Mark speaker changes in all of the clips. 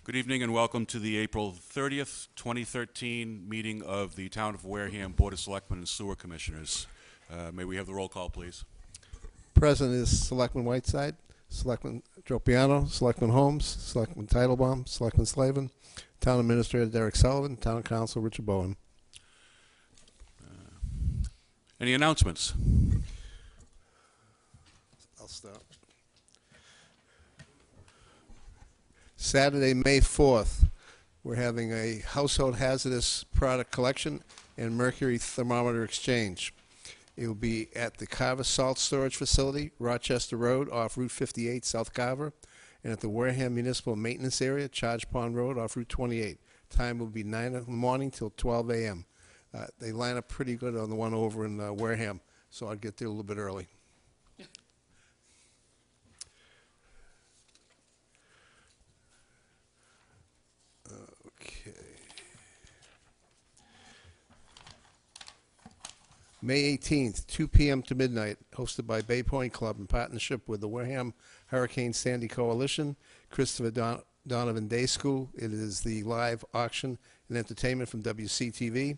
Speaker 1: Good evening and welcome to the April 30th, 2013 meeting of the Town of Wareham Board of Selectmen and Sewer Commissioners. May we have the roll call, please?
Speaker 2: Present is Selectman Whiteside, Selectman Tropiano, Selectman Holmes, Selectman Titlebaum, Selectman Slavin, Town Administrator Derek Sullivan, Town Council Richard Bowen.
Speaker 1: Any announcements?
Speaker 2: I'll start. Saturday, May 4th, we're having a household hazardous product collection and mercury thermometer exchange. It will be at the Carver Salt Storage Facility, Rochester Road, off Route 58, South Carver, and at the Wareham Municipal Maintenance Area, Charge Pond Road, off Route 28. Time will be 9 in the morning till 12 a.m. They line up pretty good on the one over in Wareham, so I'll get there a little bit early. Okay. May 18th, 2 p.m. to midnight, hosted by Bay Point Club in partnership with the Wareham Hurricane Sandy Coalition, Christopher Donovan Day School. It is the live auction and entertainment from WCTV.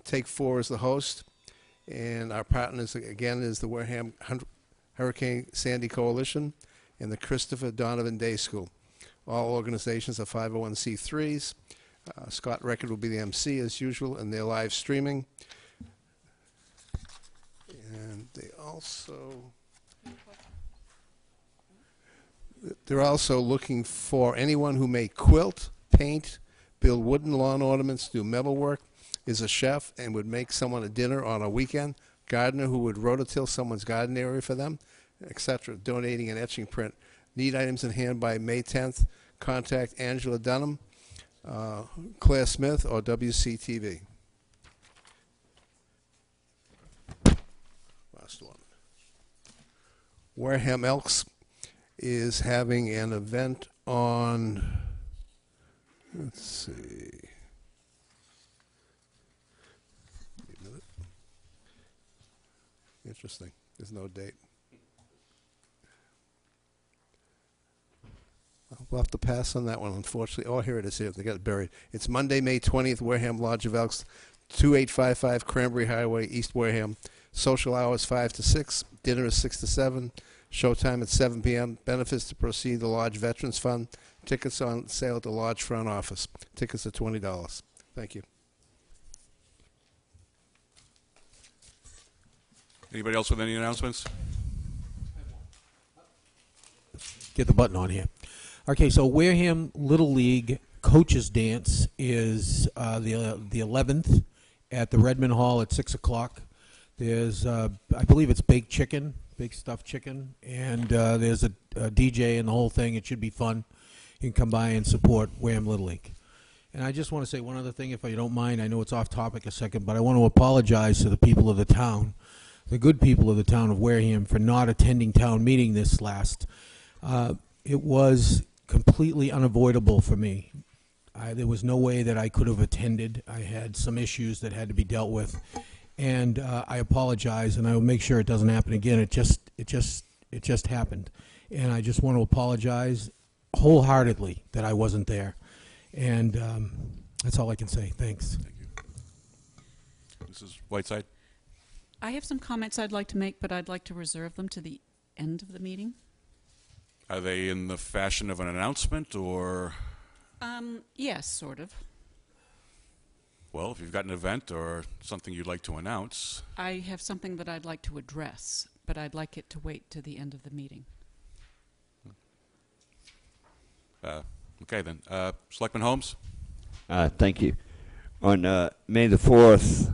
Speaker 2: Take 4 is the host, and our partners, again, is the Wareham Hurricane Sandy Coalition and the Christopher Donovan Day School. All organizations are 501c3s. Scott Record will be the MC as usual, and they're live streaming. And they're also looking for anyone who may quilt, paint, build wooden lawn ornaments, do metal work, is a chef, and would make someone a dinner on a weekend, gardener who would rototill someone's garden area for them, etc., donating an etching print. Need items in hand by May 10th. Contact Angela Dunham, Claire Smith, or WCTV. Last one. Wareham Elks is having an event on, let's see. Wait a minute. Interesting. There's no date. We'll have to pass on that one, unfortunately. Oh, here it is. Here, they got it buried. It's Monday, May 20th, Wareham Lodge of Elks, 2855 Cranberry Highway, East Wareham. Social hours 5 to 6. Dinner is 6 to 7. Showtime at 7 p.m. Benefits to proceed the Lodge Veterans Fund. Tickets on sale at the Lodge front office. Tickets are $20. Thank you.
Speaker 1: Anybody else with any announcements?
Speaker 3: Get the button on here. Okay, so Wareham Little League Coaches Dance is the 11th at the Redmond Hall at 6 o'clock. There's, I believe it's baked chicken, baked stuffed chicken, and there's a DJ and the whole thing. It should be fun. You can come by and support Wareham Little League. And I just want to say one other thing, if you don't mind. I know it's off topic a second, but I want to apologize to the people of the town, the good people of the town of Wareham, for not attending town meeting this last. It was completely unavoidable for me. There was no way that I could have attended. I had some issues that had to be dealt with, and I apologize, and I will make sure it doesn't happen again. It just happened, and I just want to apologize wholeheartedly that I wasn't there, and that's all I can say. Thanks.
Speaker 1: Thank you. Mrs. Whiteside?
Speaker 4: I have some comments I'd like to make, but I'd like to reserve them to the end of the meeting.
Speaker 1: Are they in the fashion of an announcement, or?
Speaker 4: Yes, sort of.
Speaker 1: Well, if you've got an event or something you'd like to announce.
Speaker 4: I have something that I'd like to address, but I'd like it to wait to the end of the meeting.
Speaker 1: Okay, then. Selectman Holmes?
Speaker 5: Thank you. On May the 4th,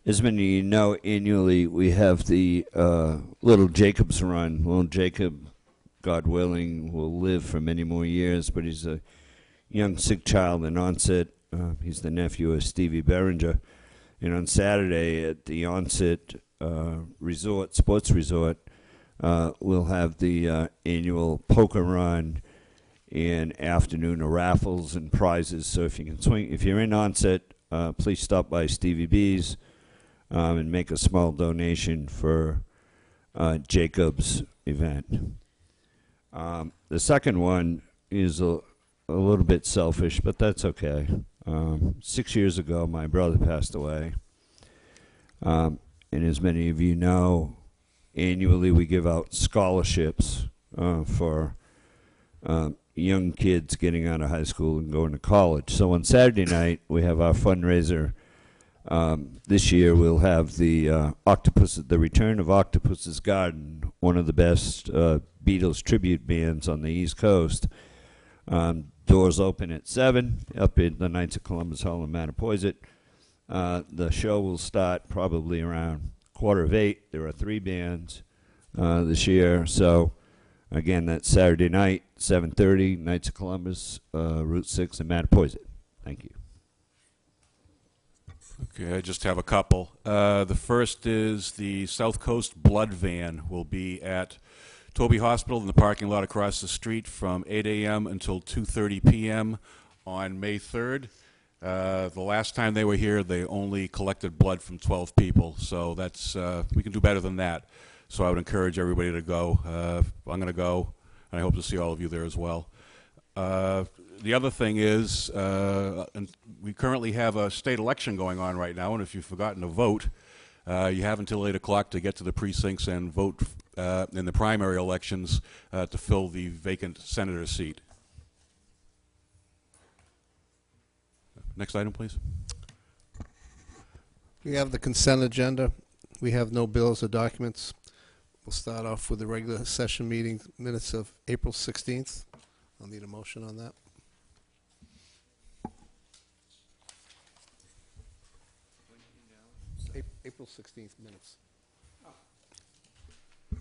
Speaker 5: as many of you know, annually we have the Little Jacob's Run. Little Jacob, God willing, will live for many more years, but he's a young sick child in Onset. He's the nephew of Stevie Behringer. And on Saturday at the Onset Resort, Sports Resort, we'll have the annual poker run and afternoon of raffles and prizes. So if you can swing, if you're in Onset, please stop by Stevie B's and make a small donation for Jacob's event. The second one is a little bit selfish, but that's okay. 6 years ago, my brother passed away. And as many of you know, annually we give out scholarships for young kids getting out of high school and going to college. So on Saturday night, we have our fundraiser. This year we'll have the return of Octopus's Garden, one of the best Beatles tribute bands on the East Coast. Doors open at 7 up at the Knights of Columbus Hall in Mattapoisett. The show will start probably around 7:45. There are 3 bands this year. So, again, that's Saturday night, 7:30, Knights of Columbus, Route 6 in Mattapoisett. Thank you.
Speaker 1: Okay, I just have a couple. The first is the South Coast Blood Van will be at Toby Hospital in the parking lot across the street from 8 a.m. until 2:30 p.m. on May 3rd. The last time they were here, they only collected blood from 12 people, so that's we can do better than that. So I would encourage everybody to go. I'm going to go, and I hope to see all of you there as well. The other thing is, and we currently have a state election going on right now, and if you've forgotten to vote, you have until 8 o'clock to get to the precincts and vote in the primary elections to fill the vacant senator seat. Next item, please.
Speaker 2: We have the consent agenda. We have no bills or documents. We'll start off with the regular session meeting minutes of April 16th. I'll need a motion on that. April 16th minutes.
Speaker 5: I'm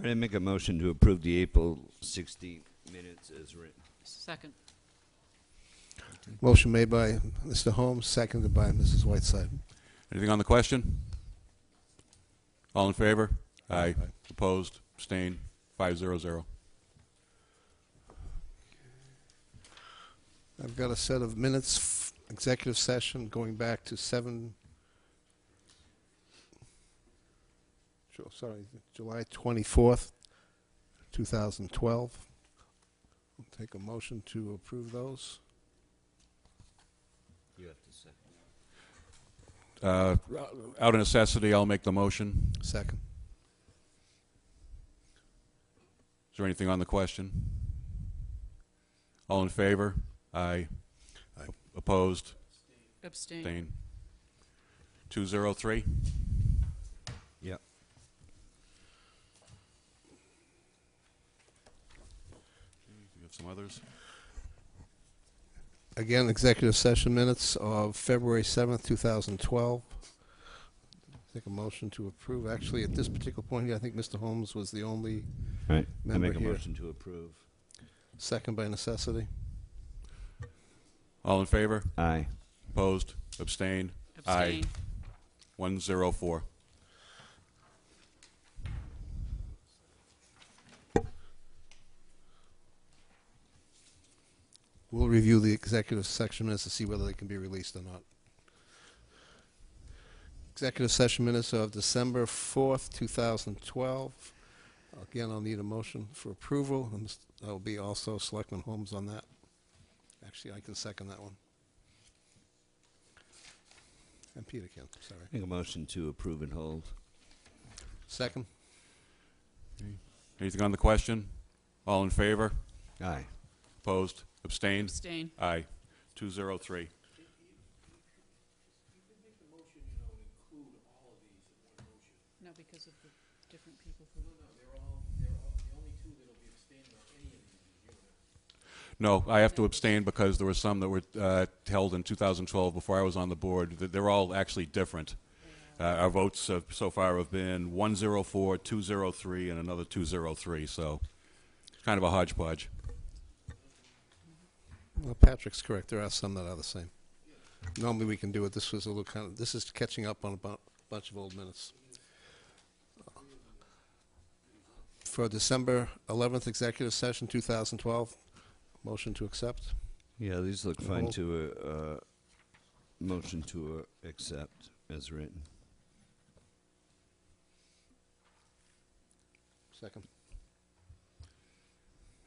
Speaker 5: going to make a motion to approve the April 16th minutes as written.
Speaker 4: Second.
Speaker 2: Motion made by Mr. Holmes, seconded by Mrs. Whiteside.
Speaker 1: Anything on the question? All in favor? Aye. Opposed? Abstained? 5-0-0.
Speaker 2: I've got a set of minutes, executive session going back to July 24th, 2012. I'll take a motion to approve those.
Speaker 5: You have to second.
Speaker 1: Out of necessity, I'll make the motion.
Speaker 2: Second.
Speaker 1: Is there anything on the question? All in favor? Aye.
Speaker 2: Aye.
Speaker 1: Opposed?
Speaker 4: Abstain.
Speaker 1: Abstained? 2-0-3.
Speaker 5: Yep.
Speaker 1: You have some others?
Speaker 2: Again, executive session minutes of February 7th, 2012. Take a motion to approve. Actually, at this particular point here, I think Mr. Holmes was the only
Speaker 5: All right. I
Speaker 2: member
Speaker 5: make a
Speaker 2: here.
Speaker 5: motion to approve.
Speaker 2: Second by necessity.
Speaker 1: All in favor?
Speaker 5: Aye.
Speaker 1: Opposed? Abstained?
Speaker 4: Abstain.
Speaker 1: Aye. 1-0-4.
Speaker 2: We'll review the executive session minutes to see whether they can be released or not. Executive session minutes of December 4th, 2012. Again, I'll need a motion for approval, and that will be also Selectman Holmes on that. Actually, I can second that one. And Peter can, sorry.
Speaker 5: Make a motion to approve and hold.
Speaker 2: Second?
Speaker 1: Anything on the question? All in favor?
Speaker 5: Aye.
Speaker 1: Opposed? Abstained?
Speaker 4: Abstain.
Speaker 1: Aye. 2-0-3.
Speaker 4: No, because of the different people who.
Speaker 1: No, I have to abstain because there were some that were held in 2012 before I was on the board. They're all actually different. Our votes so far have been 1-0-4, 2-0-3, and another 2-0-3. So it's kind of a hodgepodge.
Speaker 2: Well, Patrick's correct. There are some that are the same. Normally we can do it. This was a little kind of, this is catching up on a bunch of old minutes. For December 11th executive session 2012, motion to accept.
Speaker 5: Yeah, these look fine
Speaker 2: Hold.
Speaker 5: to motion to accept as written.
Speaker 2: Second.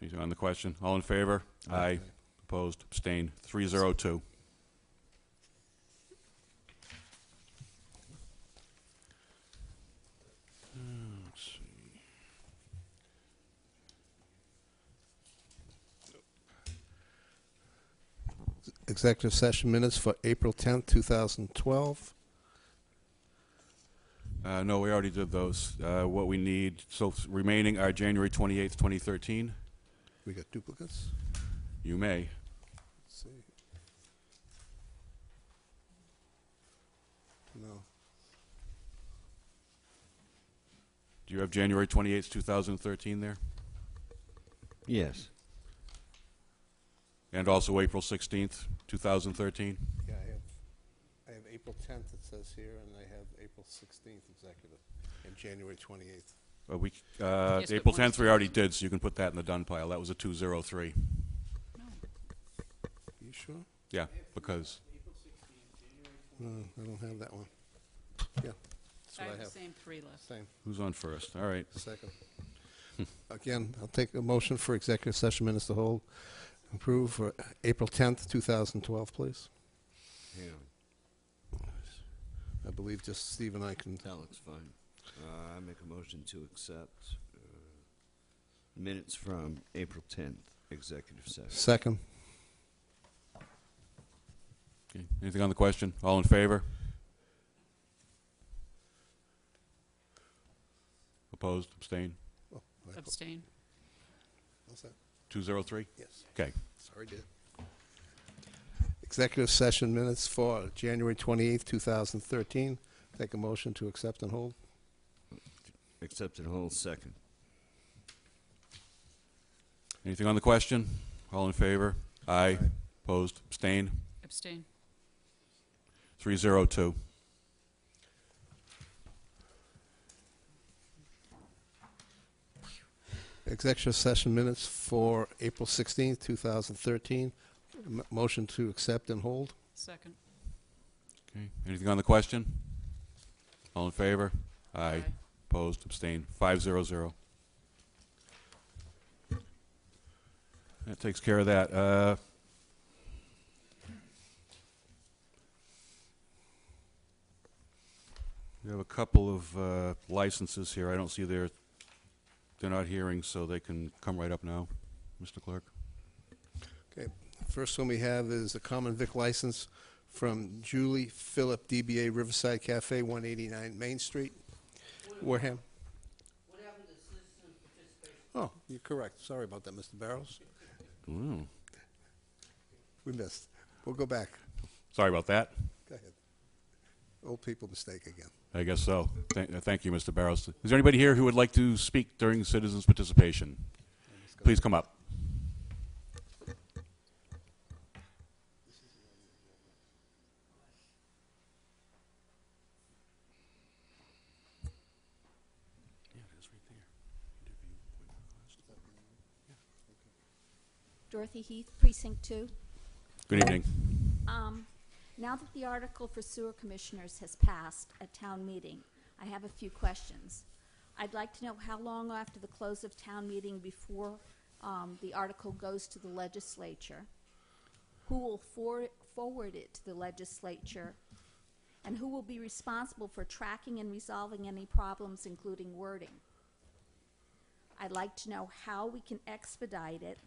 Speaker 1: Anything on the question? All in favor? Aye. Opposed? Abstained? 302. Let's see.
Speaker 2: Executive session minutes for April 10th, 2012.
Speaker 1: No, we already did those. What we need, so remaining are January 28th, 2013.
Speaker 2: We got duplicates.
Speaker 1: You may.
Speaker 2: Let's see. No.
Speaker 1: Do you have January 28th, 2013 there?
Speaker 5: Yes.
Speaker 1: And also April 16th, 2013?
Speaker 2: Yeah, I have April 10th, it says here, and I have April 16th executive, and January 28th.
Speaker 4: but
Speaker 1: April
Speaker 4: one's
Speaker 1: 10th we already did, so you can put that in the done pile. That was a 203.
Speaker 4: No.
Speaker 2: You sure?
Speaker 1: Yeah, because,
Speaker 2: No, I don't have that one. Yeah, that's
Speaker 4: I
Speaker 2: what
Speaker 4: have
Speaker 2: I
Speaker 4: the
Speaker 2: have.
Speaker 4: same three list.
Speaker 2: Same,
Speaker 1: who's on first? All right.
Speaker 2: second. Again, I'll take a motion for executive session minutes to hold. Approve for April 10th, 2012, please.
Speaker 5: Hang on.
Speaker 2: I believe just Steve and I can.
Speaker 5: That looks fine. I make a motion to accept minutes from April 10th, executive session.
Speaker 2: Second.
Speaker 1: Okay. Anything on the question? All in favor? Opposed? Abstained?
Speaker 2: Oh,
Speaker 4: Abstain.
Speaker 2: what's that?
Speaker 1: 203?
Speaker 2: Yes.
Speaker 1: Okay.
Speaker 2: Sorry, dear. Executive session minutes for January 28th, 2013. Take a motion to accept and hold.
Speaker 5: Accept and hold second.
Speaker 1: Anything on the question? All in favor? Aye.
Speaker 2: Aye.
Speaker 1: Opposed? Abstained?
Speaker 4: Abstain.
Speaker 1: 302.
Speaker 2: Executive session minutes for April 16th, 2013. Motion to accept and hold.
Speaker 4: Second.
Speaker 1: Okay. Anything on the question? All in favor? Aye.
Speaker 4: Aye.
Speaker 1: Opposed? Abstained? 500. That takes care of that. We have a couple of licenses here. I don't see they're not hearing, so they can come right up now, Mr. Clerk.
Speaker 2: Okay. First one we have is a common vic license from Julie Phillip, DBA Riverside Cafe, 189 Main Street, Wareham.
Speaker 6: What happened to citizen participation?
Speaker 2: Oh, you're correct. Sorry about that, Mr. Barrows.
Speaker 1: Ooh.
Speaker 2: We missed. We'll go back.
Speaker 1: Sorry about that.
Speaker 2: Go ahead. Old people mistake again.
Speaker 1: I guess so. Thank you, Mr. Barrows. Is there anybody here who would like to speak during citizens' participation? Please come up.
Speaker 7: Dorothy Heath, Precinct 2.
Speaker 1: Good evening.
Speaker 7: Now that the article for sewer commissioners has passed at town meeting, I have a few questions. I'd like to know how long after the close of town meeting before the article goes to the legislature, who will forward it to the legislature, and who will be responsible for tracking and resolving any problems, including wording. I'd like to know how we can expedite it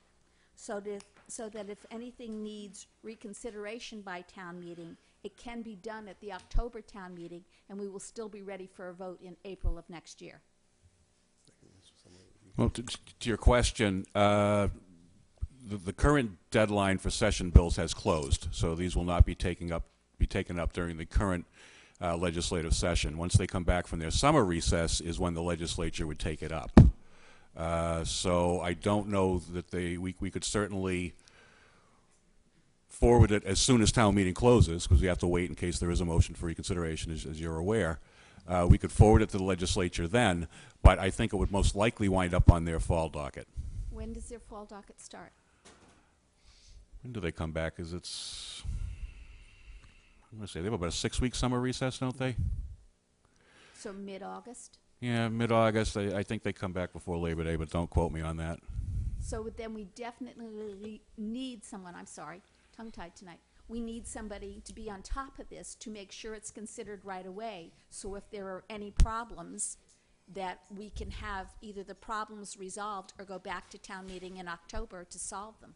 Speaker 7: so that if anything needs reconsideration by town meeting, it can be done at the October town meeting, and we will still be ready for a vote in April of next year.
Speaker 1: Well, to your question, the current deadline for session bills has closed, so these will not be taken up during the current legislative session. Once they come back from their summer recess is when the legislature would take it up. So I don't know that we could certainly forward it as soon as town meeting closes, because we have to wait in case there is a motion for reconsideration, as you're aware. We could forward it to the legislature then, but I think it would most likely wind up on their fall docket.
Speaker 7: When does their fall docket start?
Speaker 1: When do they come back? I'm going to say they have about a 6-week summer recess, don't they?
Speaker 7: So mid-August?
Speaker 1: Yeah, mid-August. I think they come back before Labor Day, but don't quote me on that.
Speaker 7: So then we definitely need someone, I'm sorry, tongue-tied tonight. We need somebody to be on top of this to make sure it's considered right away. So if there are any problems, that we can have either the problems resolved or go back to town meeting in October to solve them.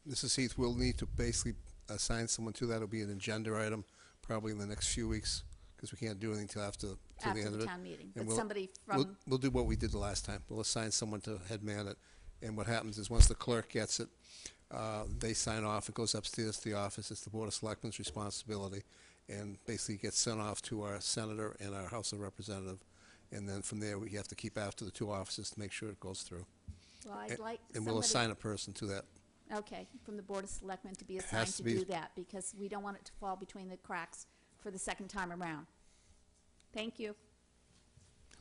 Speaker 2: Mrs. Heath, we'll need to basically assign someone to that. It'll be an agenda item probably in the next few weeks, because we can't do anything till after the end
Speaker 7: After
Speaker 2: of
Speaker 7: the
Speaker 2: it.
Speaker 7: town meeting,
Speaker 2: And
Speaker 7: but somebody
Speaker 2: we'll
Speaker 7: from,
Speaker 2: do what we did the last time. We'll assign someone to head man it, and what happens is once the clerk gets it, they sign off. It goes upstairs to the office. It's the Board of Selectmen's responsibility, and basically gets sent off to our senator and our House of Representative, and then from there we have to keep after the two offices to make sure it goes through.
Speaker 7: well, I'd like
Speaker 2: And we'll
Speaker 7: somebody,
Speaker 2: assign a person to that.
Speaker 7: okay, from the Board of Selectmen to be
Speaker 2: Has
Speaker 7: assigned
Speaker 2: to
Speaker 7: to
Speaker 2: be-
Speaker 7: do that, because we don't want it to fall between the cracks for the second time around. Thank you.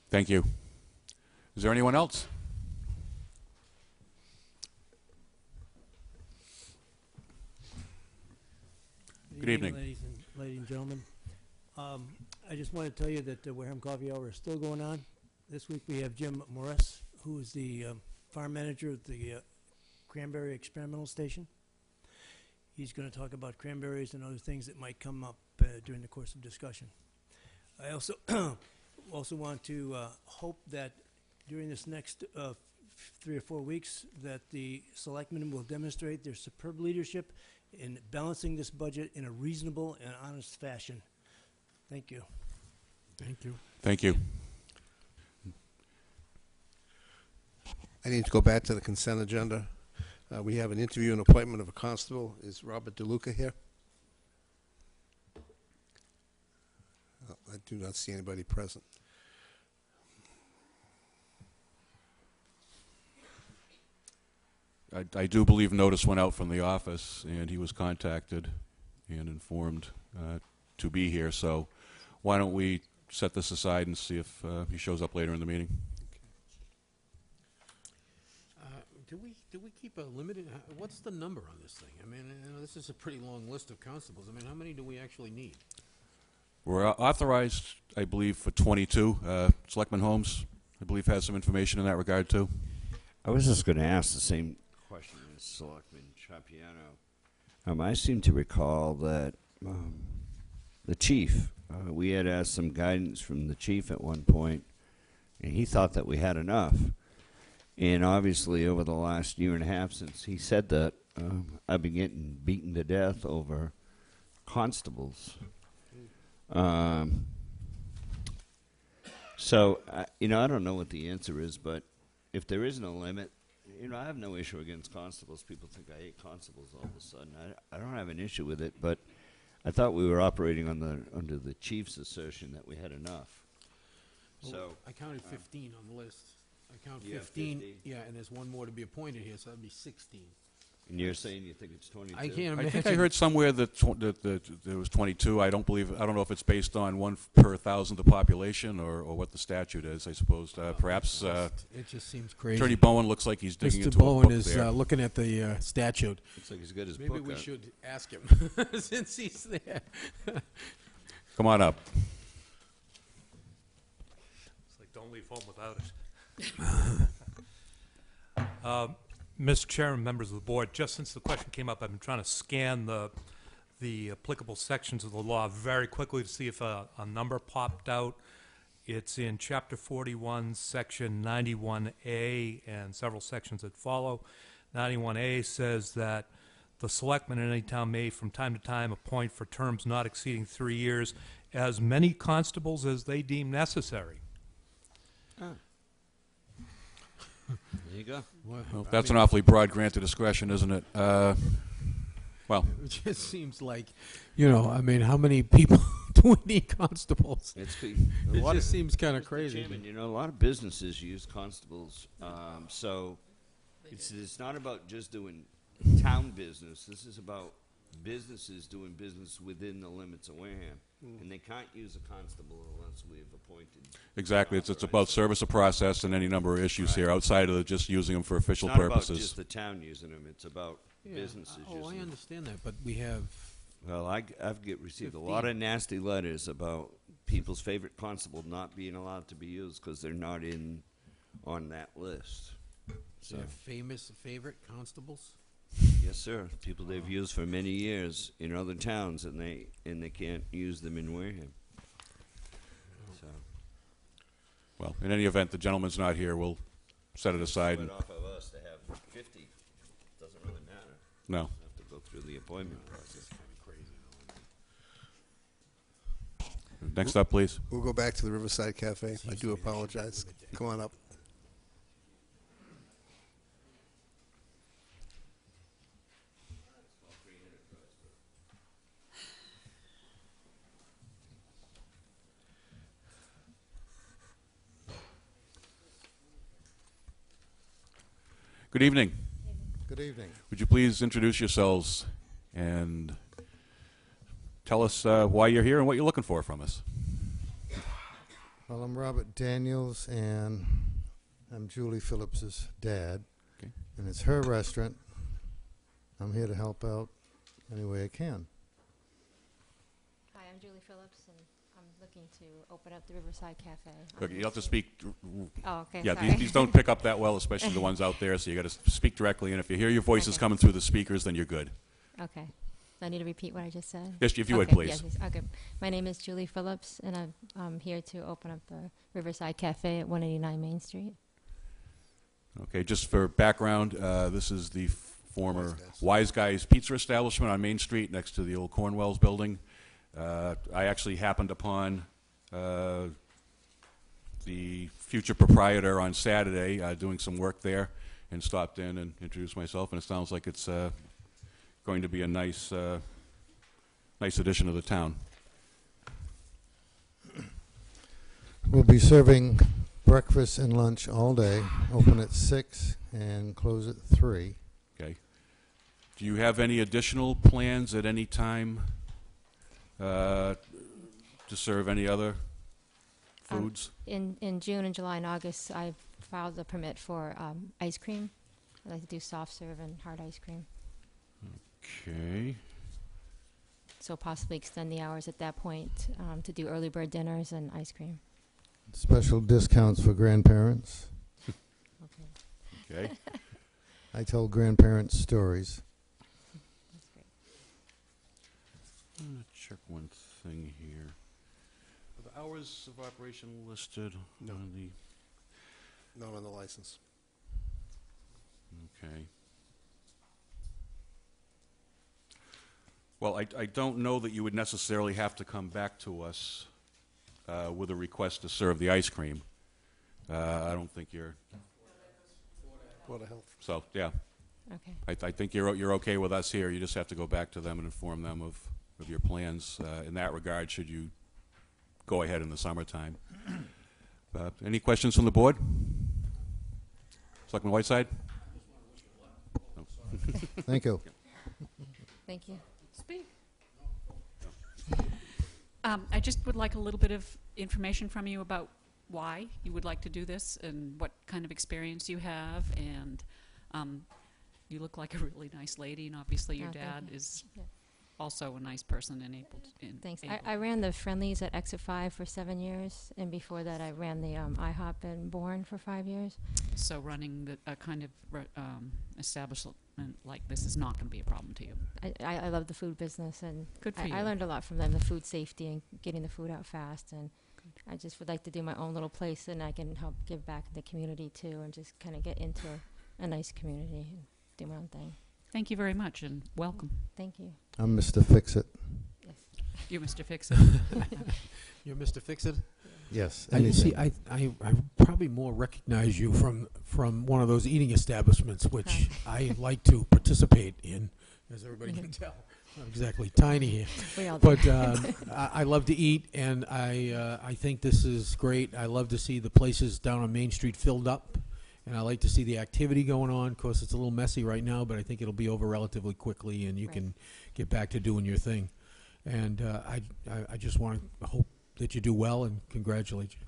Speaker 1: Thank you. Is there anyone else? Good evening.
Speaker 8: Ladies and gentlemen. I just want to tell you that the Wareham Coffee Hour is still going on. This week we have Jim Morris, who is the farm manager at the Cranberry Experimental Station. He's going to talk about cranberries and other things that might come up during the course of discussion. I also also want to hope that during this next 3 or 4 weeks that the selectmen will demonstrate their superb leadership in balancing this budget in a reasonable and honest fashion. Thank you.
Speaker 3: Thank you.
Speaker 1: Thank you.
Speaker 2: I need to go back to the consent agenda. We have an interview and appointment of a constable. Is Robert DeLuca here? I do not see anybody present.
Speaker 1: I do believe notice went out from the office, and he was contacted and informed to be here. So why don't we set this aside and see if he shows up later in the meeting?
Speaker 3: Do we keep a limited, what's the number on this thing? I mean, you know, this is a pretty long list of constables. I mean, how many do we actually need?
Speaker 1: We're authorized, I believe, for 22. Selectman Holmes, I believe, has some information in that regard, too.
Speaker 5: I was just going to ask the same question as Selectman Trapiano. I seem to recall that the chief, we had asked some guidance from the chief at one point, and he thought that we had enough. And obviously, over the last year and a half since he said that, I've been getting beaten to death over constables. So, I don't know what the answer is, but if there is no limit, I have no issue against constables. People think I hate constables all of a sudden. I don't have an issue with it, but I thought we were operating under the chief's assertion that we had enough.
Speaker 3: Well,
Speaker 5: So
Speaker 3: I counted 15 on the list. I count
Speaker 5: You have
Speaker 3: 15.
Speaker 5: 15?
Speaker 3: Yeah, and there's one more to be appointed here, so that'd be 16.
Speaker 5: and you're saying you think it's 22?
Speaker 3: I can't
Speaker 1: I
Speaker 3: imagine.
Speaker 1: think I heard somewhere that there was 22. I don't know if it's based on 1 per 1,000 the population or what the statute is, I suppose. Perhaps
Speaker 3: It just seems crazy.
Speaker 1: Attorney Bowen looks like he's digging
Speaker 3: Mr.
Speaker 1: into a
Speaker 3: Bowen
Speaker 1: book
Speaker 3: is
Speaker 1: there.
Speaker 3: looking at the statute.
Speaker 5: Looks like he's got his
Speaker 3: Maybe
Speaker 5: book
Speaker 3: we
Speaker 5: out.
Speaker 3: should ask him since he's there.
Speaker 1: Come on up.
Speaker 9: It's like, don't leave home without it. Mr. Chairman, members of the board, just since the question came up, I've been trying to scan the applicable sections of the law very quickly to see if a number popped out. It's in Chapter 41, Section 91A, and several sections that follow. 91A says that the selectmen in any town may from time to time appoint for terms not exceeding 3 years as many constables as they deem necessary.
Speaker 5: There you go.
Speaker 1: Well, that's an awfully broad grant of discretion, isn't it? Well,
Speaker 3: It just seems like, I mean, how many people do we need constables?
Speaker 5: It
Speaker 3: It just seems kind of
Speaker 5: Mr.
Speaker 3: crazy.
Speaker 5: Chairman, a lot of businesses use constables, so it's not about just doing town business. This is about businesses doing business within the limits of Wareham, and they can't use a constable unless we've appointed.
Speaker 1: exactly. It's about service of process and any number of issues here outside of just using them for official
Speaker 5: It's not about
Speaker 1: purposes.
Speaker 5: just the town using them. It's about businesses using
Speaker 3: I
Speaker 5: them.
Speaker 3: understand that, but we have,
Speaker 5: Well, I've received a lot of nasty letters about people's favorite constable not being allowed to be used because they're not on that list. So,
Speaker 3: Their famous favorite constables?
Speaker 5: yes, sir. People they've used for many years in other towns, and they can't use them in Wareham. So,
Speaker 1: Well, in any event, the gentleman's not here. We'll set it aside.
Speaker 5: split off of us to have 50. Doesn't really matter.
Speaker 1: No.
Speaker 5: Have to go through the appointment process.
Speaker 1: Next up, please.
Speaker 2: We'll go back to the Riverside Cafe. I do apologize. Come on up.
Speaker 1: Good evening.
Speaker 10: Good evening.
Speaker 1: Would you please introduce yourselves and tell us why you're here and what you're looking for from us?
Speaker 10: Well, I'm Robert Daniels, and I'm Julie Phillips's dad.
Speaker 1: Okay.
Speaker 10: And it's her restaurant. I'm here to help out any way I can.
Speaker 11: Hi, I'm Julie Phillips, and I'm looking to open up the Riverside Cafe.
Speaker 1: Okay, you have to speak.
Speaker 11: Oh, okay,
Speaker 1: Yeah,
Speaker 11: sorry.
Speaker 1: these don't pick up that well, especially the ones out there, so you got to speak directly, and if you hear your voices
Speaker 11: Okay.
Speaker 1: coming through the speakers, then you're good.
Speaker 11: Okay. I need to repeat what I just said?
Speaker 1: Yes, if you would,
Speaker 11: Okay,
Speaker 1: please.
Speaker 11: yes, yes, okay. My name is Julie Phillips, and I'm here to open up the Riverside Cafe at 189 Main Street.
Speaker 1: Okay, just for background, this is the former Wise Guys Pizza establishment on Main Street next to the old Cornwell's building. I actually happened upon the future proprietor on Saturday doing some work there and stopped in and introduced myself, and it sounds like it's going to be a nice addition to the town.
Speaker 10: We'll be serving breakfast and lunch all day, open at 6 and close at 3.
Speaker 1: Okay. Do you have any additional plans at any time to serve any other foods?
Speaker 11: In June and July and August, I filed the permit for ice cream. I like to do soft serve and hard ice cream.
Speaker 1: Okay.
Speaker 11: So possibly extend the hours at that point to do early bird dinners and ice cream.
Speaker 10: Special discounts for grandparents.
Speaker 11: Okay.
Speaker 1: Okay.
Speaker 10: I tell grandparents stories.
Speaker 11: That's great.
Speaker 1: I'm going to check one thing here. Are the hours of operation listed
Speaker 2: No.
Speaker 1: on the...
Speaker 2: Not on the license.
Speaker 1: Okay. Well, I don't know that you would necessarily have to come back to us with a request to serve the ice cream. I don't think you're...
Speaker 2: Board of Health.
Speaker 1: So, yeah.
Speaker 11: Okay.
Speaker 1: I think you're okay with us here. You just have to go back to them and inform them of your plans in that regard should you go ahead in the summertime. Any questions from the board? Selectman Whiteside? No.
Speaker 10: Thank you.
Speaker 11: Thank you.
Speaker 4: Speak. I just would like a little bit of information from you about why you would like to do this and what kind of experience you have. And you look like a really nice lady, and obviously your
Speaker 11: Oh, thank
Speaker 4: dad
Speaker 11: you.
Speaker 4: is
Speaker 11: Yeah.
Speaker 4: also a nice person and able.
Speaker 11: Thanks. I ran the Friendlies at Exit 5 for 7 years, and before that I ran the IHOP in Bourne for 5 years.
Speaker 4: So running a kind of establishment like this is not going to be a problem to you.
Speaker 11: I love the food business, and
Speaker 4: Good for
Speaker 11: I
Speaker 4: you.
Speaker 11: learned a lot from them, the food safety and getting the food out fast. And I just would like to do my own little place, and I can help give back to the community too, and just kind of get into a nice community and do my own thing.
Speaker 4: Thank you very much, and welcome.
Speaker 11: Thank you.
Speaker 10: I'm Mr. Fix-It.
Speaker 11: Yes.
Speaker 4: You, Mr. Fix-It.
Speaker 3: You're Mr. Fix-It?
Speaker 10: Yes.
Speaker 3: I see.
Speaker 10: anything.
Speaker 3: I probably more recognize you from one of those eating establishments, which I like to participate in, as everybody can tell. Not exactly tiny here,
Speaker 11: We all do.
Speaker 3: but I love to eat, and I think this is great. I love to see the places down on Main Street filled up, and I like to see the activity going on. Of course, it's a little messy right now, but I think it'll be over relatively quickly, and you
Speaker 11: Right.
Speaker 3: can get back to doing your thing. And I just want to hope that you do well and congratulate you.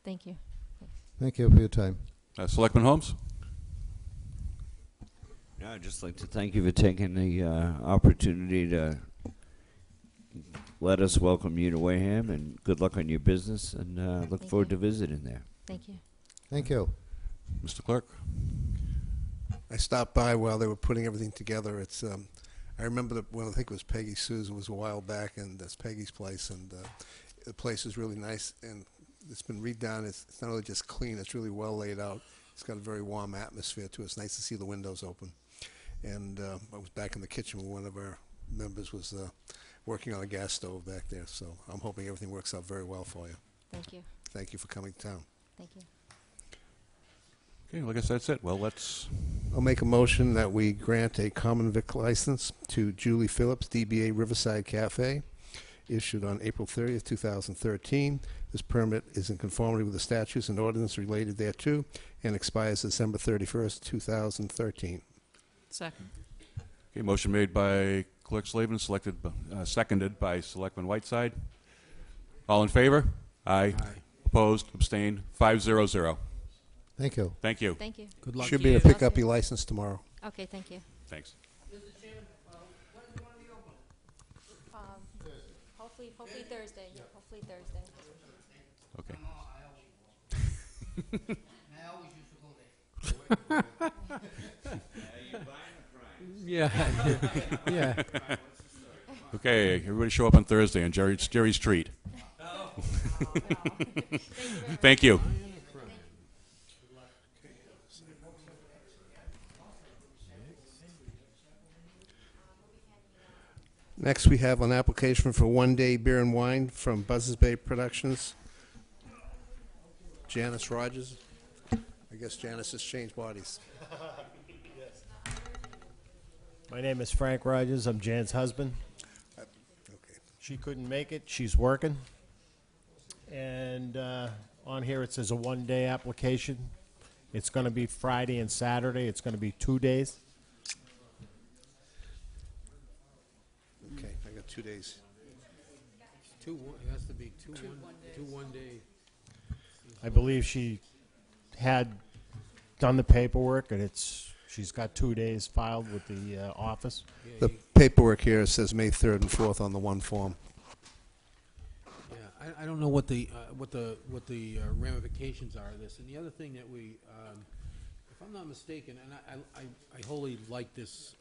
Speaker 11: Thank you.
Speaker 10: Thank you for your time.
Speaker 1: Selectman Holmes?
Speaker 5: Yeah, I'd just like to thank you for taking the opportunity to let us welcome you to Wareham, and good luck on your business, and look
Speaker 11: Thank
Speaker 5: forward
Speaker 11: you.
Speaker 5: to visiting there.
Speaker 11: Thank you.
Speaker 10: Thank you.
Speaker 1: Mr. Clerk?
Speaker 2: I stopped by while they were putting everything together. It's I remember when I think it was Peggy Sue's. It was a while back, and that's Peggy's place. And the place is really nice, and it's been redone. It's not only just clean; it's really well laid out. It's got a very warm atmosphere to it. It's nice to see the windows open. And I was back in the kitchen when one of our members was working on a gas stove back there. So I'm hoping everything works out very well for you.
Speaker 11: Thank you.
Speaker 2: Thank you for coming to town.
Speaker 11: Thank you.
Speaker 1: Okay, I guess that's it. Well, let's...
Speaker 2: I'll make a motion that we grant a common vic license to Julie Phillips, DBA Riverside Cafe, issued on April 30th, 2013. This permit is in conformity with the statutes and ordinance related thereto and expires December 31st, 2013.
Speaker 4: Second.
Speaker 1: Okay, motion made by Clerk Slavin, seconded by Selectman Whiteside. All in favor? Aye. Opposed? Abstained? 5-0-0.
Speaker 10: Thank you.
Speaker 1: Thank you.
Speaker 11: Thank you.
Speaker 3: Good luck.
Speaker 2: Should be able to pick up your license tomorrow.
Speaker 11: Okay, thank you.
Speaker 1: Thanks.
Speaker 11: Hopefully Thursday. Yeah, hopefully Thursday.
Speaker 1: Okay.
Speaker 6: I always used to go there.
Speaker 3: Yeah. Yeah.
Speaker 1: Okay, everybody show up on Thursday on Jerry's Treat. Thank you.
Speaker 2: Next, we have an application for one-day beer and wine from Buzzards Bay Productions. Janice Rogers. I guess Janice has changed bodies.
Speaker 12: My name is Frank Rogers. I'm Jan's husband.
Speaker 2: Okay.
Speaker 12: She couldn't make it. She's working. And on here it says a one-day application. It's going to be Friday and Saturday. It's going to be 2 days.
Speaker 2: Okay, I got 2 days.
Speaker 3: It has to be two one day.
Speaker 12: I believe she had done the paperwork, and she's got 2 days filed with the office.
Speaker 2: The paperwork here says May 3rd and 4th on the one form.
Speaker 3: Yeah, I don't know what the ramifications are of this. And the other thing that we, if I'm not mistaken, and I wholly like this.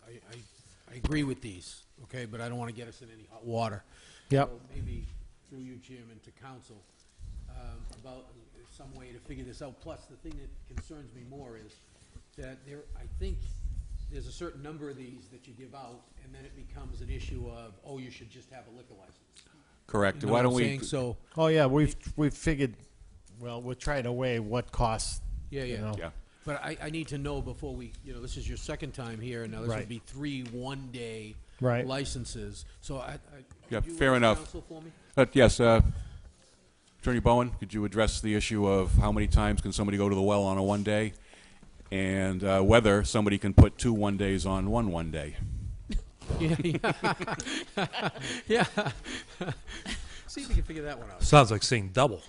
Speaker 3: I agree with these. Okay, but I don't want to get us in any hot water.
Speaker 12: Yep.
Speaker 3: So maybe through you, Chairman, to council about some way to figure this out. Plus, the thing that concerns me more is that I think there's a certain number of these that you give out, and then it becomes an issue of, oh, you should just have a liquor license.
Speaker 1: Correct.
Speaker 3: You know
Speaker 1: Why
Speaker 3: what
Speaker 1: don't
Speaker 3: I'm
Speaker 1: we...
Speaker 3: saying? So,
Speaker 12: Oh, yeah, we've figured, well, we're trying to weigh what costs,
Speaker 3: yeah.
Speaker 12: you know.
Speaker 1: Yeah.
Speaker 3: But I need to know before we, this is your second time here, and now this
Speaker 12: Right.
Speaker 3: would be 3 one-day
Speaker 12: Right.
Speaker 3: licenses. So
Speaker 1: Yeah,
Speaker 3: could you
Speaker 1: fair enough.
Speaker 3: counsel for me?
Speaker 1: Yes, Attorney Bowen, could you address the issue of how many times can somebody go to the well on a one day, and whether somebody can put 2 1 days on one day?
Speaker 3: Yeah. Yeah. See if we can figure that one out.
Speaker 9: Sounds like seeing double.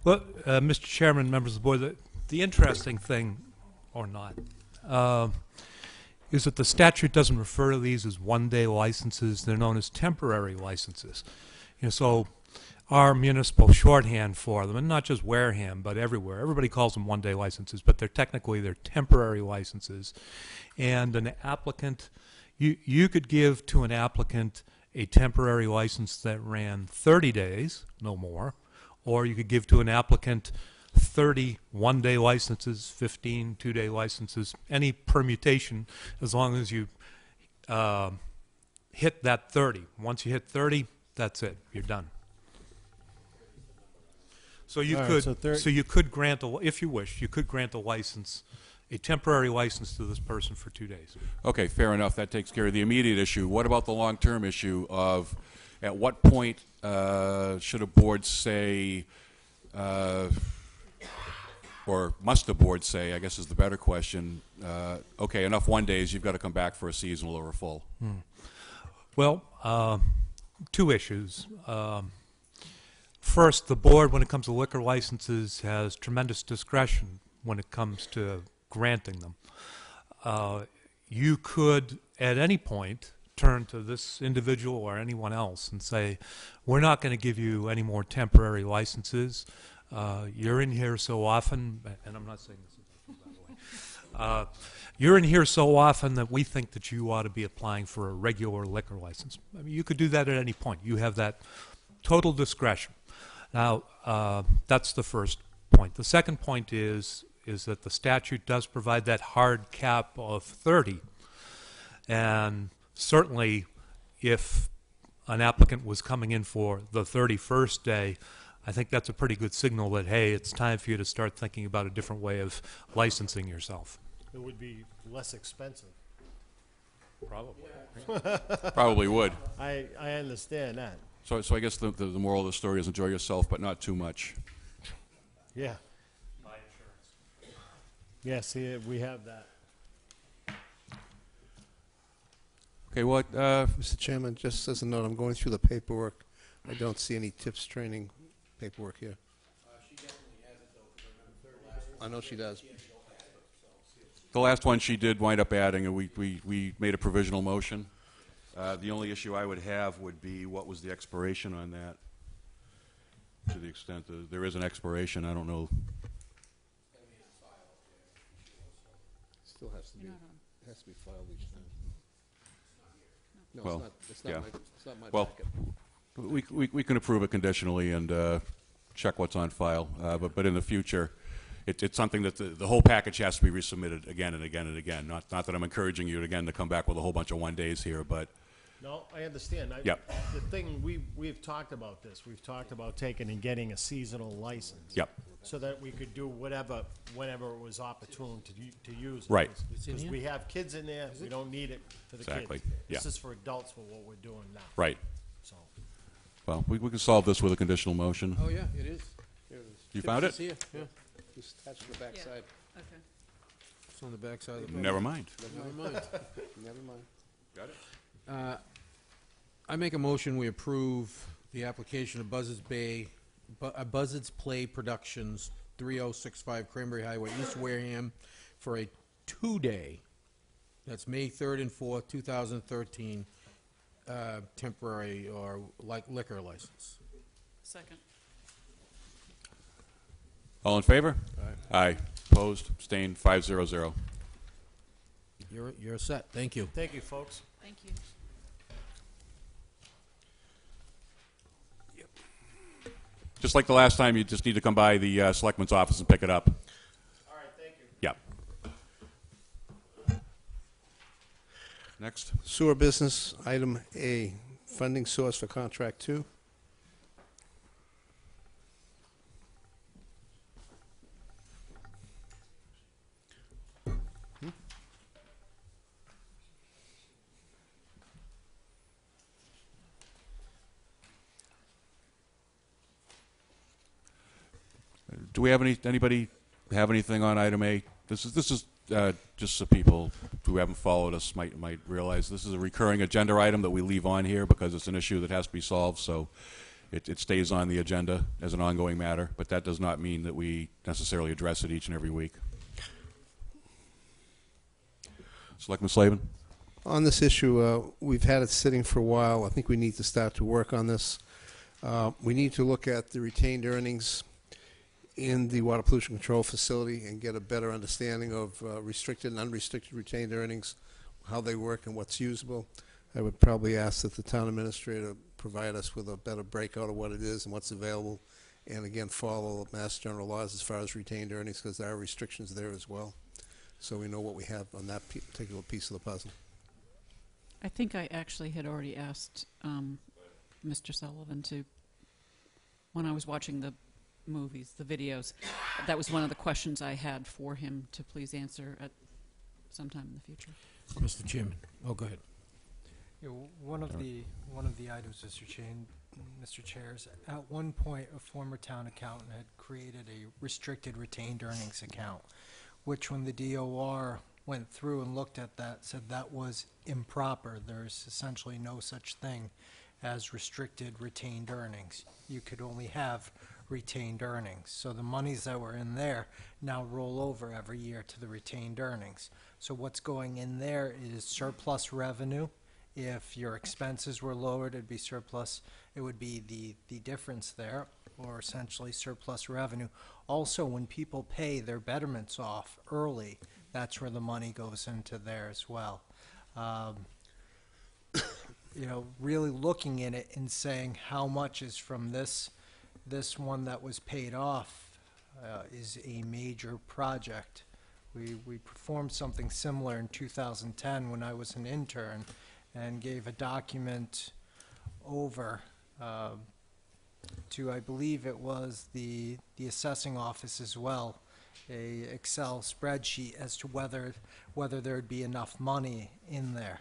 Speaker 9: Well, Mr. Chairman, members of the board, the interesting thing, or not, is that the statute doesn't refer to these as one-day licenses. They're known as temporary licenses. So our municipal shorthand for them, and not just Wareham, but everywhere, everybody calls them one-day licenses, but they're temporary licenses. And an applicant, you could give to an applicant a temporary license that ran 30 days, no more, or you could give to an applicant 30 one-day licenses, 15 two-day licenses, any permutation, as long as you hit that 30. Once you hit 30, that's it. You're done. So you
Speaker 12: All right,
Speaker 9: could,
Speaker 12: so
Speaker 9: you could grant, if you wish, you could grant a license, a temporary license to this person for 2 days.
Speaker 1: Okay, fair enough. That takes care of the immediate issue. What about the long-term issue of at what point should a board say, or must a board say, I guess is the better question, okay, enough 1 days, you've got to come back for a seasonal or a full?
Speaker 9: Well, 2 issues. First, the board, when it comes to liquor licenses, has tremendous discretion when it comes to granting them. You could, at any point, turn to this individual or anyone else and say, we're not going to give you any more temporary licenses. You're in here so often, and I'm not saying this, by You're in here so often that we think that you ought to be applying for a regular liquor license. I mean, you could do that at any point. You have that total discretion. Now, that's the first point. The second point is that the statute does provide that hard cap of 30. And certainly, if an applicant was coming in for the 31st day, I think that's a pretty good signal that, hey, it's time for you to start thinking about a different way of licensing yourself.
Speaker 12: It would be less expensive.
Speaker 9: Probably.
Speaker 1: Probably would.
Speaker 12: I understand that.
Speaker 1: So I guess the moral of the story is enjoy yourself, but not too much.
Speaker 12: Yeah. Yeah, see, we have that.
Speaker 1: Okay, what,
Speaker 2: Mr. Chairman, just as a note, I'm going through the paperwork. I don't see any tips training paperwork here. I know she does.
Speaker 1: the last one she did wind up adding, and we made a provisional motion. The only issue I would have would be what was the expiration on that? To the extent that there is an expiration, I don't know.
Speaker 2: Still has to be, has to be filed each time. No,
Speaker 1: Well,
Speaker 2: it's not
Speaker 1: yeah.
Speaker 2: it's not my
Speaker 1: Well,
Speaker 2: packet.
Speaker 1: we can approve it conditionally and check what's on file, but in the future, it's something that the whole package has to be resubmitted again and again and again. Not that I'm encouraging you again to come back with a whole bunch of 1 days here, but
Speaker 12: No, I understand.
Speaker 1: Yep.
Speaker 12: The thing, we've talked about this. We've talked about taking and getting a seasonal license.
Speaker 1: Yep.
Speaker 12: So that we could do whatever, whenever it was opportune to use it.
Speaker 1: Right.
Speaker 12: Because we have kids in there, we don't need it for the
Speaker 1: Exactly,
Speaker 12: kids.
Speaker 1: yeah.
Speaker 12: This is for adults for what we're doing now.
Speaker 1: right.
Speaker 12: So,
Speaker 1: Well, we can solve this with a conditional motion.
Speaker 3: Oh, yeah, it is.
Speaker 2: Here it is.
Speaker 1: You found it?
Speaker 3: It's here, yeah.
Speaker 2: Just attached to the back side.
Speaker 4: Okay.
Speaker 3: It's on the back side of the book.
Speaker 1: Never mind.
Speaker 3: Never mind.
Speaker 2: Never mind.
Speaker 1: Got it.
Speaker 3: I make a motion, we approve the application of Buzzards Play Productions, 3065 Cranberry Highway, East Wareham, for a 2-day, that's May 3rd and 4th, 2013, temporary or liquor license.
Speaker 4: Second.
Speaker 1: All in favor? Aye. Opposed? Abstained? 500.
Speaker 3: You're set, thank you.
Speaker 12: thank you, folks.
Speaker 4: Thank you.
Speaker 1: Just like the last time, you just need to come by the selectman's office and pick it up.
Speaker 12: All right, thank you.
Speaker 1: Yep. Next.
Speaker 2: Sewer business, item A, funding source for contract 2.
Speaker 1: Do we have anybody have anything on item A? This is just so people who haven't followed us might realize this is a recurring agenda item that we leave on here because it's an issue that has to be solved. So it stays on the agenda as an ongoing matter, but that does not mean that we necessarily address it each and every week. Selectman Slavin?
Speaker 2: On this issue, we've had it sitting for a while. I think we need to start to work on this. We need to look at the retained earnings in the water pollution control facility and get a better understanding of restricted and unrestricted retained earnings, how they work and what's usable. I would probably ask that the town administrator provide us with a better breakout of what it is and what's available, and again, follow Mass General laws as far as retained earnings, because there are restrictions there as well. So we know what we have on that particular piece of the puzzle.
Speaker 4: I think I actually had already asked Mr. Sullivan to, when I was watching the movies, the videos, that was one of the questions I had for him to please answer at sometime in the future.
Speaker 3: Mr. Chairman, oh, go ahead.
Speaker 6: Yeah, one of the items, Mr. Chair, is at one point a former town accountant had created a restricted retained earnings account, which when the DOR went through and looked at that, said that was improper. There's essentially no such thing as restricted retained earnings. You could only have retained earnings. So the monies that were in there now roll over every year to the retained earnings. So what's going in there is surplus revenue. If your expenses were lowered, it'd be surplus. It would be the difference there, or essentially surplus revenue. Also, when people pay their betterments off early, that's where the money goes into there as well. Really looking in it and saying how much is from this one that was paid off is a major project. We performed something similar in 2010 when I was an intern and gave a document over to, I believe it was the assessing office as well, a Excel spreadsheet as to whether there'd be enough money in there.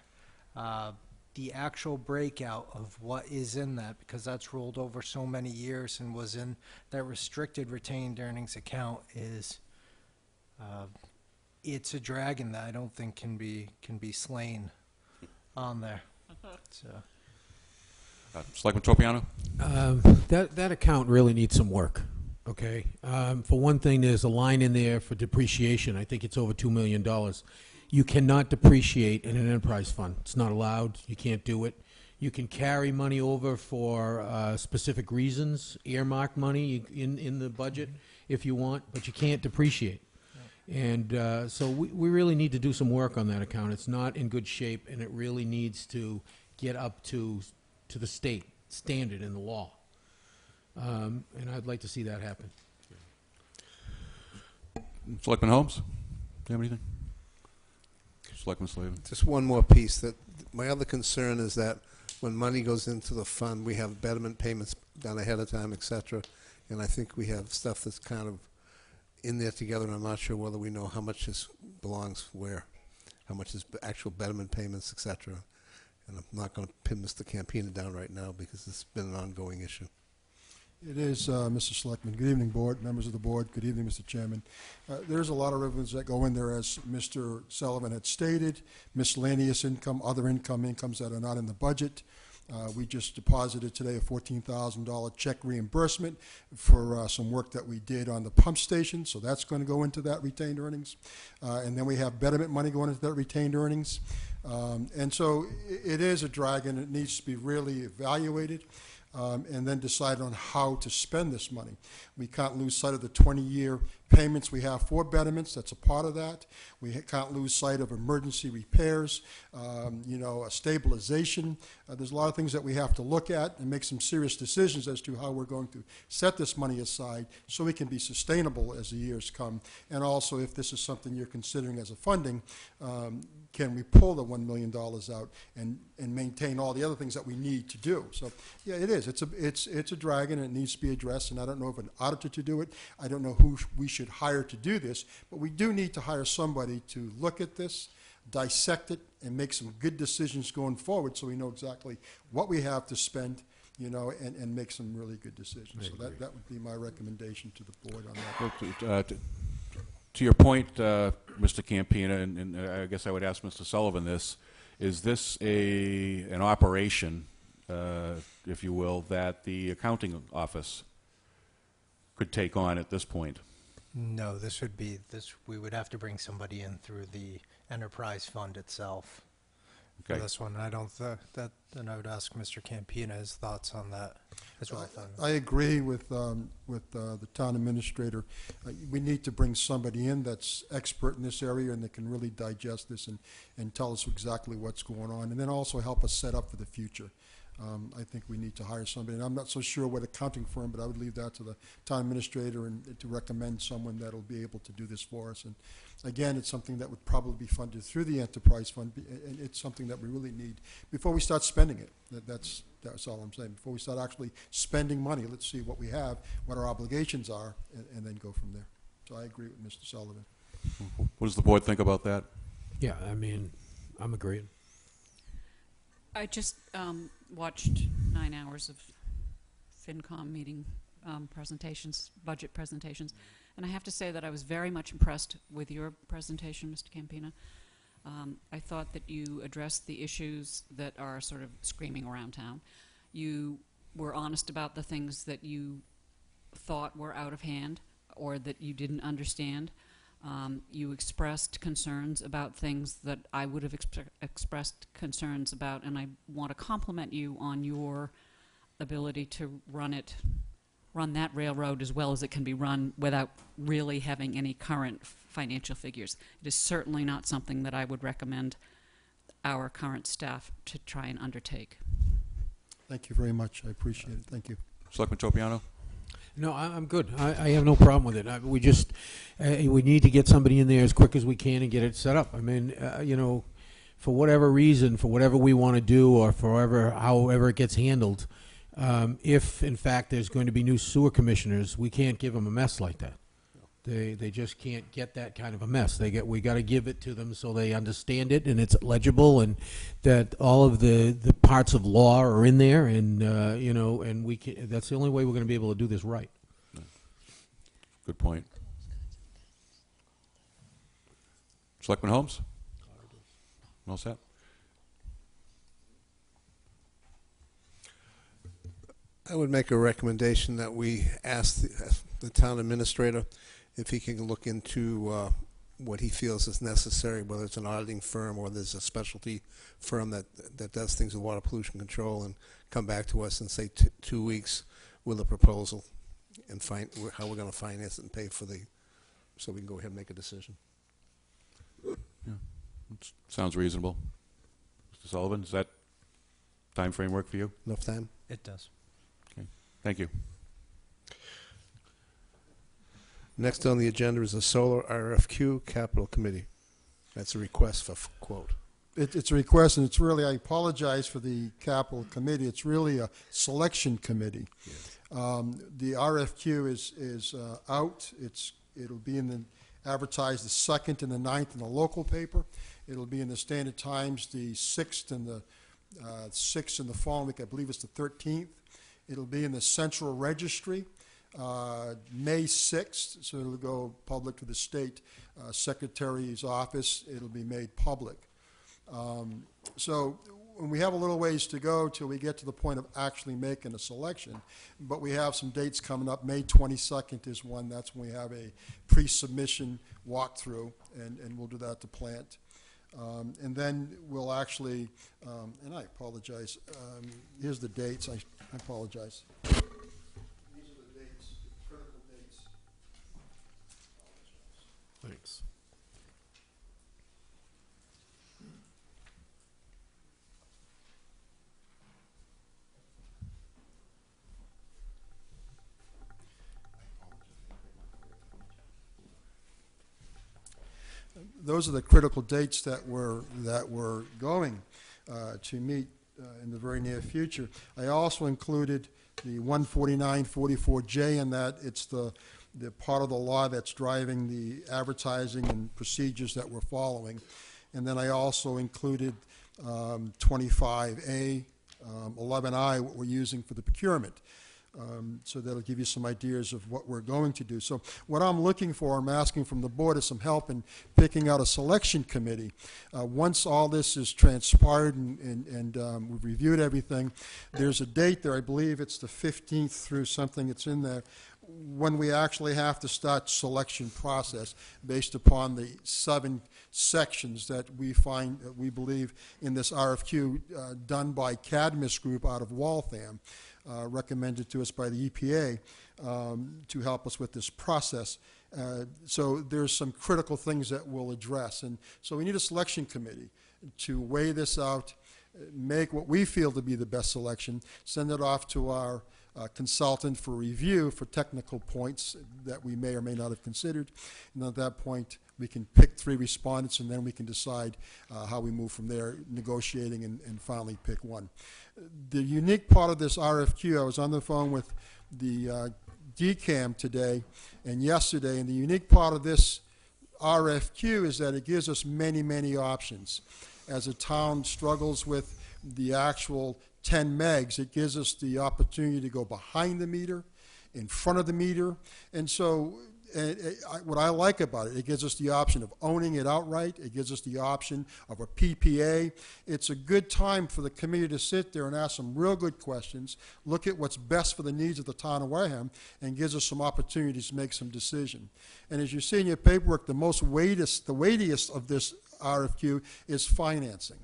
Speaker 6: The actual breakout of what is in that, because that's rolled over so many years and was in that restricted retained earnings account, is it's a dragon that I don't think can be slain on there. So.
Speaker 1: Selectman Tropiano?
Speaker 3: That account really needs some work, okay? For one thing, there's a line in there for depreciation. I think it's over $2 million. You cannot depreciate in an enterprise fund. It's not allowed. You can't do it. You can carry money over for specific reasons, earmark money in the budget if you want, but you can't depreciate. And so we really need to do some work on that account. It's not in good shape, and it really needs to get up to the state standard in the law. And I'd like to see that happen.
Speaker 1: Selectman Holmes? Do you have anything? Selectman Slavin?
Speaker 2: Just one more piece. That my other concern is that when money goes into the fund, we have betterment payments done ahead of time, et cetera. And I think we have stuff that's kind of in there together, and I'm not sure whether we know how much belongs where, how much is actual betterment payments, et cetera. And I'm not going to pin Mr. Campina down right now because it's been an ongoing issue.
Speaker 13: It is, Mr. Selectman. Good evening, Board, members of the Board. Good eviding, Mr. Chairman. There's a lot of revenues that go in there, as Mr. Sullivan had stated, miscellaneous income, other incomes that are not in the budget. We just deposited today a $14,000 check reimbursement for some work that we did on the pump station, so that's going to go into that retained earnings. And then we have betterment money going into that retained earnings. And so it is a drag, and it needs to be really evaluated. And then decide on how to spend this money. We can't lose sight of the 20-year payments we have for betterments. That's a part of that. We can't lose sight of emergency repairs, a stabilization. There's a lot of things that we have to look at and make some serious decisions as to how we're going to set this money aside so we can be sustainable as the years come. And also, if this is something you're considering as a funding, can we pull the $1 million out and maintain all the other things that we need to do? So, yeah, it is. It's a drag, and it needs to be addressed, and I don't know of an auditor to do it. I don't know who we should hire to do this, but we do need to hire somebody to look at this, dissect it, and make some good decisions going forward so we know exactly what we have to spend, and make some really good decisions. So that would be my recommendation to the board on that.
Speaker 1: To your point, Mr. Campina, and I guess I would ask Mr. Sullivan this, is this an operation, if you will, that the accounting office could take on at this point?
Speaker 6: No, we would have to bring somebody in through the enterprise fund itself.
Speaker 1: Okay.
Speaker 6: For this one, I don't then I would ask Mr. Campina his thoughts on that as well.
Speaker 13: I agree with the town administrator. We need to bring somebody in that's expert in this area and that can really digest this and tell us exactly what's going on, and then also help us set up for the future. I think we need to hire somebody, and I'm not so sure what accounting firm, but I would leave that to the town administrator and to recommend someone that'll be able to do this for us. And again, it's something that would probably be funded through the enterprise fund, and it's something that we really need before we start spending it. That's all I'm saying. Before we start actually spending money, let's see what we have, what our obligations are, and then go from there. So I agree with Mr. Sullivan.
Speaker 1: What does the board think about that?
Speaker 3: Yeah, I mean, I'm agreeing.
Speaker 4: I just watched 9 hours of FinCom meeting presentations, budget presentations, and I have to say that I was very much impressed with your presentation, Mr. Campina. I thought that you addressed the issues that are sort of screaming around town. You were honest about the things that you thought were out of hand or that you didn't understand. You expressed concerns about things that I would have expressed concerns about, and I want to compliment you on your ability to run it run that railroad as well as it can be run without really having any current financial figures. It is certainly not something that I would recommend our current staff to try and undertake.
Speaker 13: Thank you very much. I appreciate it. Thank you.
Speaker 1: Selectman Tropiano?
Speaker 3: No, I'm good. I have no problem with it. We just, we need to get somebody in there as quick as we can and get it set up. I mean, you know, for whatever reason, for whatever we want to do, or for however it gets handled, if in fact there's going to be new sewer commissioners, we can't give them a mess like that. They just can't get that kind of a mess. We got to give it to them so they understand it and it's legible, and that all of the parts of law are in there, and you know, and we can, that's the only way we're going to be able to do this right.
Speaker 1: Good point. Selectman Holmes? All set?
Speaker 2: I would make a recommendation that we ask the town administrator if he can look into what he feels is necessary, whether it's an auditing firm or there's a specialty firm that does things with water pollution control, and come back to us in, say, 2 weeks with a proposal and find how we're going to finance it and pay for so we can go ahead and make a decision.
Speaker 1: Yeah. Sounds reasonable. Mr. Sullivan, does that time frame work for you?
Speaker 2: Enough time?
Speaker 6: It does.
Speaker 1: Okay. Thank you.
Speaker 2: Next on the agenda is a solar RFQ capital committee. That's a request for quote.
Speaker 13: It's a request, and it's really, I apologize for the capital committee, it's really a selection committee. Yeah. The RFQ is out. It'll be advertised the 2nd and the 9th in the local paper. It'll be in the Standard Times the 6th and the 6th in the following week. I believe it's the 13th. It'll be in the Central Registry May 6th, so it'll go public to the state secretary's office. It'll be made public. So we have a little ways to go till we get to the point of actually making a selection, but we have some dates coming up. May 22nd is one. That's when we have a pre-submission walkthrough, and we'll do that at the plant. And then we'll actually, and I apologize, here's the dates. I apologize. These are the dates, critical dates.
Speaker 3: Thanks.
Speaker 13: Those are the critical dates that we're going to meet in the very near future. I also included the 14944J in that. It's the part of the law that's driving the advertising and procedures that we're following. And then I also included 25A, 11I, what we're using for the procurement. So that'll give you some ideas of what we're going to do. So what I'm looking for, I'm asking from the board, is some help in picking out a selection committee. Once all this is transpired and we've reviewed everything, there's a date there, I believe it's the 15th through something, it's in there, when we actually have to start selection process based upon the 7 sections that we find, that we believe in this RFQ done by Cadmus Group out of Waltham. Recommended to us by the EPA to help us with this process. So there's some critical things that we'll address. And so we need a selection committee to weigh this out, make what we feel to be the best selection, send it off to our consultant for review for technical points that we may or may not have considered. And at that point, we can pick 3 respondents, and then we can decide how we move from there, negotiating and finally pick one. The unique part of this RFQ, I was on the phone with the DCAM today and yesterday, and the unique part of this RFQ is that it gives us many, many options. As a town struggles with the actual 10 megs, it gives us the opportunity to go behind the meter, in front of the meter, and so what I like about it, it gives us the option of owning it outright. It gives us the option of a PPA. It's a good time for the committee to sit there and ask some real good questions, look at what's best for the needs of the town of Wareham, and gives us some opportunities to make some decision. And as you see in your paperwork, the weightiest of this RFQ is financing.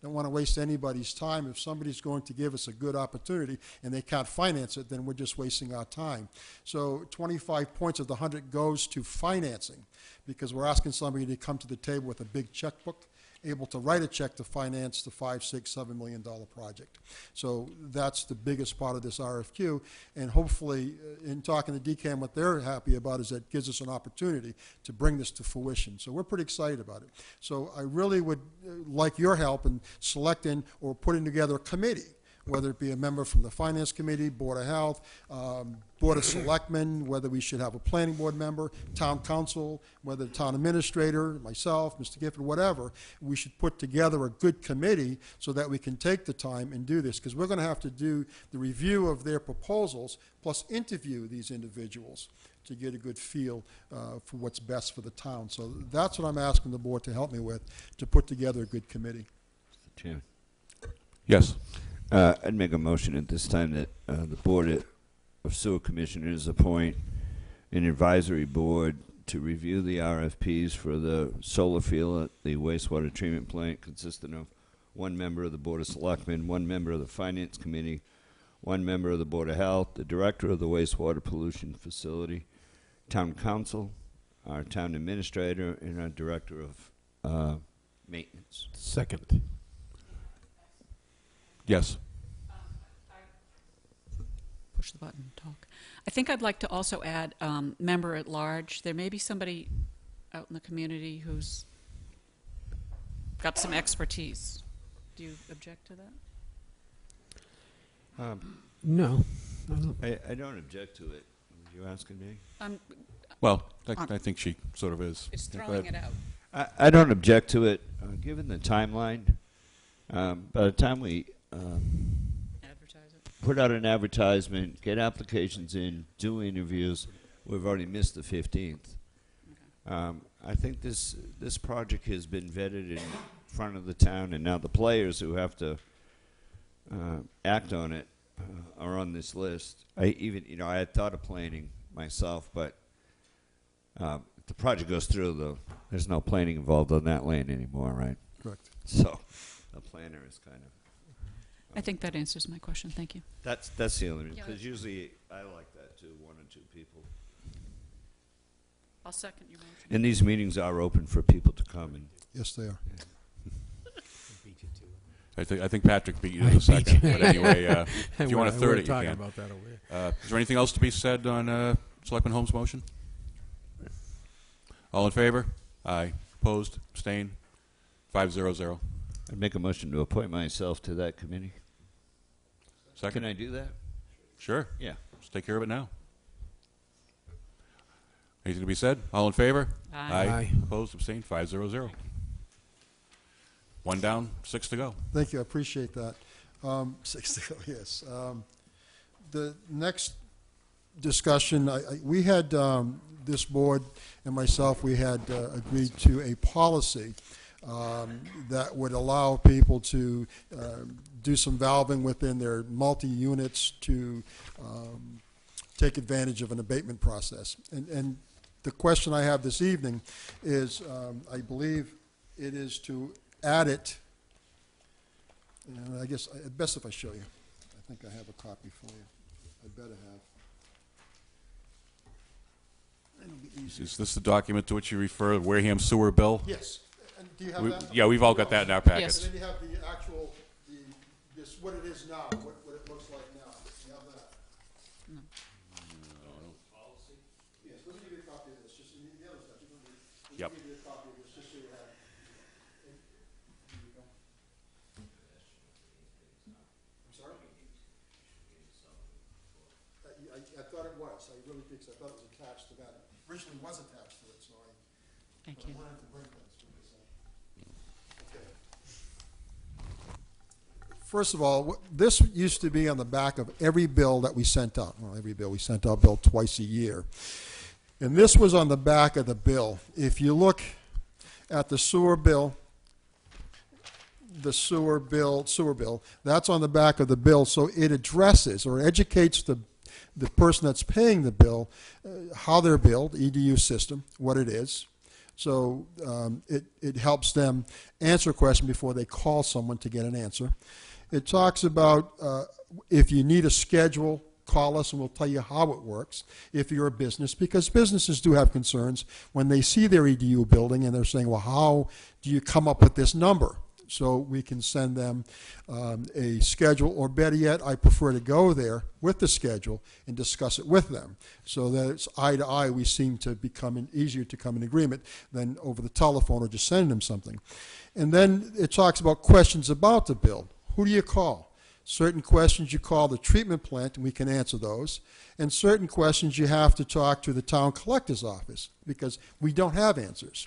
Speaker 13: Don't want to waste anybody's time. If somebody's going to give us a good opportunity and they can't finance it, then we're just wasting our time. So 25 points of the 100 goes to financing, because we're asking somebody to come to the table with a big checkbook, able to write a check to finance the $5, $6, $7 million project. So that's the biggest part of this RFQ, and hopefully, in talking to DCAM, what they're happy about is that it gives us an opportunity to bring this to fruition. So we're pretty excited about it. So I really would like your help in selecting or putting together a committee, whether it be a member from the Finance Committee, Board of Health, Board of Selectmen, whether we should have a planning board member, town council, whether the town administrator, myself, Mr. Gifford, whatever. We should put together a good committee so that we can take the time and do this, because we're going to have to do the review of their proposals plus interview these individuals to get a good feel for what's best for the town. So that's what I'm asking the board to help me with, to put together a good committee.
Speaker 5: Mr. Chairman.
Speaker 1: Yes.
Speaker 5: I'd make a motion at this time that the Board of Sewer Commissioners appoint an advisory board to review the RFPs for the solar field at the wastewater treatment plant, consisting of one member of the Board of Selectmen, one member of the Finance Committee, one member of the Board of Health, the Director of the Wastewater Pollution Facility, Town Council, our Town Administrator, and our Director of Maintenance.
Speaker 3: Second.
Speaker 1: Yes.
Speaker 4: Push the button, talk. I think I'd like to also add member at large. There may be somebody out in the community who's got some expertise. Do you object to that?
Speaker 3: No.
Speaker 5: I don't object to it. Are you asking me?
Speaker 1: Well, I think she sort of is.
Speaker 4: It's
Speaker 1: Yeah, go
Speaker 4: throwing
Speaker 1: ahead.
Speaker 4: it out.
Speaker 5: I don't object to it. Given the timeline, by the time we
Speaker 4: Advertise it.
Speaker 5: put out an advertisement, get applications in, do interviews, we've already missed the 15th. I think this project has been vetted in front of the town, and now the players who have to act on it are on this list. I had thought of planning myself, but if the project goes through, there's no planning involved on that land anymore, right?
Speaker 13: Correct.
Speaker 5: So the planner is kind of.
Speaker 4: I think that answers my question. Thank you.
Speaker 5: That's the only reason,
Speaker 4: Yeah,
Speaker 5: because usually I like that too, one or two people.
Speaker 4: I'll second your motion.
Speaker 5: And these meetings are open for people to come and.
Speaker 13: Yes, they are.
Speaker 1: I think Patrick beat you
Speaker 3: I
Speaker 1: to the
Speaker 3: beat
Speaker 1: second.
Speaker 3: you.
Speaker 1: But anyway, if you want to
Speaker 3: We're
Speaker 1: third it, you
Speaker 3: talking
Speaker 1: can.
Speaker 3: about that over here.
Speaker 1: Is there anything else to be said on Selectman Holmes' motion? All in favor? Aye. Opposed? Abstained? 5-0-0.
Speaker 5: I'd make a motion to appoint myself to that committee.
Speaker 1: Second?
Speaker 5: Can I do that?
Speaker 1: Sure.
Speaker 5: Yeah.
Speaker 1: Let's take care of it now. Anything to be said? All in favor?
Speaker 4: Aye.
Speaker 3: Aye.
Speaker 1: Opposed? Abstained? 5-0-0. One down, 6 to go.
Speaker 13: Thank you, I appreciate that. 6 to go, yes. The next discussion, we had, this board and myself, we had agreed to a policy that would allow people to do some valving within their multi-units to take advantage of an abatement process. And the question I have this evening is, I believe it is to add it, and I guess best if I show you. I think I have a copy for you. I better have. It'll be easy.
Speaker 1: Is this the document to which you refer, the Wareham sewer bill?
Speaker 13: Yes. And do you have that?
Speaker 1: Yeah, we've all got that in our packets.
Speaker 13: And then you have the actual, what it is now, what it looks like now. You have that?
Speaker 4: No.
Speaker 13: Yes, let me give you a copy of this, just in the other stuff. Let me
Speaker 1: Yep.
Speaker 13: give you a copy of this, just so you have it. Here you go. I'm sorry? I thought it was, I really did, 'cause I thought it was attached to that. Originally was attached to it, so
Speaker 4: Thank
Speaker 13: I
Speaker 4: you.
Speaker 13: wanted to bring this. Okay. First of all, this used to be on the back of every bill that we sent out. Well, every bill, we sent out bill twice a year. And this was on the back of the bill. If you look at the sewer bill, that's on the back of the bill, so it addresses or educates the person that's paying the bill how they're billed, EDU system, what it is, So it helps them answer a question before they call someone to get an answer. It talks about if you need a schedule, call us and we'll tell you how it works if you're a business, because businesses do have concerns when they see their EDU building and they're saying, well, how do you come up with this number? So we can send them a schedule, or better yet, I prefer to go there with the schedule and discuss it with them, so that it's eye to eye. We seem to become easier to come in agreement than over the telephone or just sending them something. And then it talks about questions about the bill. Who do you call? Certain questions you call the treatment plant, and we can answer those. And certain questions you have to talk to the town collector's office, because we don't have answers.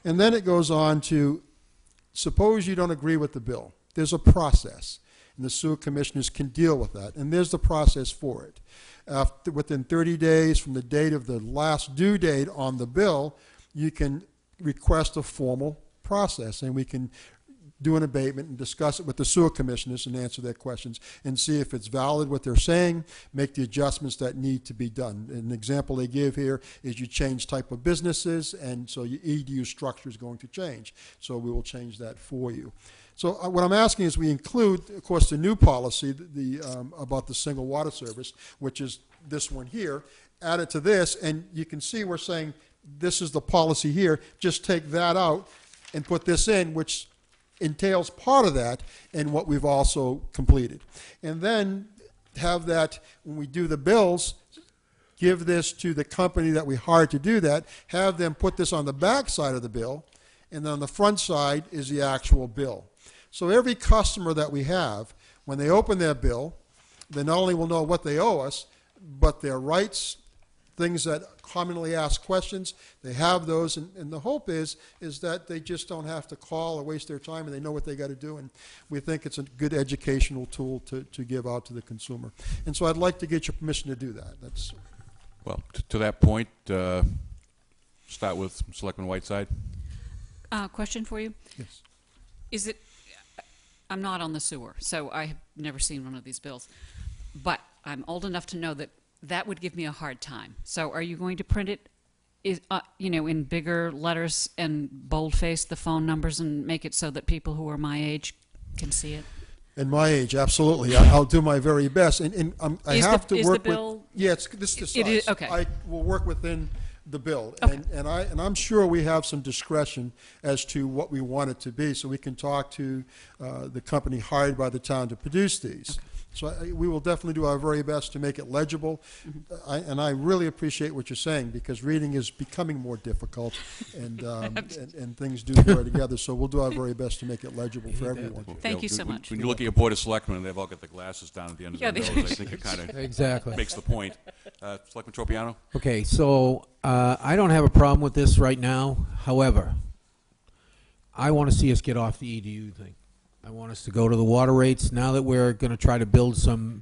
Speaker 13: And then it goes on to, suppose you don't agree with the bill. There's a process, and the sewer commissioners can deal with that, and there's the process for it. Within 30 days from the date of the last due date on the bill, you can request a formal process, and we can do an abatement and discuss it with the sewer commissioners and answer their questions and see if it's valid what they're saying, make the adjustments that need to be done. An example they give here is you change type of businesses, and so your EDU structure is going to change. So we will change that for you. So what I'm asking is we include, of course, the new policy about the single water service, which is this one here, add it to this, and you can see we're saying this is the policy here. Just take that out and put this in, which entails part of that and what we've also completed. And then have that, when we do the bills, give this to the company that we hired to do that, have them put this on the back side of the bill, and then on the front side is the actual bill. So every customer that we have, when they open their bill, they not only will know what they owe us, but their rights, things that commonly asked questions, they have those, and the hope is that they just don't have to call or waste their time, and they know what they got to do, and we think it's a good educational tool to give out to the consumer. And so I'd like to get your permission to do that. That's
Speaker 1: Well, to that point, start with Selectman Whiteside.
Speaker 4: Question for you.
Speaker 13: yes.
Speaker 4: Is it, I'm not on the sewer, so I have never seen one of these bills, but I'm old enough to know that that would give me a hard time. So are you going to print it, in bigger letters and boldface the phone numbers and make it so that people who are my age can see it?
Speaker 13: And my age, absolutely. I'll do my very best. And I have to work with. Yeah, this is the size.
Speaker 4: It is, okay.
Speaker 13: I will work within the bill,
Speaker 4: Okay.
Speaker 13: and I'm sure we have some discretion as to what we want it to be, so we can talk to the company hired by the town to produce these. Okay. So we will definitely do our very best to make it legible. Mm-hmm. And I really appreciate what you're saying, because reading is becoming more difficult, and and things do blur together. So we'll do our very best to make it legible for everyone.
Speaker 4: Thank you so much.
Speaker 1: When you look at your Board of Selectmen and they've all got the glasses down at the end of their
Speaker 4: they
Speaker 1: nose, I think it kind of
Speaker 3: Exactly.
Speaker 1: makes the point. Selectman Tropiano?
Speaker 3: Okay, so I don't have a problem with this right now. However, I want to see us get off the EDU thing. I want us to go to the water rates now that we're going to try to build some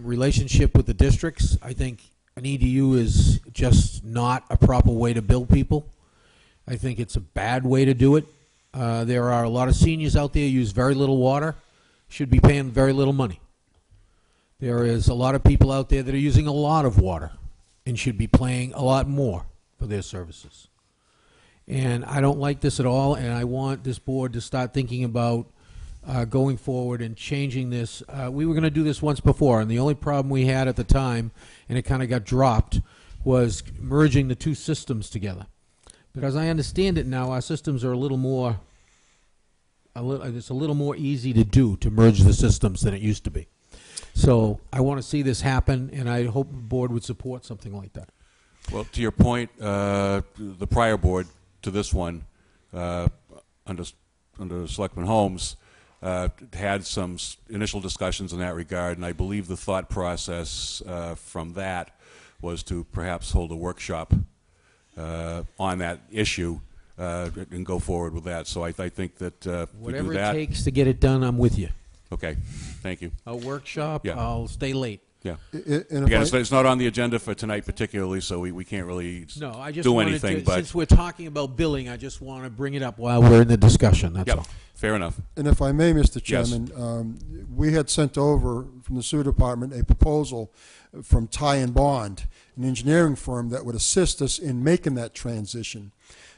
Speaker 3: relationship with the districts. I think an EDU is just not a proper way to bill people. I think it's a bad way to do it. There are a lot of seniors out there who use very little water, should be paying very little money. There is a lot of people out there that are using a lot of water and should be paying a lot more for their services. And I don't like this at all, and I want this board to start thinking about going forward and changing this. We were going to do this once before, and the only problem we had at the time, and it kind of got dropped, was merging the two systems together. But as I understand it now, our systems are it's a little more easy to do, to merge the systems than it used to be. So I want to see this happen, and I hope the board would support something like that.
Speaker 1: Well, to your point, the prior board to this one, under Selectman Holmes, had some initial discussions in that regard, and I believe the thought process from that was to perhaps hold a workshop on that issue and go forward with that. So I think that
Speaker 3: Whatever
Speaker 1: we do that.
Speaker 3: it takes to get it done, I'm with you.
Speaker 1: Okay, thank you.
Speaker 3: A workshop,
Speaker 1: Yeah.
Speaker 3: I'll stay late.
Speaker 1: Yeah.
Speaker 13: And
Speaker 1: Again,
Speaker 13: if
Speaker 1: it's not on the agenda for tonight particularly, so we can't really
Speaker 3: No, I just
Speaker 1: do
Speaker 3: wanted
Speaker 1: anything.
Speaker 3: to,
Speaker 1: But
Speaker 3: since we're talking about billing, I just want to bring it up while we're in the discussion, that's
Speaker 1: yep,
Speaker 3: all.
Speaker 1: fair enough.
Speaker 13: And if I may, Mr.
Speaker 1: Yes.
Speaker 13: Chairman, we had sent over from the sewer department a proposal from Ty and Bond, an engineering firm that would assist us in making that transition.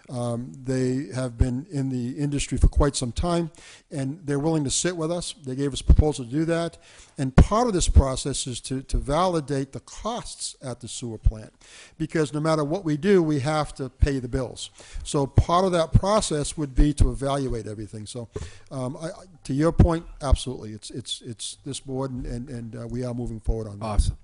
Speaker 13: They have been in the industry for quite some time, and they're willing to sit with us. They gave us a proposal to do that. And part of this process is to validate the costs at the sewer plant, because no matter what we do, we have to pay the bills. So part of that process would be to evaluate everything. So to your point, absolutely. It's this board, and we are moving forward on that.
Speaker 3: Awesome.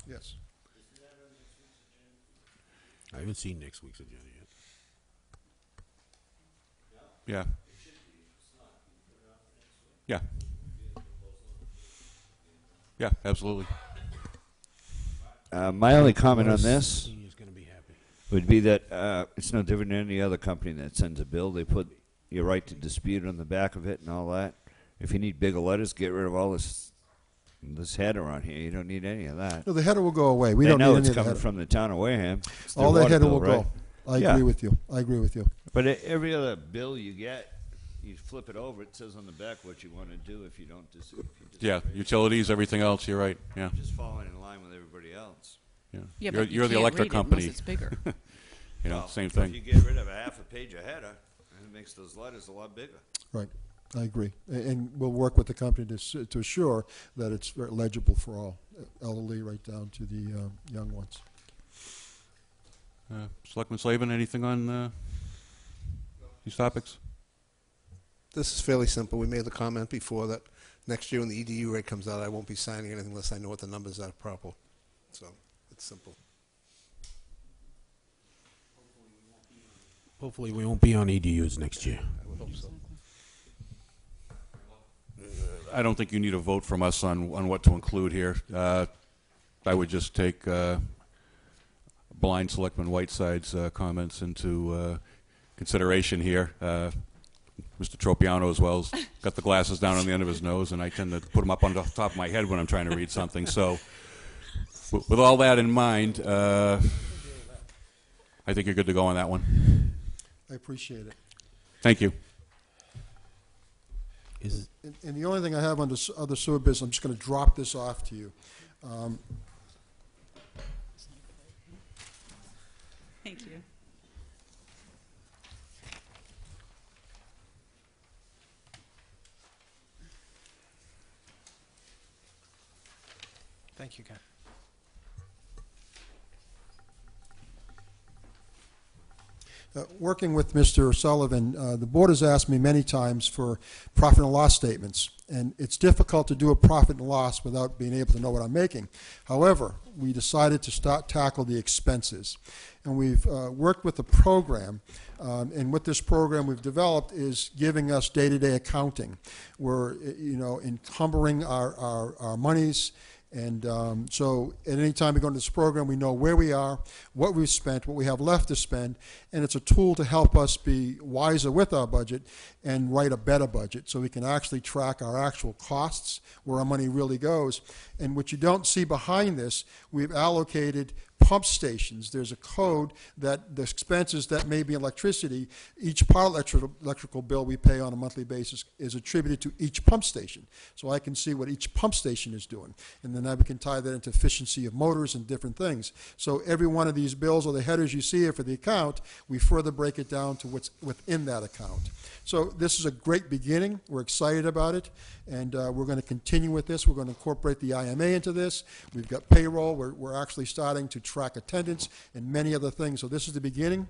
Speaker 13: Yes.
Speaker 3: I haven't seen next week's agenda yet.
Speaker 1: Yeah. Yeah. Yeah, absolutely.
Speaker 5: My only comment on this
Speaker 3: Senior's gonna be happy.
Speaker 5: would be that it's no different than any other company that sends a bill. They put your right to dispute on the back of it and all that. If you need bigger letters, get rid of all this header on here. You don't need any of that.
Speaker 13: No, the header will go away. We
Speaker 5: They
Speaker 13: don't
Speaker 5: know
Speaker 13: need
Speaker 5: it's
Speaker 13: any of the
Speaker 5: coming
Speaker 13: header.
Speaker 5: from the town of Wareham. It's their
Speaker 13: All that
Speaker 5: water
Speaker 13: header
Speaker 5: bill,
Speaker 13: will
Speaker 5: right?
Speaker 13: go. I
Speaker 5: Yeah.
Speaker 13: agree with you. I agree with you.
Speaker 5: But every other bill you get, you flip it over, it says on the back what you want to do if you don't
Speaker 1: Yeah, utilities, everything else, you're right, yeah.
Speaker 5: just falling in line with everybody else.
Speaker 1: Yeah,
Speaker 4: Yeah,
Speaker 1: you're,
Speaker 4: but you
Speaker 1: you're the
Speaker 4: can't
Speaker 1: electric
Speaker 4: read it unless
Speaker 1: company.
Speaker 4: it's bigger.
Speaker 1: You know,
Speaker 5: Well,
Speaker 1: same
Speaker 5: If
Speaker 1: thing.
Speaker 5: you get rid of a half a page of header, it makes those letters a lot bigger.
Speaker 13: Right. I agree. And we'll work with the company to assure that it's very legible for all, elderly right down to the young ones.
Speaker 1: Selectman Slavin, anything on these topics?
Speaker 2: This is fairly simple. We made the comment before that next year when the EDU rate comes out, I won't be signing anything unless I know what the numbers are proper. So it's simple.
Speaker 3: Hopefully we won't be on EDUs next year.
Speaker 2: I would hope so.
Speaker 1: I don't think you need a vote from us on what to include here. I would just take blind Selectman Whiteside's comments into consideration here. Mr. Tropiano as well has got the glasses down on the end of his nose, and I tend to put them up on the top of my head when I'm trying to read something. So with all that in mind, I think you're good to go on that one.
Speaker 13: I appreciate it.
Speaker 1: Thank you.
Speaker 13: And the only thing I have under other sewer business, I'm just going to drop this off to you.
Speaker 4: Thank you.
Speaker 6: Thank you, Ken.
Speaker 13: Working with Mr. Sullivan, the board has asked me many times for profit and loss statements, and it's difficult to do a profit and loss without being able to know what I'm making. However, we decided to tackle the expenses, and we've worked with a program, and what this program we've developed is giving us day-to-day accounting. We're, encumbering our monies. And so at any time we go into this program, we know where we are, what we've spent, what we have left to spend, and it's a tool to help us be wiser with our budget and write a better budget so we can actually track our actual costs, where our money really goes. And what you don't see behind this, we've allocated pump stations. There's a code that the expenses that may be electricity, each part of electrical bill we pay on a monthly basis is attributed to each pump station. So I can see what each pump station is doing. And then we can tie that into efficiency of motors and different things. So every one of these bills or the headers you see here for the account, we further break it down to what's within that account. So this is a great beginning. We're excited about it, and we're going to continue with this. We're going to incorporate the IMA into this. We've got payroll. We're actually starting to track attendance and many other things. So this is the beginning.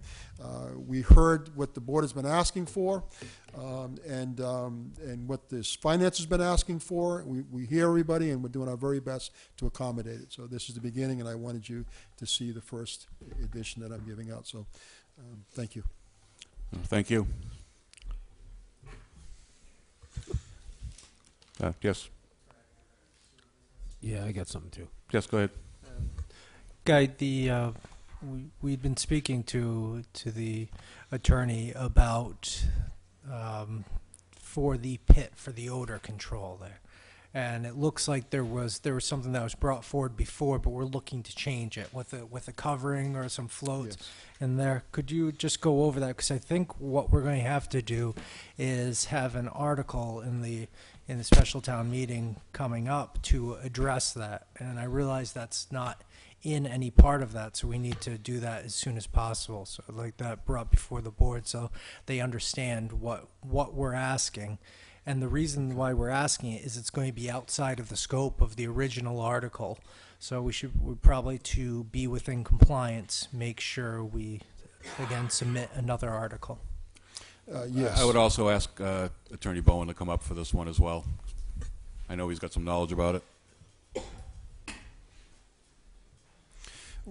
Speaker 13: We heard what the board has been asking for, and what this finance has been asking for. We hear everybody, and we're doing our very best to accommodate it. So this is the beginning, and I wanted you to see the first edition that I'm giving out. So thank you.
Speaker 1: Thank you. Yes.
Speaker 3: Yeah, I got something too.
Speaker 1: Yes, go ahead.
Speaker 6: Guy, the we'd been speaking to the attorney about for the pit for the odor control there, and it looks like there was something that was brought forward before, but we're looking to change it with a covering or some floats in there. Could you just go over that? Because I think what we're going to have to do is have an article in the special town meeting coming up to address that, and I realize that's not in any part of that, so we need to do that as soon as possible. So I'd like that brought before the board so they understand what we're asking. And the reason why we're asking it is it's going to be outside of the scope of the original article. So we probably, to be within compliance, make sure we, again, submit another article.
Speaker 2: Yes.
Speaker 1: I would also ask Attorney Bowen to come up for this one as well. I know he's got some knowledge about it.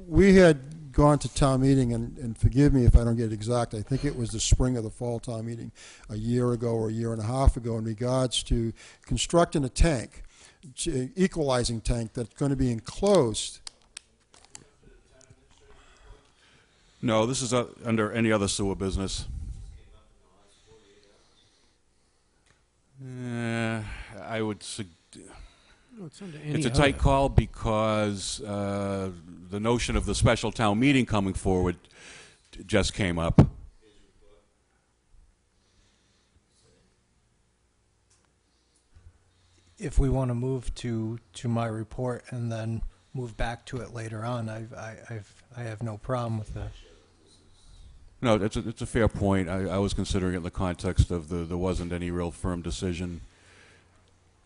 Speaker 13: We had gone to town meeting, and forgive me if I don't get it exact, I think it was the spring of the fall town meeting a year ago or a year and a half ago in regards to constructing a tank, equalizing tank that's going to be enclosed.
Speaker 1: No, this is under any other sewer business. I would it's a tight call because the notion of the special town meeting coming forward just came up.
Speaker 6: If we want to move to my report and then move back to it later on, I have no problem with that.
Speaker 1: No, it's a fair point. I was considering it in the context of there wasn't any real firm decision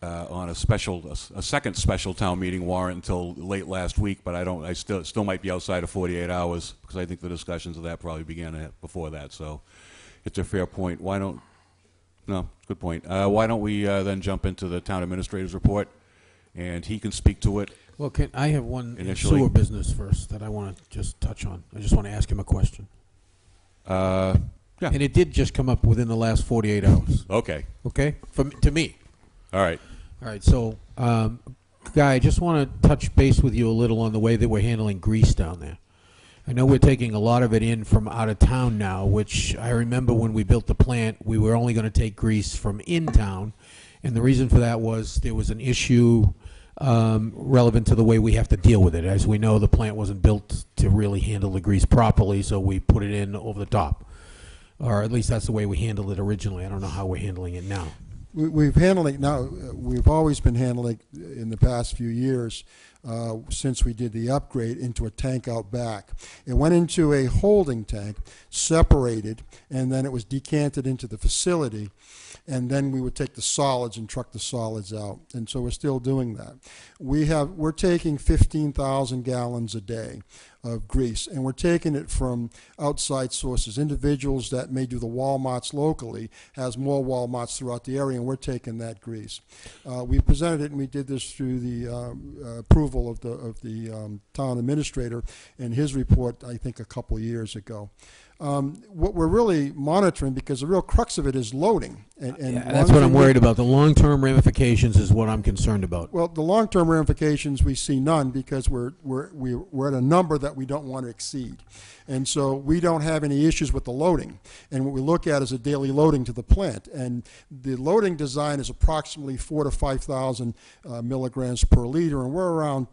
Speaker 1: on a second special town meeting warrant until late last week, but I still might be outside of 48 hours because I think the discussions of that probably began before that. So it's a fair point. Good point. Why don't we then jump into the town administrator's report, and he can speak to it.
Speaker 3: Well, I have one
Speaker 1: Initially.
Speaker 3: sewer business first that I want to just touch on. I just want to ask him a question.
Speaker 1: Yeah.
Speaker 3: And it did just come up within the last 48 hours.
Speaker 1: Okay.
Speaker 3: Okay? To me.
Speaker 1: All right.
Speaker 3: All right. So, Guy, I just want to touch base with you a little on the way that we're handling grease down there. I know we're taking a lot of it in from out of town now, which I remember when we built the plant, we were only going to take grease from in town. And the reason for that was there was an issue relevant to the way we have to deal with it. As we know, the plant wasn't built to really handle the grease properly, so we put it in over the top. Or at least that's the way we handled it originally. I don't know how we're handling it now.
Speaker 13: We've handled it now. We've always been handling it in the past few years since we did the upgrade into a tank out back. It went into a holding tank, separated, and then it was decanted into the facility. And then we would take the solids and truck the solids out. And so we're still doing that. We're taking 15,000 gallons a day of grease, and we're taking it from outside sources. Individuals that may do the Walmarts locally has more Walmarts throughout the area, and we're taking that grease. We presented it, and we did this through the approval of the town administrator in his report, I think, a couple years ago. What we're really monitoring, because the real crux of it is loading. And
Speaker 3: that's what I'm worried about. The long-term ramifications is what I'm concerned about.
Speaker 13: Well, the long-term ramifications, we see none because we're at a number that we don't want to exceed. And so we don't have any issues with the loading. And what we look at is a daily loading to the plant. And the loading design is approximately 4,000 to 5,000 milligrams per liter, and we're around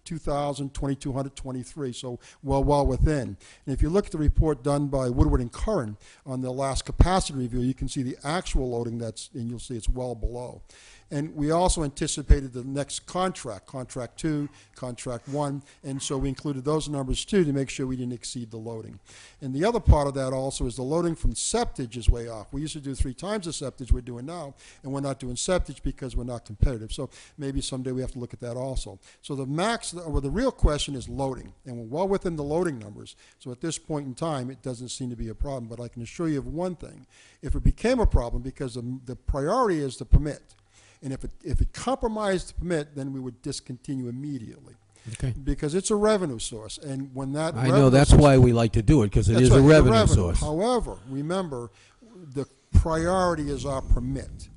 Speaker 13: 2,000, 2,200, 23, so well within. And if you look at the report done by Woodward and Curran on the last capacity review, you can see the actual loading and you'll see it's well below. And we also anticipated the next contract 2, contract 1, and so we included those numbers too to make sure we didn't exceed the loading. And the other part of that also is the loading from septage is way off. We used to do 3 times the septage we're doing now, and we're not doing septage because we're not competitive. So maybe someday we have to look at that also. So the real question is loading, and we're well within the loading numbers. So at this point in time, it doesn't seem to be a problem. But I can assure you of one thing: if it became a problem, because the priority is the permit. And if it compromised the permit, then we would discontinue immediately.
Speaker 3: Okay.
Speaker 13: Because it's a revenue source. And when that
Speaker 3: I know that's why we like to do it, because it is a revenue source.
Speaker 13: However, remember, the priority is our permit,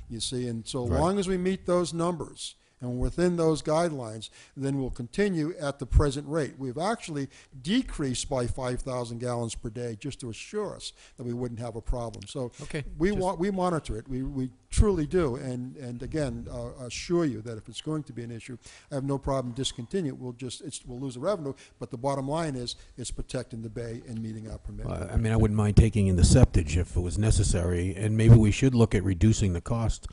Speaker 13: you see. And so long as we meet those numbers And within those guidelines, then we'll continue at the present rate. We've actually decreased by 5,000 gallons per day just to assure us that we wouldn't have a problem. So
Speaker 3: Okay.
Speaker 13: we monitor it. We truly do. And again, assure you that if it's going to be an issue, I have no problem discontinue it. We'll lose the revenue, but the bottom line is it's protecting the bay and meeting our permit.
Speaker 3: I mean, I wouldn't mind taking in the septage if it was necessary, and maybe we should look at reducing the cost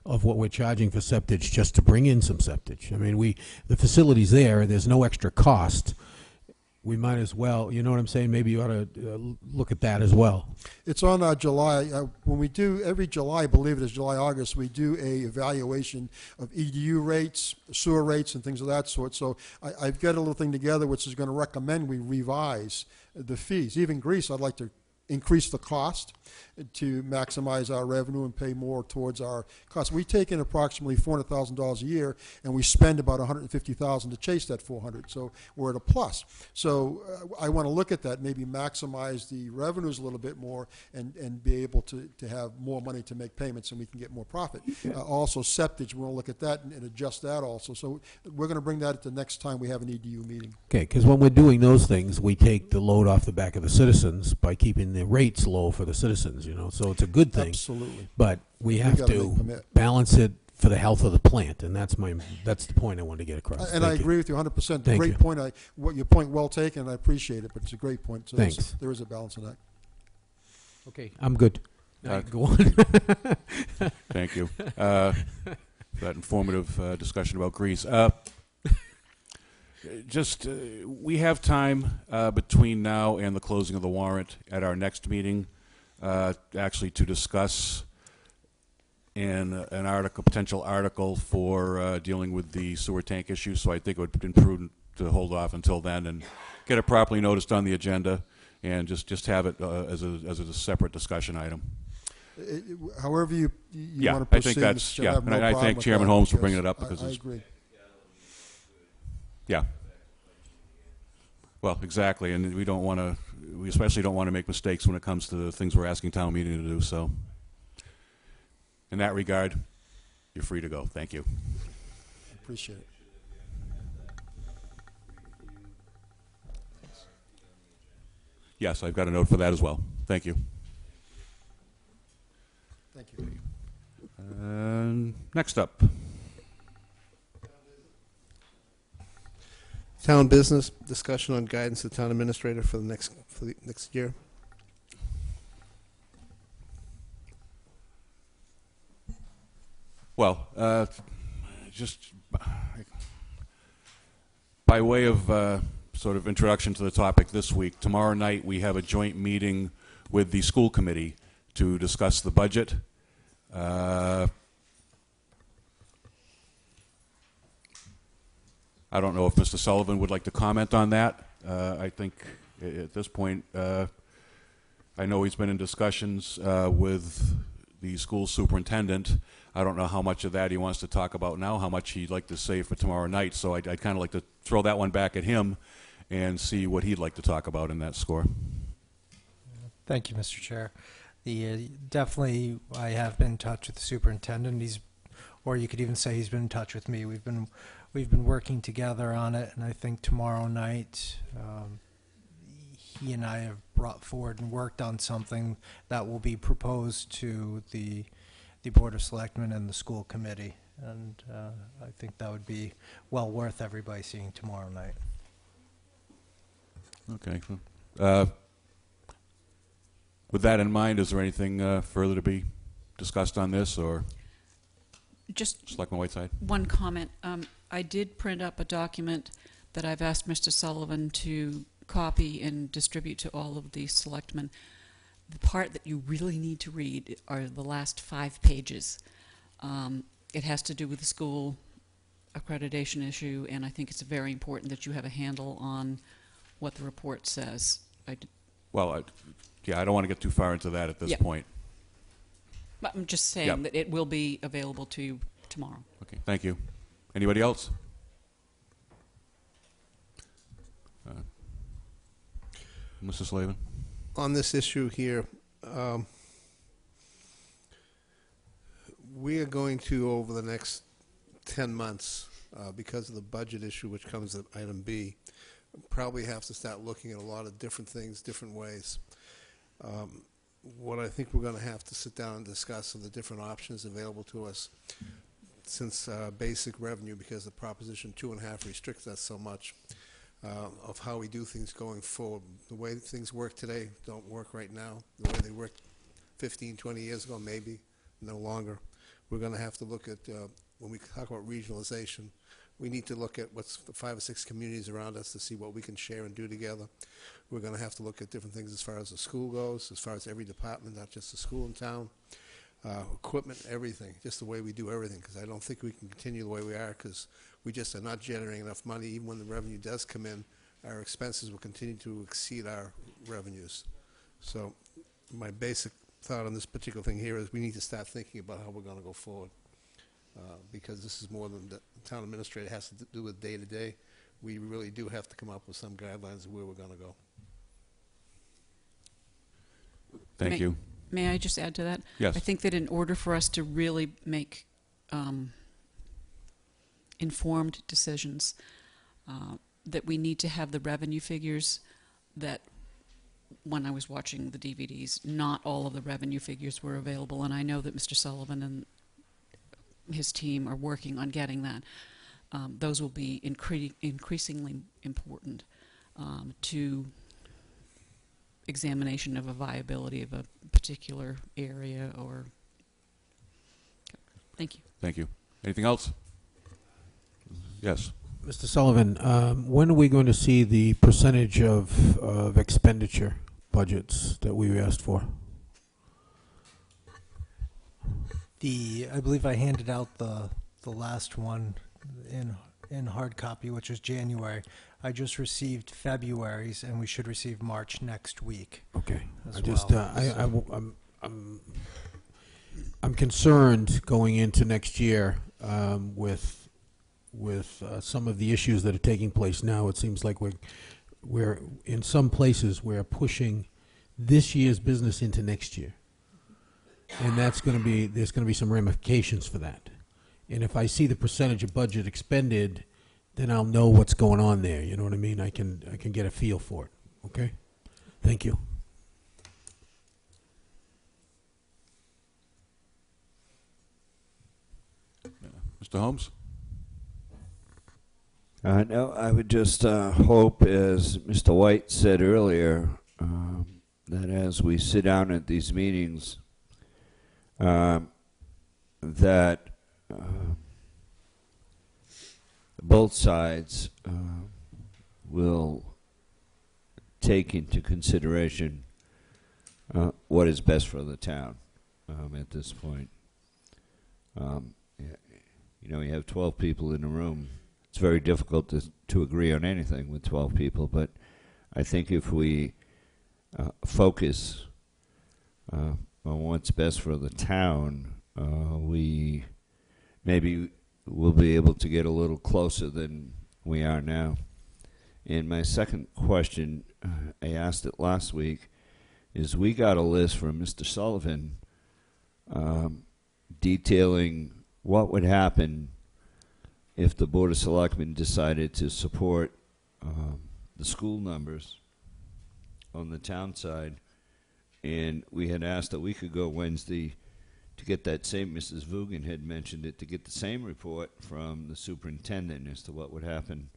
Speaker 3: of what we're charging for septage just to bring in some septage. I mean, the facility's there, there's no extra cost. We might as well, you know what I'm saying? Maybe you ought to look at that as well.
Speaker 13: It's on July, when we do, every July, I believe it is July, August, we do a evaluation of EDU rates, sewer rates, and things of that sort. So I've got a little thing together which is going to recommend we revise the fees. Even Greece, I'd like to increase the cost to maximize our revenue and pay more towards our costs. We take in approximately $400,000 a year, and we spend about $150,000 to chase that 400. So we're at a plus. So I want to look at that, maybe maximize the revenues a little bit more, and be able to have more money to make payments, and we can get more profit. Also, septage, we'll look at that and adjust that also. So we're going to bring that at the next time we have an EDU meeting.
Speaker 3: Okay, because when we're doing those things, we take the load off the back of the citizens by keeping the rates low for the citizens, so it's a good thing.
Speaker 13: Absolutely.
Speaker 3: But we have
Speaker 13: gotta
Speaker 3: to
Speaker 13: make permit.
Speaker 3: balance it for the health of the plant, and that's the point I wanted to get across.
Speaker 13: And I agree with you 100%.
Speaker 3: Thank
Speaker 13: Great
Speaker 3: you.
Speaker 13: point. Your point well taken, and I appreciate it, but it's a great point. So
Speaker 3: Thanks.
Speaker 13: there is a balance in that.
Speaker 3: Okay, I'm good. Go on.
Speaker 1: Thank you for that informative discussion about Greece. We have time between now and the closing of the warrant at our next meeting, actually to discuss an potential article for dealing with the sewer tank issue. So I think it would have been prudent to hold off until then and get it properly noticed on the agenda, and just have it as a separate discussion item.
Speaker 13: However you
Speaker 1: Yeah,
Speaker 13: want to
Speaker 1: I
Speaker 13: proceed,
Speaker 1: think that's
Speaker 13: Mr. Chair, I have no
Speaker 1: and I
Speaker 13: problem
Speaker 1: thank
Speaker 13: with
Speaker 1: Chairman
Speaker 13: that
Speaker 1: Holmes for bringing it up because
Speaker 13: I
Speaker 1: it's
Speaker 13: agree.
Speaker 1: yeah. Well, exactly, and we especially don't want to make mistakes when it comes to the things we're asking town meeting to do. So, in that regard, you're free to go. Thank you.
Speaker 13: Appreciate it.
Speaker 1: Yes, I've got a note for that as well. Thank you.
Speaker 13: Thank you.
Speaker 1: Next up.
Speaker 2: Town business, discussion on guidance of the town administrator for the next year.
Speaker 1: Well, just by way of sort of introduction to the topic this week, tomorrow night we have a joint meeting with the school committee to discuss the budget. I don't know if Mr. Sullivan would like to comment on that. I think at this point, I know he's been in discussions with the school superintendent. I don't know how much of that he wants to talk about now, how much he'd like to save for tomorrow night. So I'd kind of like to throw that one back at him and see what he'd like to talk about in that score.
Speaker 6: Thank you, Mr. Chair. Definitely, I have been in touch with the superintendent. Or you could even say he's been in touch with me. We've been working together on it, and I think tomorrow night he and I have brought forward and worked on something that will be proposed to the Board of Selectmen and the school committee, and I think that would be well worth everybody seeing tomorrow night.
Speaker 1: Okay. With that in mind, is there anything further to be discussed on this, or
Speaker 4: Just
Speaker 1: Selectman Whiteside?
Speaker 4: one comment. I did print up a document that I've asked Mr. Sullivan to copy and distribute to all of the selectmen. The part that you really need to read are the last 5 pages. It has to do with the school accreditation issue, and I think it's very important that you have a handle on what the report says.
Speaker 1: Well, I don't want to get too far into that at this point.
Speaker 4: But I'm just saying that it will be available to you tomorrow.
Speaker 1: Okay, thank you. Anybody else? Mr. Slavin?
Speaker 2: On this issue here, we are going to, over the next 10 months, because of the budget issue, which comes at item B, probably have to start looking at a lot of different things, different ways. What I think we're going to have to sit down and discuss are the different options available to us, since basic revenue, because the Proposition 2.5 restricts us so much, of how we do things going forward. The way things work today don't work right now. The way they worked 15, 20 years ago, maybe, no longer. We're going to have to look at, when we talk about regionalization, we need to look at what's the 5 or 6 communities around us to see what we can share and do together. We're going to have to look at different things as far as the school goes, as far as every department, not just the school in town, equipment, everything, just the way we do everything, because I don't think we can continue the way we are, because we just are not generating enough money. Even when the revenue does come in, our expenses will continue to exceed our revenues. So my basic thought on this particular thing here is we need to start thinking about how we're going to go forward, because this is more than the town administrator has to do with day-to-day. We really do have to come up with some guidelines of where we're going to go.
Speaker 1: Thank you.
Speaker 4: May I just add to that?
Speaker 1: Yes.
Speaker 4: I think that in order for us to really make informed decisions, that we need to have the revenue figures that, when I was watching the DVDs, not all of the revenue figures were available, and I know that Mr. Sullivan and his team are working on getting that. Those will be increasingly important to examination of a viability of a particular area. Or thank you.
Speaker 1: Thank you. Anything else? Yes.
Speaker 3: Mr. Sullivan, when are we going to see the percentage of expenditure budgets that we asked for?
Speaker 6: I believe I handed out the last one in hard copy, which was January. I just received February's, and we should receive March next week.
Speaker 3: Okay.
Speaker 6: As
Speaker 3: I just
Speaker 6: well.
Speaker 3: I'm concerned going into next year with some of the issues that are taking place now. It seems like we're in some places we're pushing this year's business into next year, and there's going to be some ramifications for that. And if I see the percentage of budget expended, then I'll know what's going on there. You know what I mean? I can get a feel for it. Okay? Thank you.
Speaker 1: Mr. Holmes?
Speaker 5: No, I would just hope, as Mr. White said earlier, that as we sit down at these meetings, that both sides will take into consideration what is best for the town at this point. You know, you have 12 people in the room. It's very difficult to agree on anything with 12 people, but I think if we focus on what's best for the town, we maybe will be able to get a little closer than we are now. And my second question, I asked it last week, is we got a list from Mr. Sullivan detailing what would happen if the Board of Selectmen decided to support the school numbers on the town side. And we had asked that we could go Wednesday to get that same, Mrs. Vugan had mentioned it, to get the same report from the superintendent as to what would happen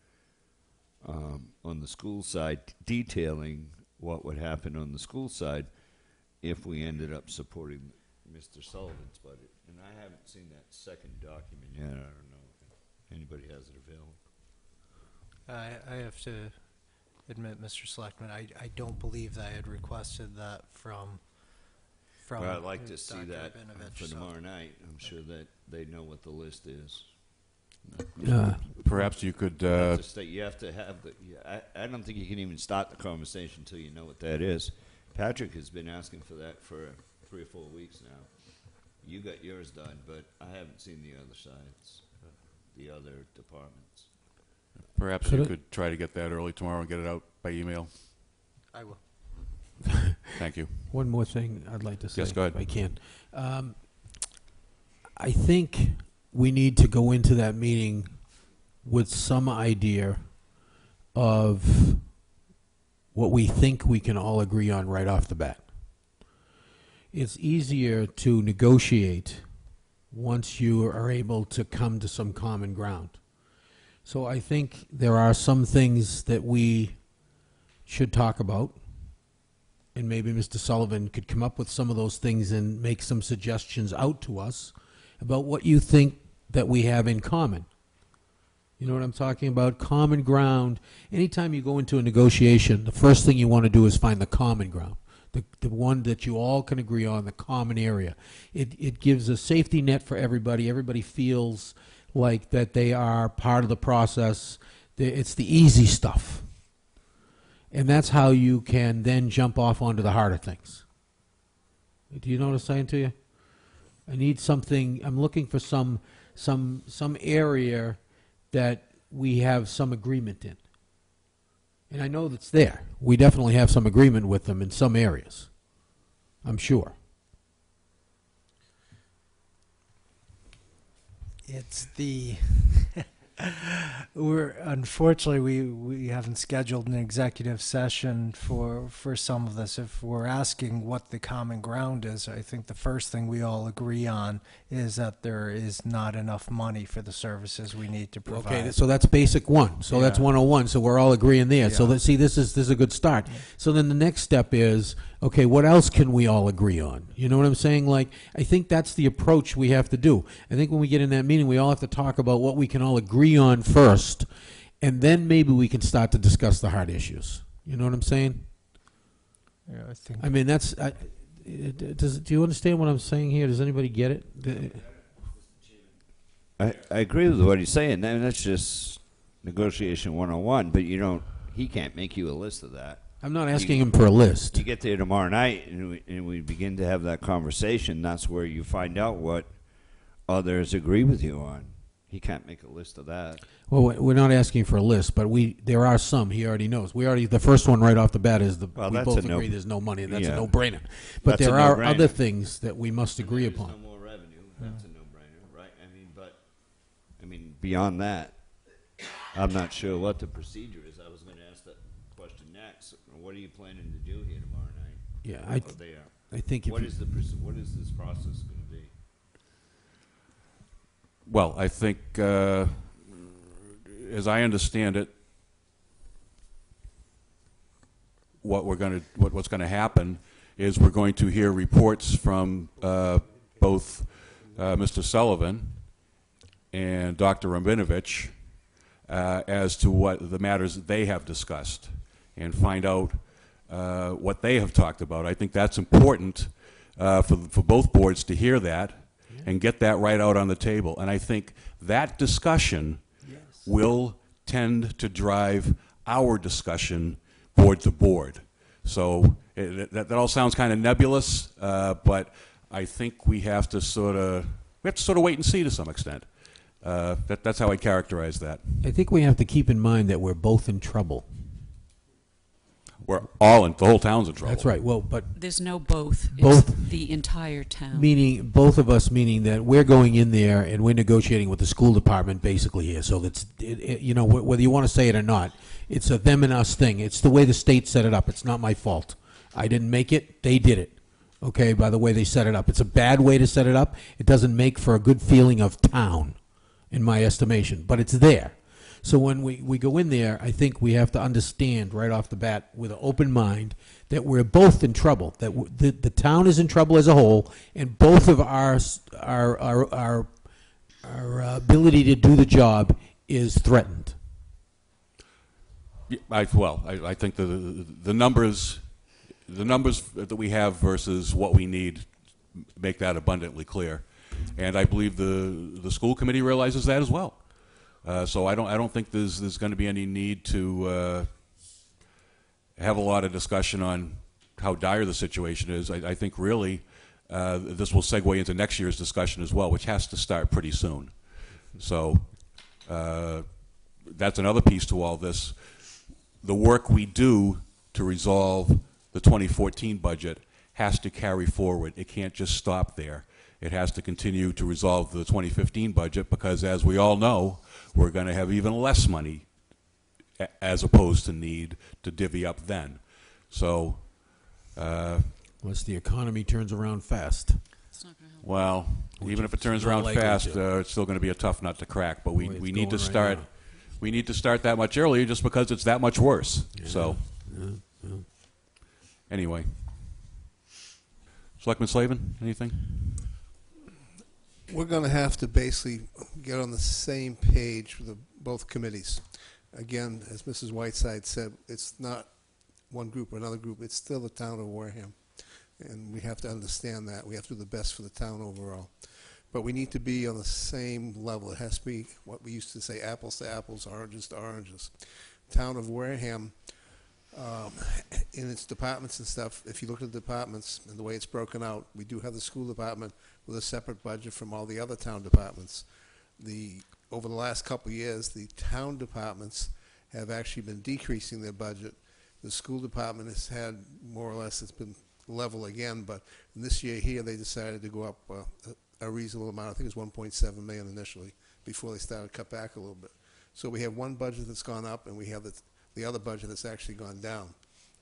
Speaker 5: on the school side, detailing what would happen on the school side if we ended up supporting Mr. Sullivan's budget. And I haven't seen that second document yet. I don't know if anybody has it available.
Speaker 6: I have to admit, Mr. Selectman, I don't believe that I had requested that from
Speaker 5: Well, I'd like to see
Speaker 6: Dr.
Speaker 5: that
Speaker 6: Rabinovich,
Speaker 5: for
Speaker 6: so-
Speaker 5: tomorrow night. I'm sure that they know what the list is.
Speaker 1: Perhaps you could...
Speaker 5: You have to have the... I don't think you can even start the conversation until you know what that is. Patrick has been asking for that for 3 or 4 weeks now. You got yours done, but I haven't seen the other sides, the other departments.
Speaker 1: Perhaps you could try to get that early tomorrow and get it out by email.
Speaker 6: I will.
Speaker 1: Thank you.
Speaker 3: One more thing I'd like to say,
Speaker 1: Yes, go ahead.
Speaker 3: if I can. I think we need to go into that meeting with some idea of what we think we can all agree on right off the bat. It's easier to negotiate once you are able to come to some common ground. So I think there are some things that we should talk about, and maybe Mr. Sullivan could come up with some of those things and make some suggestions out to us about what you think that we have in common. You know what I'm talking about? Common ground. Anytime you go into a negotiation, the first thing you want to do is find the common ground, the one that you all can agree on, the common area. It gives a safety net for everybody. Everybody feels like that they are part of the process. It's the easy stuff. And that's how you can then jump off onto the harder things. Do you know what I'm saying to you? I need something, I'm looking for some area that we have some agreement in. And I know that's there. We definitely have some agreement with them in some areas, I'm sure.
Speaker 6: It's the unfortunately we haven't scheduled an executive session for some of this. If we're asking what the common ground is, I think the first thing we all agree on is that there is not enough money for the services we need to provide.
Speaker 3: Okay, so that's basic one. So that's 101. So we're all agreeing there. So see, this is a good start. So then the next step is, okay, what else can we all agree on? You know what I'm saying? Like, I think that's the approach we have to do. I think when we get in that meeting, we all have to talk about what we can all agree on first, and then maybe we can start to discuss the hard issues. You know what I'm saying?
Speaker 6: Yeah, I think.
Speaker 3: I mean, that's. Do you understand what I'm saying here? Does anybody get it?
Speaker 5: I agree with what he's saying. And that's just negotiation 101, but he can't make you a list of that.
Speaker 3: I'm not asking him for a list.
Speaker 5: You get there tomorrow night and we begin to have that conversation. That's where you find out what others agree with you on. He can't make a list of that.
Speaker 3: Well, we're not asking for a list, but there are some. He already knows. The first one right off the bat is we both agree there's no money, and that's a no-brainer. But
Speaker 5: That's
Speaker 3: there
Speaker 5: a
Speaker 3: are
Speaker 5: no-brainer.
Speaker 3: other things that we must agree upon.
Speaker 5: There's no more revenue. That's a no-brainer, right? Beyond that, I'm not sure what the procedure is. I was going to ask that question next. What are you planning to do here tomorrow night?
Speaker 3: Yeah,
Speaker 5: I
Speaker 3: think
Speaker 5: what is this process going to be?
Speaker 1: Well, I think, as I understand it, what's going to happen is we're going to hear reports from both Mr. Sullivan and Dr. Rabinovich as to what the matters that they have discussed, and find out what they have talked about. I think that's important for both boards to hear that and get that right out on the table. And I think that discussion will tend to drive our discussion board to board. So that all sounds kind of nebulous, but I think we have to sort of wait and see to some extent. That's how I characterize that.
Speaker 3: I think we have to keep in mind that we're both in trouble.
Speaker 1: The whole town's in trouble.
Speaker 3: That's right. Well, but
Speaker 4: There's no both.
Speaker 3: Both.
Speaker 4: It's the entire town.
Speaker 3: meaning both of us, meaning that we're going in there and we're negotiating with the school department basically here. So that's whether you want to say it or not, it's a them and us thing. It's the way the state set it up. It's not my fault. I didn't make it. They did it. Okay, by the way they set it up. It's a bad way to set it up. It doesn't make for a good feeling of town, in my estimation. But it's there. So when we go in there, I think we have to understand right off the bat with an open mind that we're both in trouble, that the town is in trouble as a whole, and both of our ability to do the job is threatened.
Speaker 1: Yeah, I think the numbers that we have versus what we need make that abundantly clear, and I believe the school committee realizes that as well. So I don't think there's going to be any need to have a lot of discussion on how dire the situation is. I think really this will segue into next year's discussion as well, which has to start pretty soon. So that's another piece to all this. The work we do to resolve the 2014 budget has to carry forward. It can't just stop there. it has to continue to resolve the 2015 budget, because as we all know, we're going to have even less money as opposed to need to divvy up then. So,
Speaker 3: Unless the economy turns around fast.
Speaker 4: It's not going to help.
Speaker 1: well, even if it turns
Speaker 3: not
Speaker 1: around
Speaker 3: likely
Speaker 1: fast,
Speaker 3: to.
Speaker 1: it's still going to be a tough nut to crack. But
Speaker 3: The way
Speaker 1: we
Speaker 3: it's
Speaker 1: need
Speaker 3: going
Speaker 1: to
Speaker 3: right
Speaker 1: start.
Speaker 3: now.
Speaker 1: We need to start that much earlier, just because it's that much worse. So, anyway, Selectman Slavin, anything?
Speaker 2: We're going to have to basically get on the same page with both committees. Again, as Mrs. Whiteside said, it's not one group or another group. It's still the town of Wareham. And we have to understand that. We have to do the best for the town overall. But we need to be on the same level. It has to be what we used to say, apples to apples, oranges to oranges. Town of Wareham, in its departments and stuff, if you look at the departments and the way it's broken out, we do have the school department with a separate budget from all the other town departments. Over the last couple of years, the town departments have actually been decreasing their budget. The school department has had more or less, it's been level again, but in this year here, they decided to go up a reasonable amount. I think it was 1.7 million initially, before they started to cut back a little bit. So we have one budget that's gone up, and we have the other budget that's actually gone down.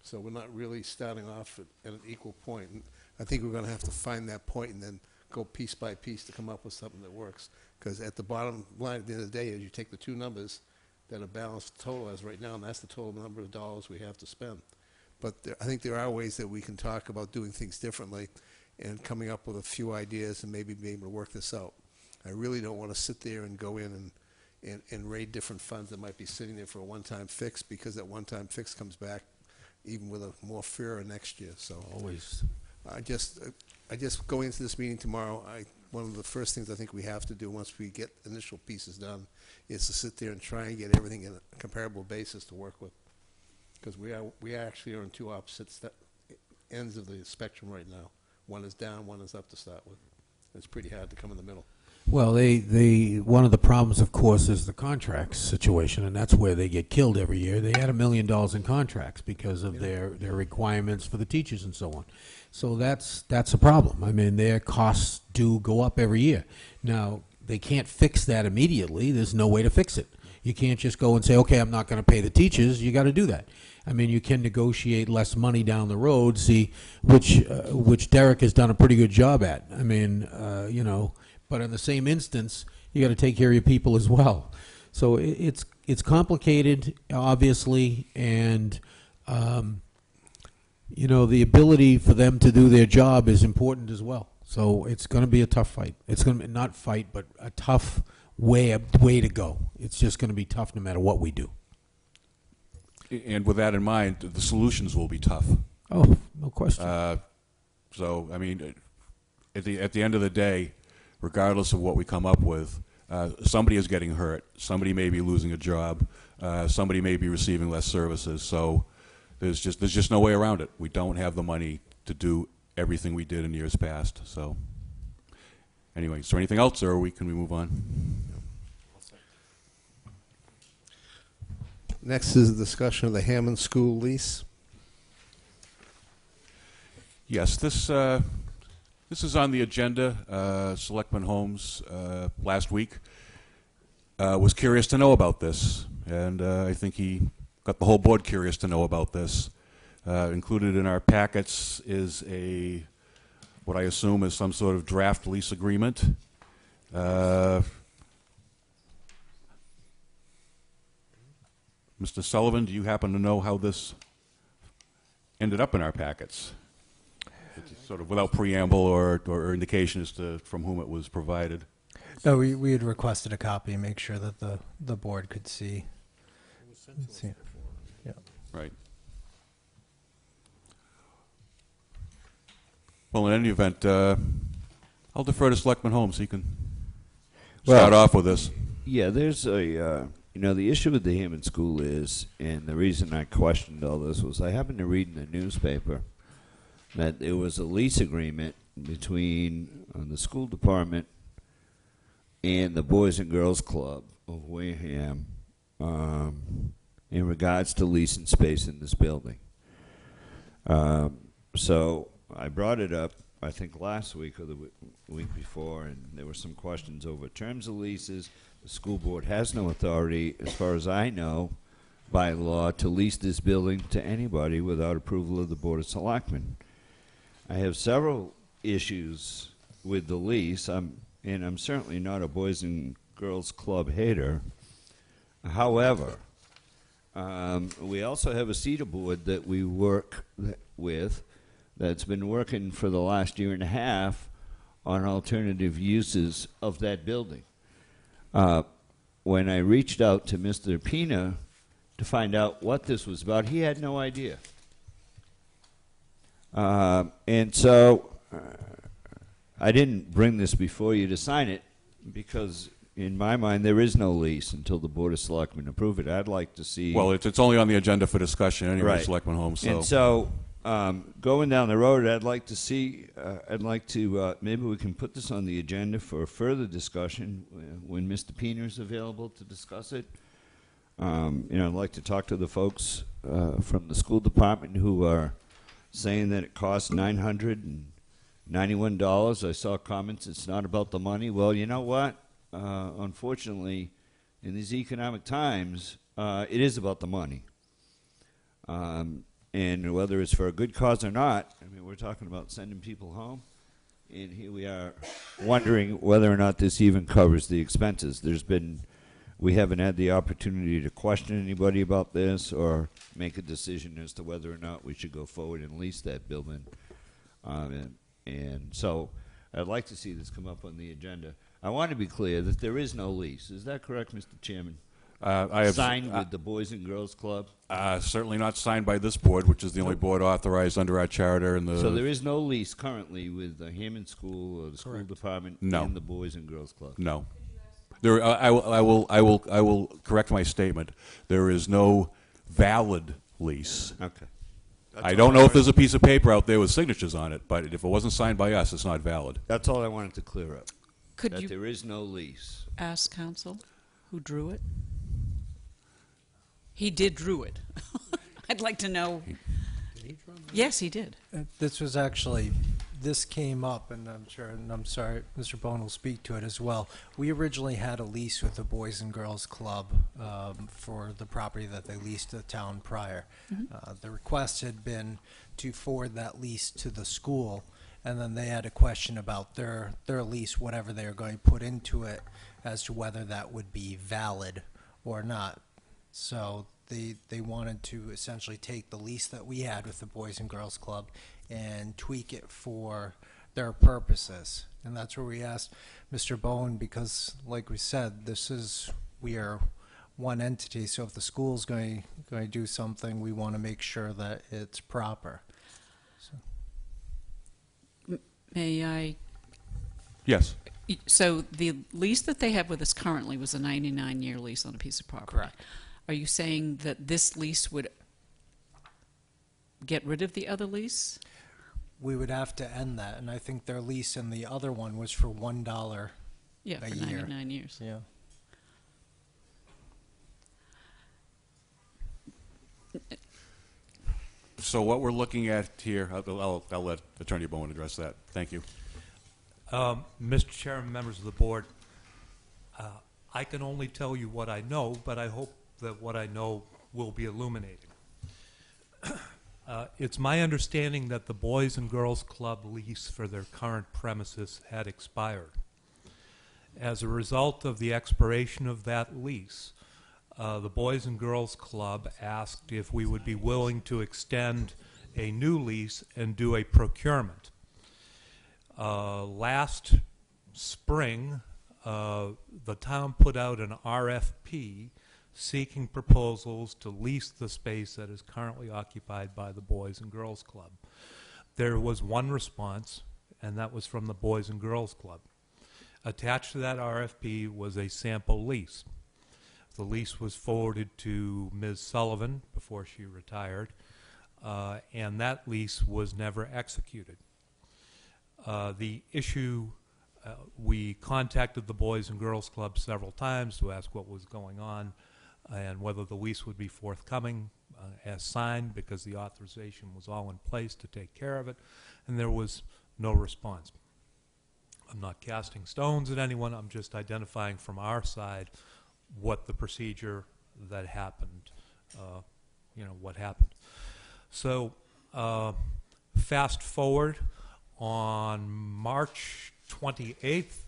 Speaker 2: So we're not really starting off at an equal point. And I think we're going to have to find that point and then go piece by piece to come up with something that works. Because at the bottom line, at the end of the day, is you take the two numbers that are balanced total as right now, and that's the total number of dollars we have to spend. But I think there are ways that we can talk about doing things differently and coming up with a few ideas and maybe be able to work this out. I really don't want to sit there and go in and raid different funds that might be sitting there for a one-time fix, because that one-time fix comes back even with a more fairer next year. So
Speaker 3: Always.
Speaker 2: I just going into this meeting tomorrow, one of the first things I think we have to do once we get initial pieces done is to sit there and try and get everything in a comparable basis to work with. Because we actually are on two opposite ends of the spectrum right now. One is down, one is up to start with. It's pretty hard to come in the middle.
Speaker 3: Well, one of the problems, of course, is the contracts situation, and that's where they get killed every year. They had $1 million in contracts because of their requirements for the teachers and so on. So that's a problem. I mean, their costs do go up every year. Now, they can't fix that immediately. There's no way to fix it. You can't just go and say, okay, I'm not going to pay the teachers. You got to do that. I mean, you can negotiate less money down the road, which Derek has done a pretty good job at. I mean, but in the same instance, you got to take care of your people as well. So it's complicated, obviously, and the ability for them to do their job is important as well. So it's going to be a tough fight. It's going to be not fight, but a tough way to go. It's just going to be tough no matter what we do.
Speaker 1: And with that in mind, the solutions will be tough.
Speaker 3: Oh, no question.
Speaker 1: So, I mean, at the end of the day, regardless of what we come up with, somebody is getting hurt. Somebody may be losing a job. Somebody may be receiving less services. So there's just no way around it. We don't have the money to do everything we did in years past. So anyway, is there anything else, or can we move on?
Speaker 2: Next is the discussion of the Hammond School lease.
Speaker 1: Yes, this is on the agenda. Selectman Holmes last week was curious to know about this, and I think he got the whole board curious to know about this. Included in our packets is what I assume is some sort of draft lease agreement. Mr. Sullivan, do you happen to know how this ended up in our packets? It's sort of without preamble or indication as to from whom it was provided.
Speaker 6: No, we had requested a copy and make sure that the board could see. Yeah.
Speaker 1: Right. Well, in any event, I'll defer to Selectman Holmes. He can start off with this.
Speaker 5: Yeah, there's the issue with the Hammond School is, and the reason I questioned all this was I happened to read in the newspaper that there was a lease agreement between the school department and the Boys and Girls Club of Wareham in regards to leasing space in this building. So I brought it up. I think last week or the week before, and there were some questions over terms of leases. The school board has no authority, as far as I know, by law, to lease this building to anybody without approval of the Board of Selectmen. I have several issues with the lease, and I'm certainly not a Boys and Girls Club hater. However, we also have a CETA board that we work with that's been working for the last year and a half on alternative uses of that building. When I reached out to Mr. Pina to find out what this was about, he had no idea. And so I didn't bring this before you to sign it because, in my mind, there is no lease until the Board of Selectmen approve it. I'd like to see...
Speaker 1: Well, it's only on the agenda for discussion anyway,
Speaker 5: Right.
Speaker 1: Selectman Holmes.
Speaker 5: And so, going down the road, I'd like to see, maybe we can put this on the agenda for further discussion when Mr. Pina is available to discuss it. I'd like to talk to the folks from the school department who are saying that it costs $991. I saw comments, it's not about the money. Well, you know what? Unfortunately, in these economic times, it is about the money. And whether it's for a good cause or not, I mean, we're talking about sending people home, and here we are wondering whether or not this even covers the expenses. We haven't had the opportunity to question anybody about this or make a decision as to whether or not we should go forward and lease that building. And so I'd like to see this come up on the agenda. I want to be clear that there is no lease. Is that correct, Mr. Chairman?
Speaker 1: I have
Speaker 5: signed with the Boys and Girls Club?
Speaker 1: Certainly not signed by this board, which is the only board authorized under our charter. And
Speaker 5: So there is no lease currently with the Hammond School or the school department and the Boys and Girls Club?
Speaker 1: No. I will correct my statement. There is no valid lease.
Speaker 5: Okay.
Speaker 1: I don't know if there's a piece of paper out there with signatures on it, but if it wasn't signed by us, it's not valid.
Speaker 5: That's all I wanted to clear up.
Speaker 4: Could
Speaker 5: that
Speaker 4: you
Speaker 5: there is no lease.
Speaker 4: ask counsel who drew it? He did drew it. I'd like to know. Yes, he did.
Speaker 6: This came up, and I'm sorry, Mr. Bone will speak to it as well. We originally had a lease with the Boys and Girls Club for the property that they leased to the town prior. The request had been to forward that lease to the school, and then they had a question about their lease, whatever they were going to put into it, as to whether that would be valid or not. So they wanted to essentially take the lease that we had with the Boys and Girls Club and tweak it for their purposes. And that's where we asked Mr. Bowen, because like we said, we are one entity, so if the school's going to do something, we want to make sure that it's proper.
Speaker 4: May I?
Speaker 1: Yes.
Speaker 4: So the lease that they have with us currently was a 99-year lease on a piece of property.
Speaker 6: Correct.
Speaker 4: Are you saying that this lease would get rid of the other lease?
Speaker 6: We would have to end that, and I think their lease in the other one was for $1 a
Speaker 4: Yeah, for
Speaker 6: year.
Speaker 4: 99 years.
Speaker 6: Yeah.
Speaker 1: So what we're looking at here, I'll let Attorney Bowen address that. Thank you.
Speaker 9: Mr. Chairman, members of the board, I can only tell you what I know, but I hope that what I know will be illuminating. It's my understanding that the Boys and Girls Club lease for their current premises had expired. As a result of the expiration of that lease, the Boys and Girls Club asked if we would be willing to extend a new lease and do a procurement. Last spring, the town put out an RFP seeking proposals to lease the space that is currently occupied by the Boys and Girls Club. There was one response, and that was from the Boys and Girls Club. Attached to that RFP was a sample lease. The lease was forwarded to Ms. Sullivan before she retired, and that lease was never executed. The issue, we contacted the Boys and Girls Club several times to ask what was going on and whether the lease would be forthcoming as signed, because the authorization was all in place to take care of it. And there was no response. I'm not casting stones at anyone. I'm just identifying from our side what the procedure that happened, what happened. So fast forward, on March 28th,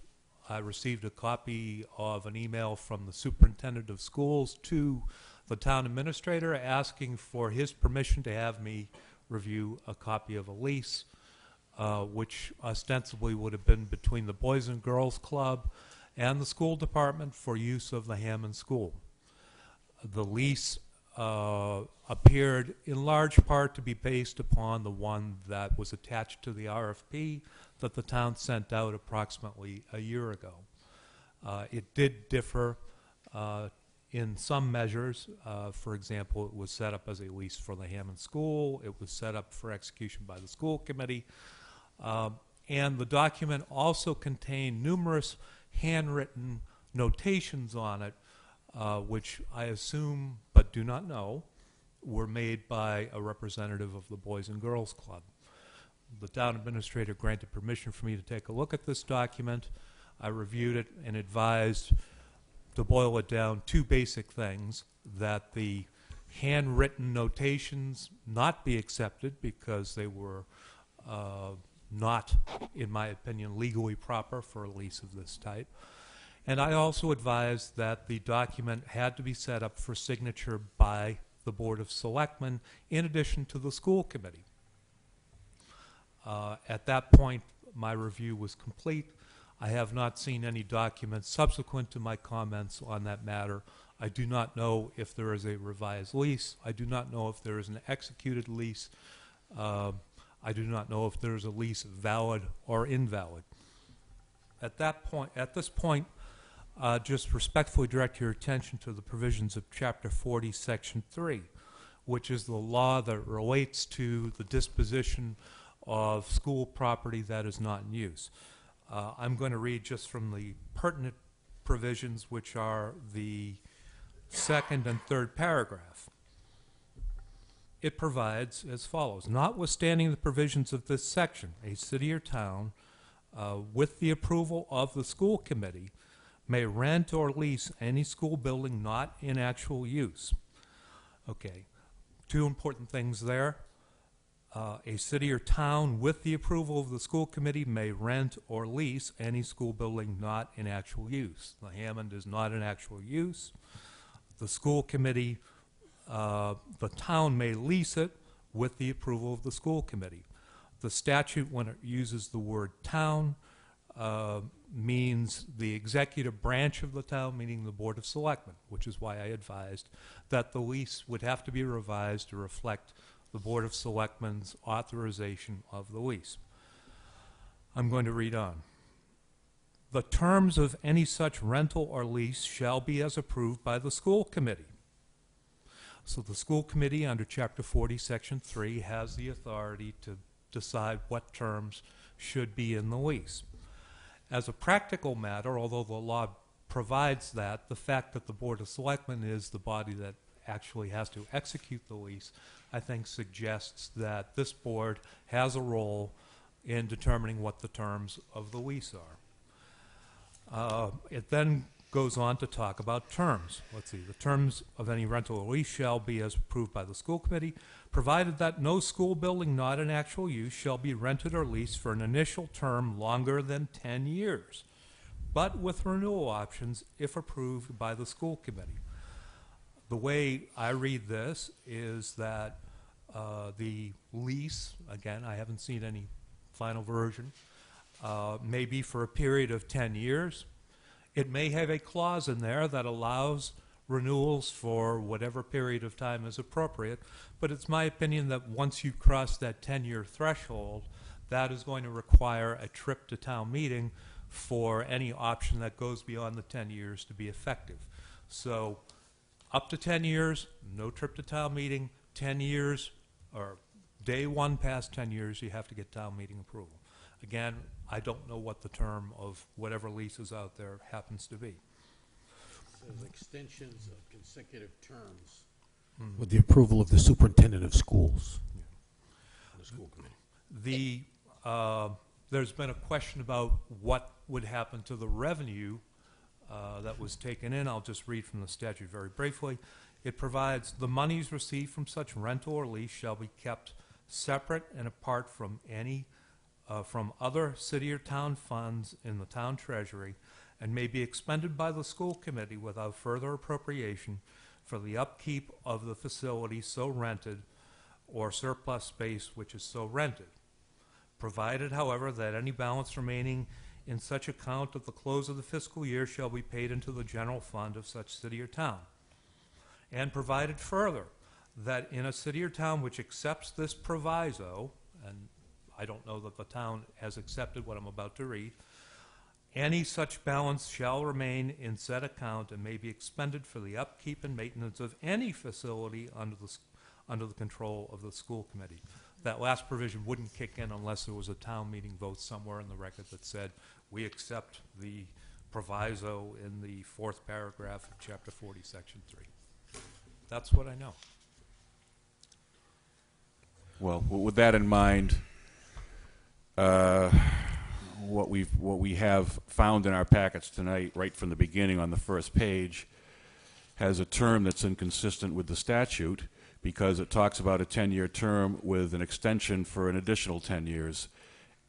Speaker 9: I received a copy of an email from the superintendent of schools to the town administrator asking for his permission to have me review a copy of a lease, which ostensibly would have been between the Boys and Girls Club and the school department for use of the Hammond School. The lease appeared in large part to be based upon the one that was attached to the RFP that the town sent out approximately a year ago. It did differ in some measures. For example, it was set up as a lease for the Hammond School. It was set up for execution by the school committee. And the document also contained numerous handwritten notations on it, which I assume, but do not know, were made by a representative of the Boys and Girls Club. The town administrator granted permission for me to take a look at this document. I reviewed it and advised, to boil it down, two basic things: that the handwritten notations not be accepted because they were not, in my opinion, legally proper for a lease of this type. And I also advised that the document had to be set up for signature by the Board of Selectmen in addition to the school committee. At that point, my review was complete. I have not seen any documents subsequent to my comments on that matter. I do not know if there is a revised lease. I do not know if there is an executed lease. I do not know if there is a lease valid or invalid. At this point, just respectfully direct your attention to the provisions of Chapter 40, Section 3, which is the law that relates to the disposition of school property that is not in use. I'm going to read just from the pertinent provisions, which are the second and third paragraph. It provides as follows: notwithstanding the provisions of this section, a city or town, with the approval of the school committee, may rent or lease any school building not in actual use. Okay, two important things there. A city or town with the approval of the school committee may rent or lease any school building not in actual use. The Hammond is not in actual use. The school committee, the town may lease it with the approval of the school committee. The statute, when it uses the word town, means the executive branch of the town, meaning the Board of Selectmen, which is why I advised that the lease would have to be revised to reflect the Board of Selectmen's authorization of the lease. I'm going to read on. The terms of any such rental or lease shall be as approved by the school committee. So the school committee under Chapter 40, Section 3 has the authority to decide what terms should be in the lease. As a practical matter, although the law provides that, the fact that the Board of Selectmen is the body that actually has to execute the lease, I think suggests that this board has a role in determining what the terms of the lease are. It then goes on to talk about terms. Let's see, the terms of any rental or lease shall be as approved by the school committee, provided that no school building not in actual use shall be rented or leased for an initial term longer than 10 years, but with renewal options if approved by the school committee. The way I read this is that the lease, again, I haven't seen any final version, may be for a period of 10 years. It may have a clause in there that allows renewals for whatever period of time is appropriate, but it's my opinion that once you cross that 10-year threshold, that is going to require a trip to town meeting for any option that goes beyond the 10 years to be effective. So up to 10 years, no trip to town meeting. 10 years, or day one past 10 years, you have to get town meeting approval. Again, I don't know what the term of whatever lease is out there happens to be.
Speaker 3: Says extensions of consecutive terms. With the approval of the superintendent of schools.
Speaker 9: Yeah.
Speaker 3: The school committee.
Speaker 9: The There's been a question about what would happen to the revenue that was taken in. I'll just read from the statute very briefly. It provides the monies received from such rental or lease shall be kept separate and apart from any from other city or town funds in the town treasury, and may be expended by the school committee without further appropriation for the upkeep of the facility so rented or surplus space which is so rented. Provided, however, that any balance remaining in such account at the close of the fiscal year shall be paid into the general fund of such city or town. And provided further that in a city or town which accepts this proviso, and I don't know that the town has accepted what I'm about to read, any such balance shall remain in said account and may be expended for the upkeep and maintenance of any facility under the control of the school committee. That last provision wouldn't kick in unless there was a town meeting vote somewhere in the record that said, we accept the proviso in the 4th paragraph of Chapter 40, Section 3. That's what I know.
Speaker 1: Well, with that in mind, what we have found in our packets tonight, right from the beginning on the first page, has a term that's inconsistent with the statute, because it talks about a 10-year term with an extension for an additional 10 years.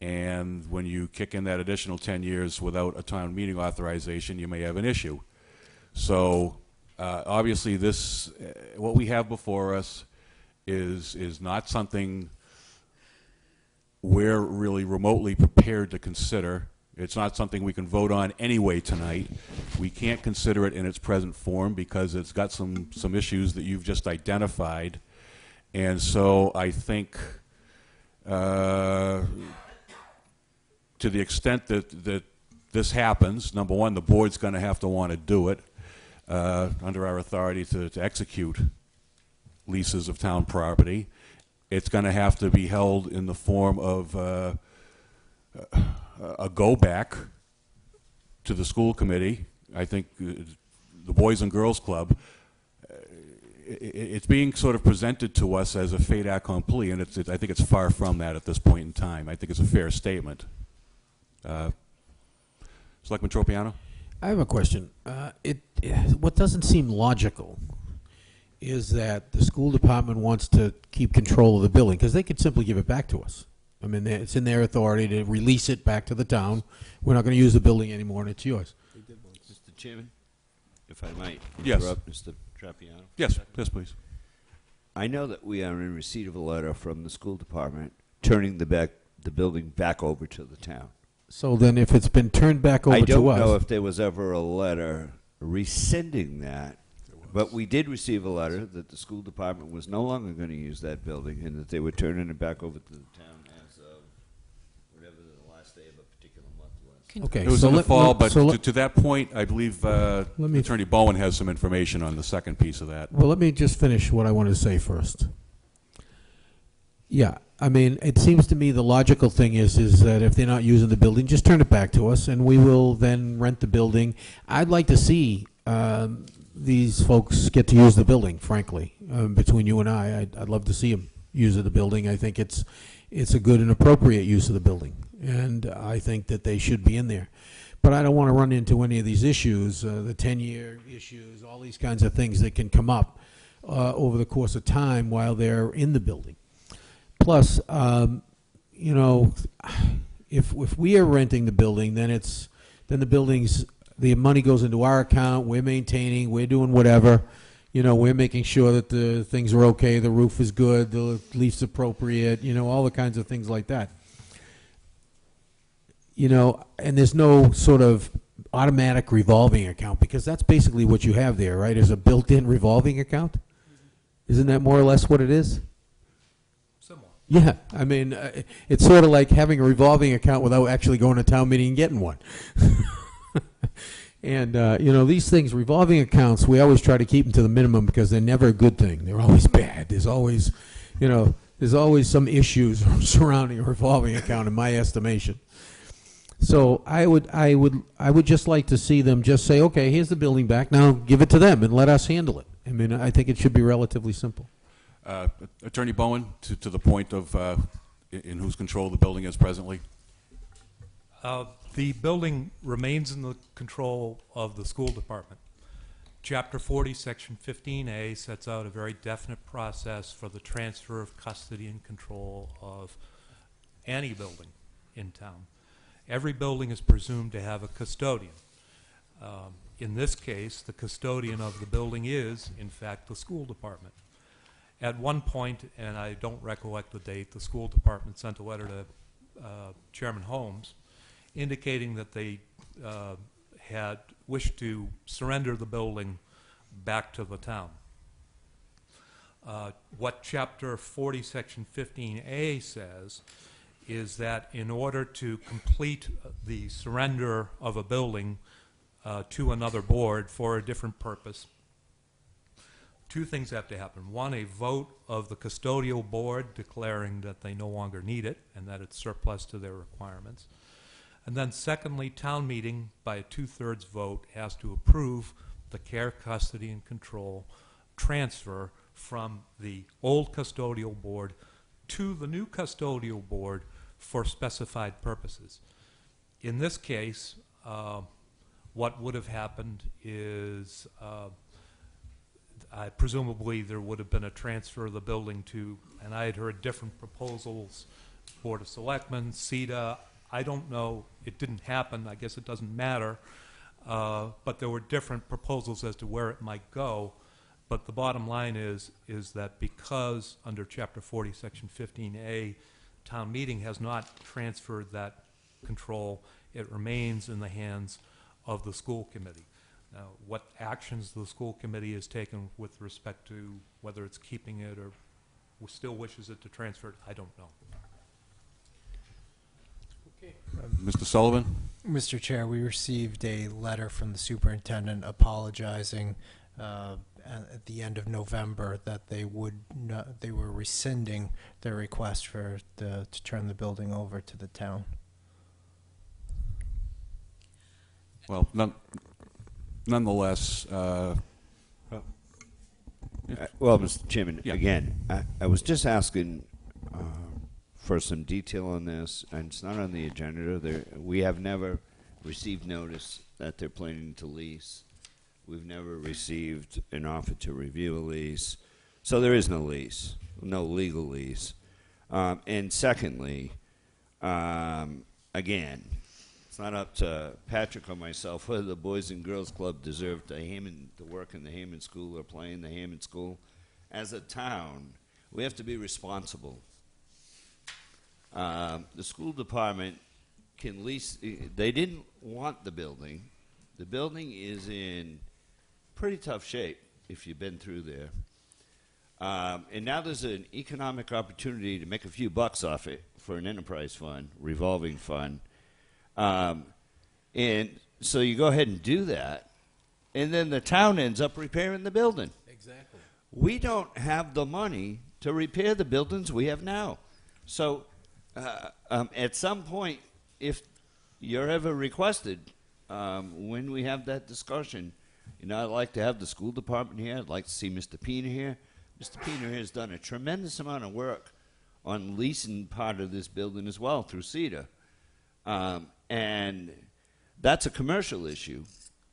Speaker 1: And when you kick in that additional 10 years without a town meeting authorization, you may have an issue. So obviously this, what we have before us is not something we're really remotely prepared to consider. It's not something we can vote on anyway tonight. We can't consider it in its present form because it's got some issues that you've just identified. And so I think to the extent that this happens, number one, the board's going to have to want to do it under our authority to execute leases of town property. It's going to have to be held in the form of a go back to the school committee. I think the Boys and Girls Club, it's being sort of presented to us as a fait accompli, and I think it's far from that at this point in time. I think it's a fair statement. Selectman Tropiano?
Speaker 3: I have a question. What doesn't seem logical is that the school department wants to keep control of the building, because they could simply give it back to us. I mean, it's in their authority to release it back to the town. We're not going to use the building anymore, and it's yours.
Speaker 5: Mr. Chairman, if I might
Speaker 1: Yes.
Speaker 5: interrupt Mr. Trapiano.
Speaker 1: Yes, yes, please.
Speaker 5: I know that we are in receipt of a letter from the school department turning the building back over to the town.
Speaker 3: So then if it's been turned back over
Speaker 5: I
Speaker 3: to
Speaker 5: don't
Speaker 3: us...
Speaker 5: know if there was ever a letter rescinding that, but we did receive a letter that the school department was no longer going to use that building and that they were turning it back over to the town as of whatever the last day of a particular month was.
Speaker 3: Okay,
Speaker 1: It was
Speaker 3: so
Speaker 1: in the
Speaker 3: let-
Speaker 1: fall,
Speaker 3: let-
Speaker 1: but
Speaker 3: so let-
Speaker 1: to that point, I believe
Speaker 3: me-
Speaker 1: Attorney Bowen has some information on the second piece of that.
Speaker 3: Well, let me just finish what I wanted to say first. Yeah, I mean, it seems to me the logical thing is that if they're not using the building, just turn it back to us, and we will then rent the building. I'd like to see these folks get to use the building, frankly. Between you and I'd love to see them use of the building. I think it's a good and appropriate use of the building, and I think that they should be in there. But I don't want to run into any of these issues, the 10-year issues, all these kinds of things that can come up over the course of time while they're in the building. Plus, you know, if we are renting the building, then the building's, the money goes into our account, we're maintaining, we're doing whatever. You know, we're making sure that the things are okay, the roof is good, the leaf's appropriate, you know, all the kinds of things like that. You know, and there's no sort of automatic revolving account, because that's basically what you have there, right? Is a built-in revolving account? Isn't that more or less what it is?
Speaker 9: Similar.
Speaker 3: Yeah, I mean, it's sort of like having a revolving account without actually going to town meeting and getting one. And, you know, these things, revolving accounts, we always try to keep them to the minimum because they're never a good thing. They're always bad. There's always, you know, there's always some issues surrounding a revolving account in my estimation. So I would just like to see them just say, okay, here's the building back. Now give it to them and let us handle it. I mean, I think it should be relatively simple.
Speaker 1: Attorney Bowen, to the point of in whose control the building is presently.
Speaker 9: The building remains in the control of the school department. Chapter 40, Section 15A sets out a very definite process for the transfer of custody and control of any building in town. Every building is presumed to have a custodian. In this case, the custodian of the building is, in fact, the school department. At one point, and I don't recollect the date, the school department sent a letter to Chairman Holmes indicating that they had wished to surrender the building back to the town. What Chapter 40, Section 15A says is that in order to complete the surrender of a building to another board for a different purpose, two things have to happen. One, a vote of the custodial board declaring that they no longer need it and that it's surplus to their requirements. And then secondly, town meeting by a 2/3 vote has to approve the care, custody, and control transfer from the old custodial board to the new custodial board for specified purposes. In this case, what would have happened is presumably there would have been a transfer of the building to, and I had heard different proposals, Board of Selectmen, CETA. I don't know. It didn't happen. I guess it doesn't matter. But there were different proposals as to where it might go. But the bottom line is that because under Chapter 40, Section 15A, town meeting has not transferred that control, it remains in the hands of the school committee. Now, what actions the school committee has taken with respect to whether it's keeping it or still wishes it to transfer it, I don't know.
Speaker 1: Mr. Sullivan?
Speaker 6: Mr. Chair, we received a letter from the superintendent apologizing at the end of November that they were rescinding their request to turn the building over to the town.
Speaker 1: Well, nonetheless,
Speaker 5: Well, Mr. Chairman,
Speaker 1: Yeah.
Speaker 5: again, I was just asking for some detail on this, and it's not on the agenda. We have never received notice that they're planning to lease. We've never received an offer to review a lease. So there is no lease, no legal lease. And secondly, again, it's not up to Patrick or myself whether the Boys and Girls Club deserve to work in the Hammond School or play in the Hammond School. As a town, we have to be responsible. The school department can lease. They didn't want the building. The building is in pretty tough shape if you've been through there. And now there's an economic opportunity to make a few bucks off it for an enterprise fund, revolving fund. And so you go ahead and do that, and then the town ends up repairing the building.
Speaker 3: Exactly.
Speaker 5: We don't have the money to repair the buildings we have now. So at some point, if you're ever requested, when we have that discussion, I'd like to have the school department here. I'd like to see Mr. Pena here. Mr. Pena has done a tremendous amount of work on leasing part of this building as well through CETA. And that's a commercial issue.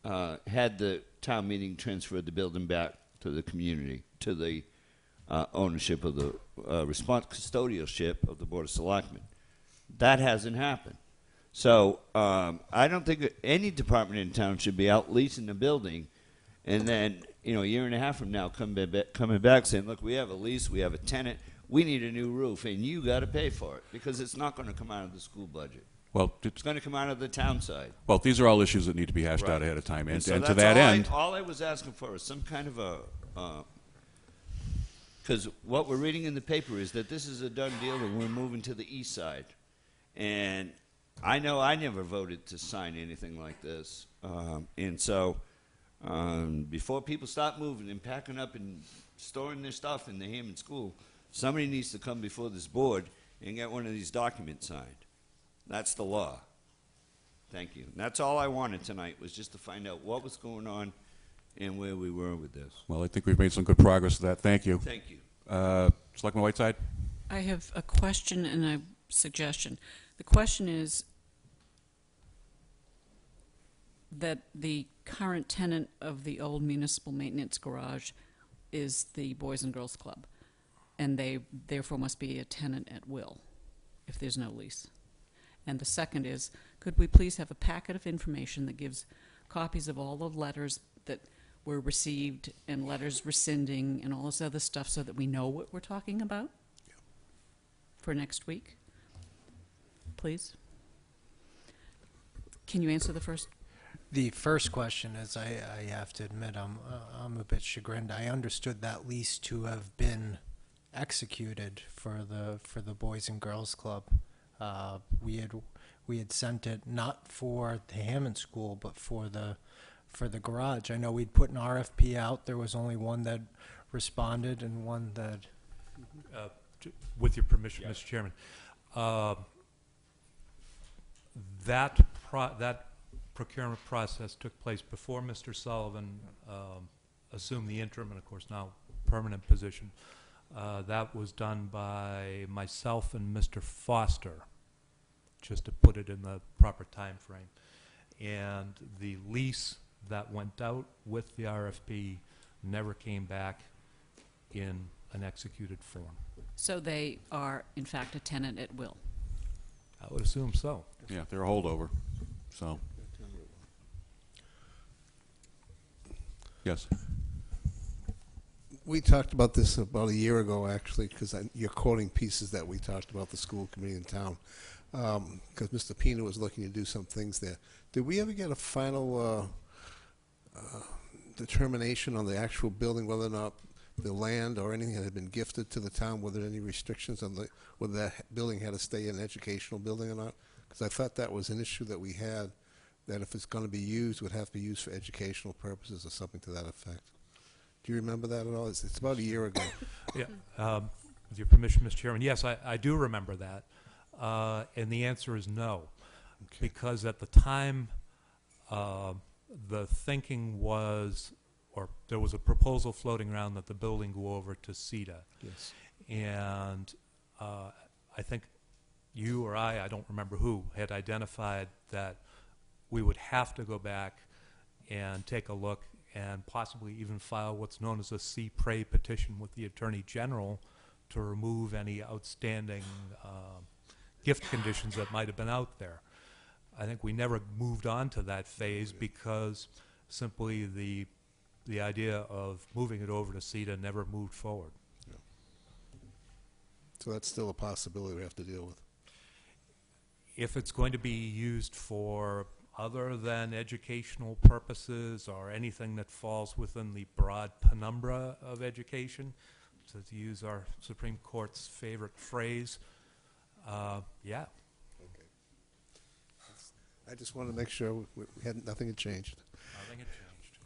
Speaker 5: Had the town meeting transferred the building back to the community, to the ownership of the custodialship of the Board of Selectmen. That hasn't happened. So I don't think any department in town should be out leasing the building and then, a year and a half from now coming back saying, look, we have a lease, we have a tenant, we need a new roof, and you got to pay for it because it's not going to come out of the school budget.
Speaker 1: well,
Speaker 5: It's going to come out of the town side.
Speaker 1: well, these are all issues that need to be hashed out
Speaker 5: Right.
Speaker 1: ahead of time. And,
Speaker 5: so
Speaker 1: and to
Speaker 5: that's
Speaker 1: that end,
Speaker 5: all I was asking for is some kind of a, because what we're reading in the paper is that this is a done deal and we're moving to the east side. And I know I never voted to sign anything like this. And so before people start moving and packing up and storing their stuff in the Hammond School, somebody needs to come before this board and get one of these documents signed. That's the law. Thank you. And that's all I wanted tonight was just to find out what was going on and where we were with this.
Speaker 1: well, I think we've made some good progress with that. Thank you.
Speaker 5: Thank you.
Speaker 1: Selectman Whiteside?
Speaker 4: I have a question and a suggestion. The question is, that the current tenant of the old municipal maintenance garage is the Boys and Girls Club, and they therefore must be a tenant at will if there's no lease. And the second is, could we please have a packet of information that gives copies of all the letters that were received and letters rescinding and all this other stuff so that we know what we're talking about for next week? Please. Can you answer the first?
Speaker 6: The first question is, I have to admit, I'm a bit chagrined. I understood that lease to have been executed for the Boys and Girls Club. We had sent it not for the Hammond School, but for the garage. I know we'd put an RFP out. There was only one that responded and one that.
Speaker 9: With your permission, Mr. Chairman, that procurement process took place before Mr. Sullivan assumed the interim and, of course, now permanent position. That was done by myself and Mr. Foster, just to put it in the proper time frame. And the lease that went out with the RFP never came back in an executed form.
Speaker 4: So they are, in fact, a tenant at will.
Speaker 9: I would assume so.
Speaker 1: Yeah, they're a holdover, so. Yes.
Speaker 2: We talked about this about a year ago, actually, because you're quoting pieces that we talked about the school committee in town, because Mr. Pina was looking to do some things there. Did we ever get a final determination on the actual building, whether or not the land or anything that had been gifted to the town, were there any restrictions on whether that building had to stay an educational building or not? Because I thought that was an issue that we had, that if it's going to be used, would have to be used for educational purposes or something to that effect. Do you remember that at all? It's about a year ago.
Speaker 9: Yeah, with your permission, Mr. Chairman, yes, I do remember that, and the answer is no, because at the time, the thinking was, or there was a proposal floating around that the building go over to CETA.
Speaker 2: Yes.
Speaker 9: And I think you or I don't remember who, had identified that we would have to go back and take a look and possibly even file what's known as a C-Pre petition with the Attorney General to remove any outstanding gift conditions that might have been out there. I think we never moved on to that phase because simply the idea of moving it over to CETA never moved forward.
Speaker 2: Yeah. So that's still a possibility we have to deal with.
Speaker 9: If it's going to be used for other than educational purposes or anything that falls within the broad penumbra of education, to use our Supreme Court's favorite phrase, yeah.
Speaker 2: Okay. I just wanted to make sure we had nothing had changed.
Speaker 9: Nothing had changed.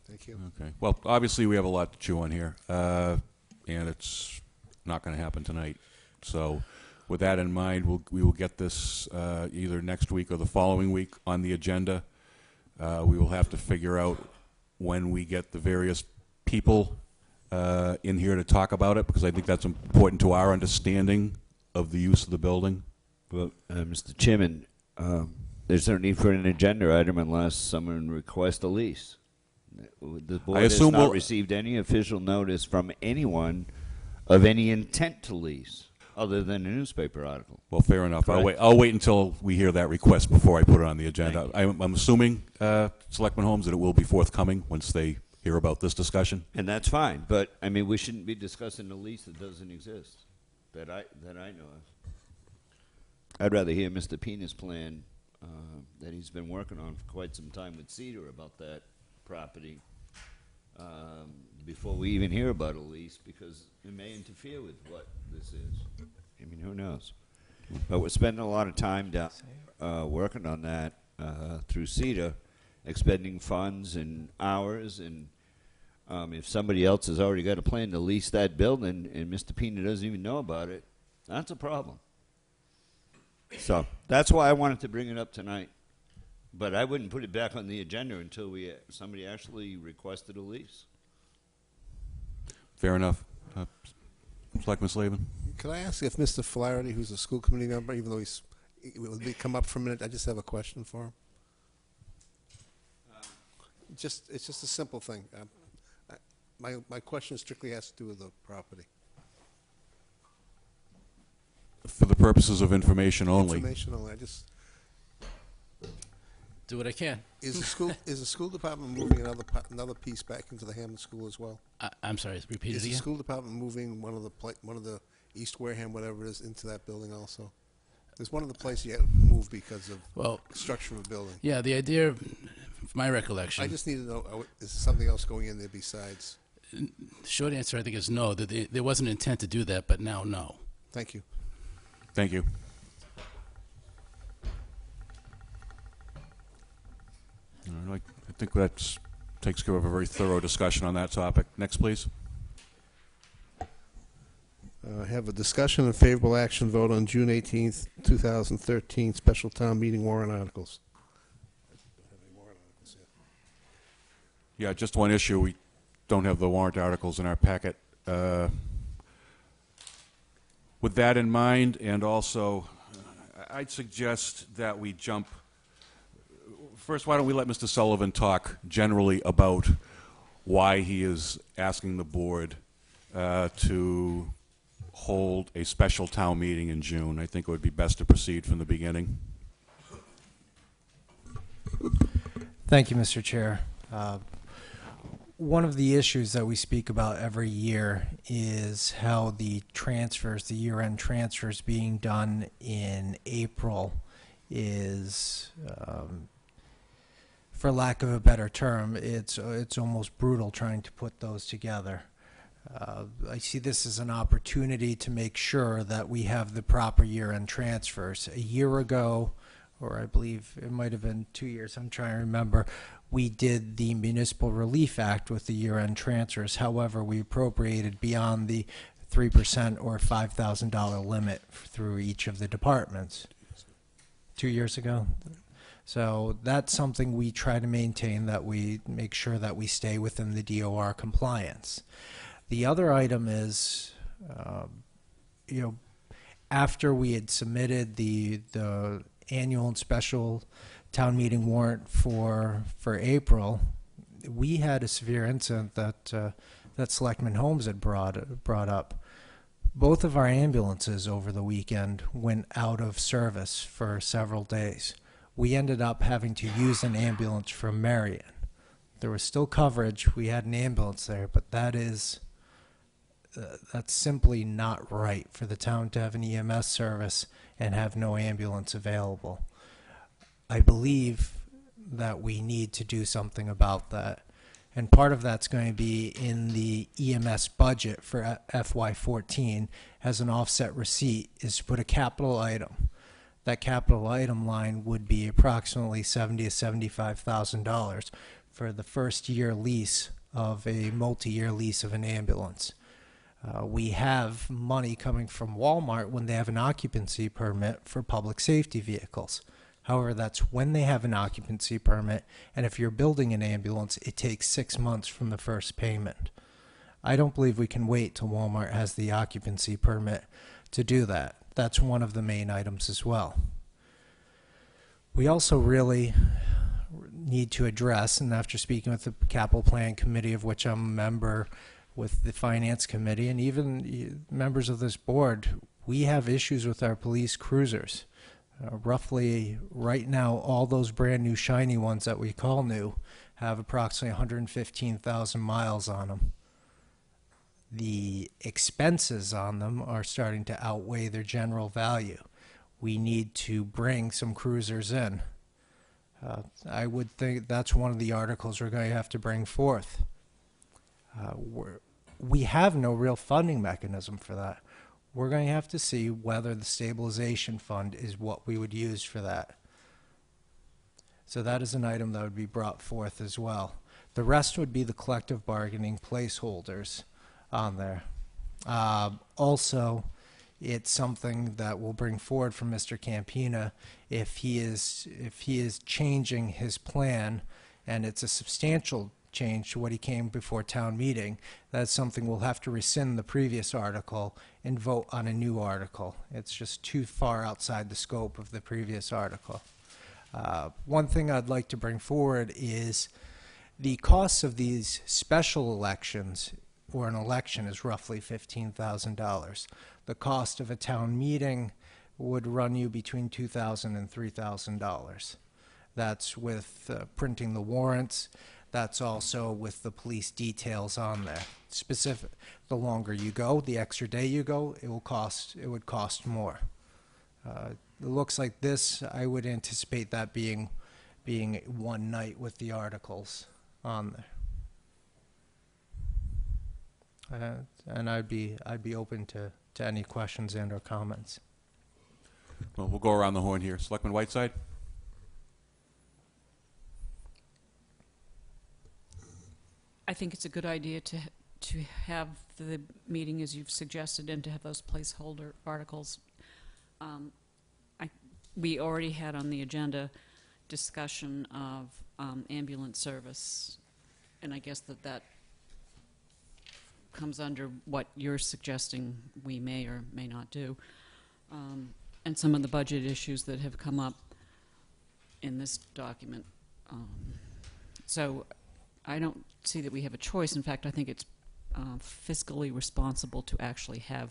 Speaker 2: Thank you.
Speaker 1: Okay. Well, obviously we have a lot to chew on here, and it's not going to happen tonight. So, with that in mind, we will get this either next week or the following week on the agenda. We will have to figure out when we get the various people in here to talk about it, because I think that's important to our understanding of the use of the building.
Speaker 5: Well, Mr. Chairman, there's no need for an agenda item unless someone requests a lease. The board has not received any official notice from anyone of any intent to lease, other than a newspaper article.
Speaker 1: Well, fair enough. I'll wait until we hear that request before I put it on the agenda. I'm assuming, Selectman Holmes, that it will be forthcoming once they hear about this discussion.
Speaker 5: And that's fine, but I mean, we shouldn't be discussing a lease that doesn't exist, that I know of. I'd rather hear Mr. Pina's plan that he's been working on for quite some time with Cedar about that property before we even hear about a lease, because it may interfere with what this is. I mean, who knows? But we're spending a lot of time down working on that through CETA, expending funds and hours, and if somebody else has already got a plan to lease that building and Mr. Pina doesn't even know about it, that's a problem. So that's why I wanted to bring it up tonight. But I wouldn't put it back on the agenda until somebody actually requested a lease.
Speaker 1: Fair enough. Selectman Slavin?
Speaker 2: Can I ask if Mr. Flaherty, who's a school committee member, even though it will come up for a minute, I just have a question for him. It's just a simple thing. My question strictly has to do with the property.
Speaker 1: For the purposes of information only.
Speaker 2: Information only. I just,
Speaker 14: Do what I can.
Speaker 2: is the school department moving another piece back into the Hammond School as well?
Speaker 14: I'm sorry, repeat
Speaker 2: Is
Speaker 14: it
Speaker 2: the
Speaker 14: again.
Speaker 2: school department moving one of the East Wareham, whatever it is, into that building also? There's one of the places you had to move because of
Speaker 14: Well,
Speaker 2: construction of a building.
Speaker 14: yeah, the idea, from my recollection,
Speaker 2: I just need to know, is there something else going in there besides?
Speaker 14: the short answer I think is no. That there wasn't intent to do that, but now no.
Speaker 2: Thank you.
Speaker 1: Thank you. All right, I think that takes care of a very thorough discussion on that topic. Next, please.
Speaker 2: Have a discussion and favorable action vote on June 18th, 2013 special town meeting warrant articles.
Speaker 1: Yeah, just one issue. We don't have the warrant articles in our packet. With that in mind, and also, I'd suggest that we jump. First, why don't we let Mr. Sullivan talk generally about why he is asking the board to hold a special town meeting in June. I think it would be best to proceed from the beginning.
Speaker 6: Thank you, Mr. Chair. One of the issues that we speak about every year is how the transfers, the year-end transfers being done in April is, for lack of a better term, it's almost brutal trying to put those together. I see this as an opportunity to make sure that we have the proper year-end transfers. A year ago, or I believe it might have been 2 years, I'm trying to remember, we did the Municipal Relief Act with the year-end transfers. However, we appropriated beyond the 3% or $5,000 limit through each of the departments. 2 years ago. So that's something we try to maintain, that we make sure that we stay within the DOR compliance. The other item is, after we had submitted the annual and special town meeting warrant for April, we had a severe incident that Selectman Holmes had brought up. Both of our ambulances over the weekend went out of service for several days. We ended up having to use an ambulance from Marion. There was still coverage. We had an ambulance there, but that's simply not right for the town to have an EMS service and have no ambulance available. I believe that we need to do something about that. And part of that's going to be in the EMS budget for FY14 as an offset receipt, is to put a capital item. That capital item line would be approximately $70,000 to $75,000 for the first year lease of a multi-year lease of an ambulance. We have money coming from Walmart when they have an occupancy permit for public safety vehicles. However, that's when they have an occupancy permit, and if you're building an ambulance, it takes 6 months from the first payment. I don't believe we can wait till Walmart has the occupancy permit to do that. That's one of the main items as well. We also really need to address, and after speaking with the Capital Plan Committee, of which I'm a member, with the Finance Committee, and even members of this board, we have issues with our police cruisers. Roughly, right now, all those brand new shiny ones that we call new have approximately 115,000 miles on them. The expenses on them are starting to outweigh their general value. We need to bring some cruisers in. I would think that's one of the articles we're going to have to bring forth. We have no real funding mechanism for that. We're going to have to see whether the stabilization fund is what we would use for that. So that is an item that would be brought forth as well. The rest would be the collective bargaining placeholders on there. Also, it's something that we'll bring forward from Mr. Campina if he is changing his plan, and it's a substantial change to what he came before town meeting. That's something we'll have to rescind the previous article and vote on a new article. It's just too far outside the scope of the previous article. One thing I'd like to bring forward is The costs of these special elections, or an election, is roughly $15,000. The cost of a town meeting would run you between $2,000 and $3,000. That's with printing the warrants. That's also with the police details on there. Specific, the longer you go, the extra day you go, it would cost more. It looks like this, I would anticipate that being one night with the articles on there. And I'd be open to any questions and or comments.
Speaker 1: Well, we'll go around the horn here. Selectman Whiteside?
Speaker 4: I think it's a good idea to have the meeting as you've suggested and to have those placeholder articles. We already had on the agenda discussion of ambulance service, and I guess that comes under what you're suggesting we may or may not do, and some of the budget issues that have come up in this document. So I don't see that we have a choice. In fact, I think it's fiscally responsible to actually have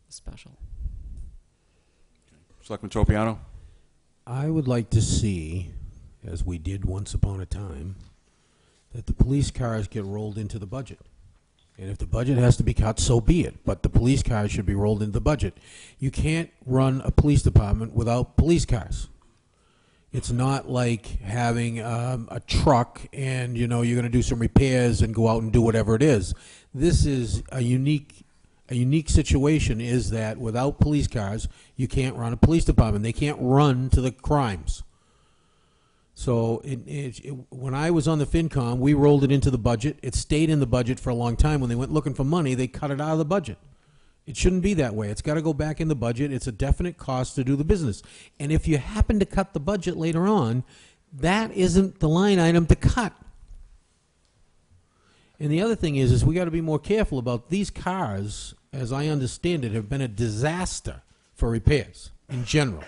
Speaker 4: a special.
Speaker 1: Selectman Tropiano?
Speaker 3: I would like to see, as we did once upon a time, that the police cars get rolled into the budget. And if the budget has to be cut, so be it. But the police cars should be rolled into the budget. You can't run a police department without police cars. It's not like having a truck and, you know, you're going to do some repairs and go out and do whatever it is. This is a unique situation, is that without police cars, you can't run a police department. They can't run to the crimes. So when I was on the FinCom, we rolled it into the budget. It stayed in the budget for a long time. When they went looking for money, they cut it out of the budget. It shouldn't be that way. It's got to go back in the budget. It's a definite cost to do the business. And if you happen to cut the budget later on, that isn't the line item to cut. And the other thing is we got to be more careful about these cars, as I understand it, have been a disaster for repairs in general.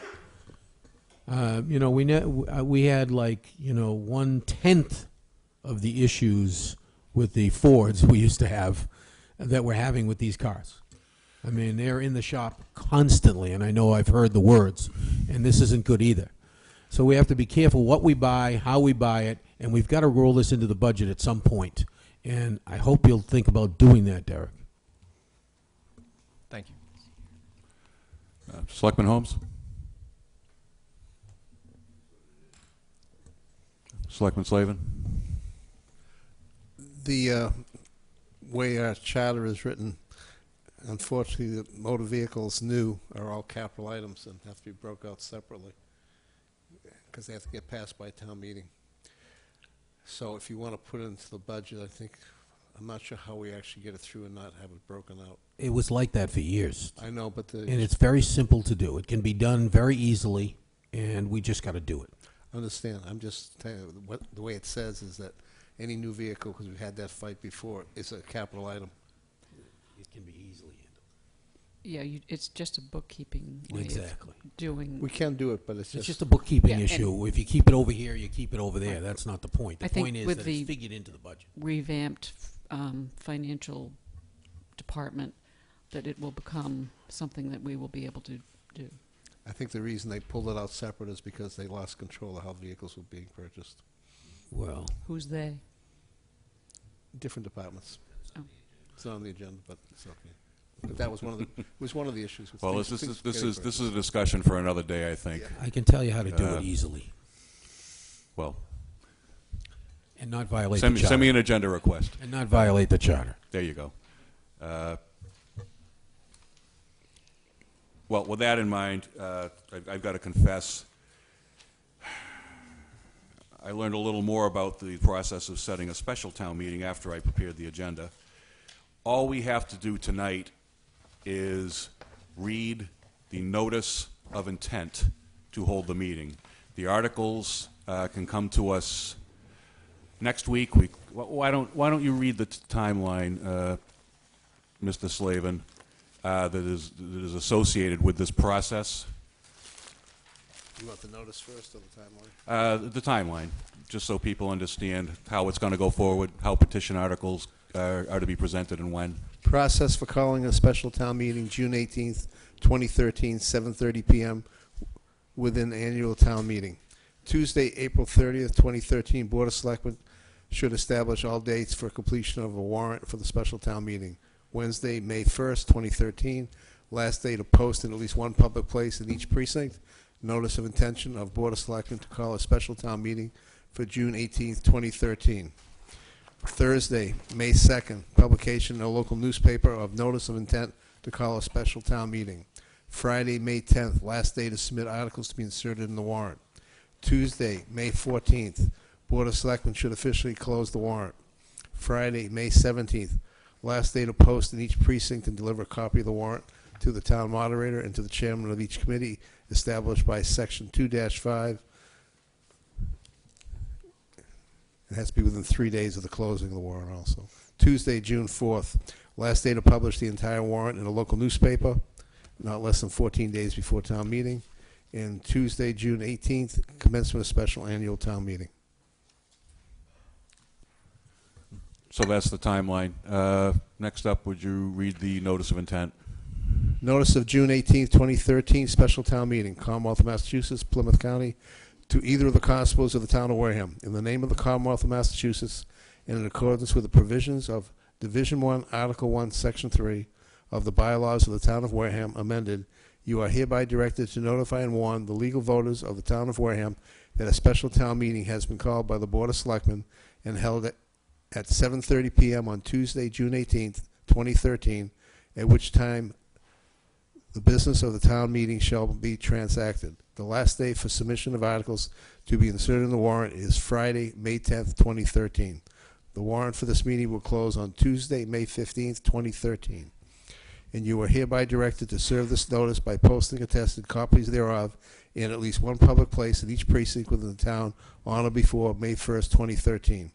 Speaker 3: You know, we had like, you know, 1/10 of the issues with the Fords we used to have that we're having with these cars. I mean, they're in the shop constantly, and I know I've heard the words, and this isn't good either. So we have to be careful what we buy, how we buy it, and we've got to roll this into the budget at some point. And I hope you'll think about doing that, Derek.
Speaker 6: Thank you.
Speaker 1: Selectman Holmes? Selectman Slavin?
Speaker 2: The way our charter is written, unfortunately, the motor vehicles new are all capital items and have to be broke out separately because they have to get passed by town meeting. So if you want to put it into the budget, I'm not sure how we actually get it through and not have it broken out.
Speaker 3: It was like that for years.
Speaker 2: I know, but
Speaker 3: and it's very simple to do. It can be done very easily, and we just got to do it.
Speaker 2: I understand. I'm just telling you, the way it says is that any new vehicle, because we've had that fight before, is a capital item.
Speaker 3: It can be easily handled.
Speaker 4: Yeah, it's just a bookkeeping way
Speaker 3: Exactly.
Speaker 4: of doing.
Speaker 2: We can do it, but it's
Speaker 3: It's just a bookkeeping
Speaker 4: Yeah,
Speaker 3: issue. If you keep it over here, you keep it over there. That's not the point. The
Speaker 4: I think
Speaker 3: point is
Speaker 4: with
Speaker 3: that
Speaker 4: the
Speaker 3: it's figured into the budget.
Speaker 4: revamped financial department, that it will become something that we will be able to do.
Speaker 2: I think the reason they pulled it out separate is because they lost control of how vehicles were being purchased.
Speaker 3: Well,
Speaker 4: Who's they?
Speaker 2: Different departments.
Speaker 4: Oh.
Speaker 2: It's not on the agenda, but it's okay. But that was one of the issues. With
Speaker 1: Well,
Speaker 2: things
Speaker 1: this
Speaker 2: getting
Speaker 1: is a discussion for another day, I think.
Speaker 3: I can tell you how to do it easily
Speaker 1: Well,
Speaker 3: and not violate
Speaker 1: send
Speaker 3: the charter.
Speaker 1: me an agenda request.
Speaker 3: And not violate the charter.
Speaker 1: There you go. Well, with that in mind, I've got to confess, I learned a little more about the process of setting a special town meeting after I prepared the agenda. All we have to do tonight is read the notice of intent to hold the meeting. The articles can come to us next week. Why don't you read the timeline, Mr. Slavin, that is associated with this process?
Speaker 2: You want the notice first or the timeline?
Speaker 1: The timeline, just so people understand how it's going to go forward, how petition articles are to be presented and when.
Speaker 2: Process for calling a special town meeting June 18th, 2013, 7:30 p.m. within annual town meeting. Tuesday, April 30th, 2013, Board of Selectmen should establish all dates for completion of a warrant for the special town meeting. Wednesday, May 1st, 2013, last day to post in at least one public place in each precinct. Notice of intention of Board of Selectmen to call a special town meeting for June 18th, 2013. Thursday, May 2nd, publication in a local newspaper of notice of intent to call a special town meeting. Friday, May 10th, last day to submit articles to be inserted in the warrant. Tuesday, May 14th, Board of Selectmen should officially close the warrant. Friday, May 17th, last day to post in each precinct and deliver a copy of the warrant to the town moderator and to the chairman of each committee established by Section 2-5. It has to be within 3 days of the closing of the warrant also. Tuesday, June 4th, last day to publish the entire warrant in a local newspaper, not less than 14 days before town meeting. And Tuesday, June 18th, commencement of special annual town meeting.
Speaker 1: So that's the timeline. Next up, would you read the notice of intent?
Speaker 2: Notice of June 18th, 2013, special town meeting, Commonwealth of Massachusetts, Plymouth County, to either of the constables of the town of Wareham, in the name of the Commonwealth of Massachusetts, and in accordance with the provisions of Division 1, Article 1, Section 3 of the bylaws of the town of Wareham, amended, you are hereby directed to notify and warn the legal voters of the town of Wareham that a special town meeting has been called by the Board of Selectmen and held at 7:30 p.m. on Tuesday, June 18th, 2013, at which time the business of the town meeting shall be transacted. The last day for submission of articles to be inserted in the warrant is Friday, May 10th, 2013. The warrant for this meeting will close on Tuesday, May 15th, 2013. And you are hereby directed to serve this notice by posting attested copies thereof in at least one public place in each precinct within the town on or before May 1st, 2013.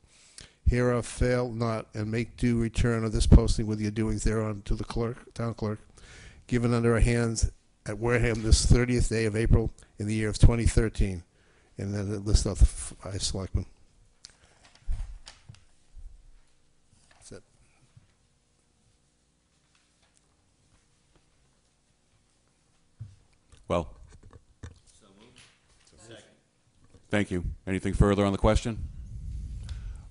Speaker 2: Hereof fail not, and make due return of this posting with your doings thereon to the clerk, town clerk, given under our hands at Wareham this 30th day of April in the year of 2013. And then it lists out the 5 selectmen. That's it.
Speaker 1: Well, thank you. Anything further on the question?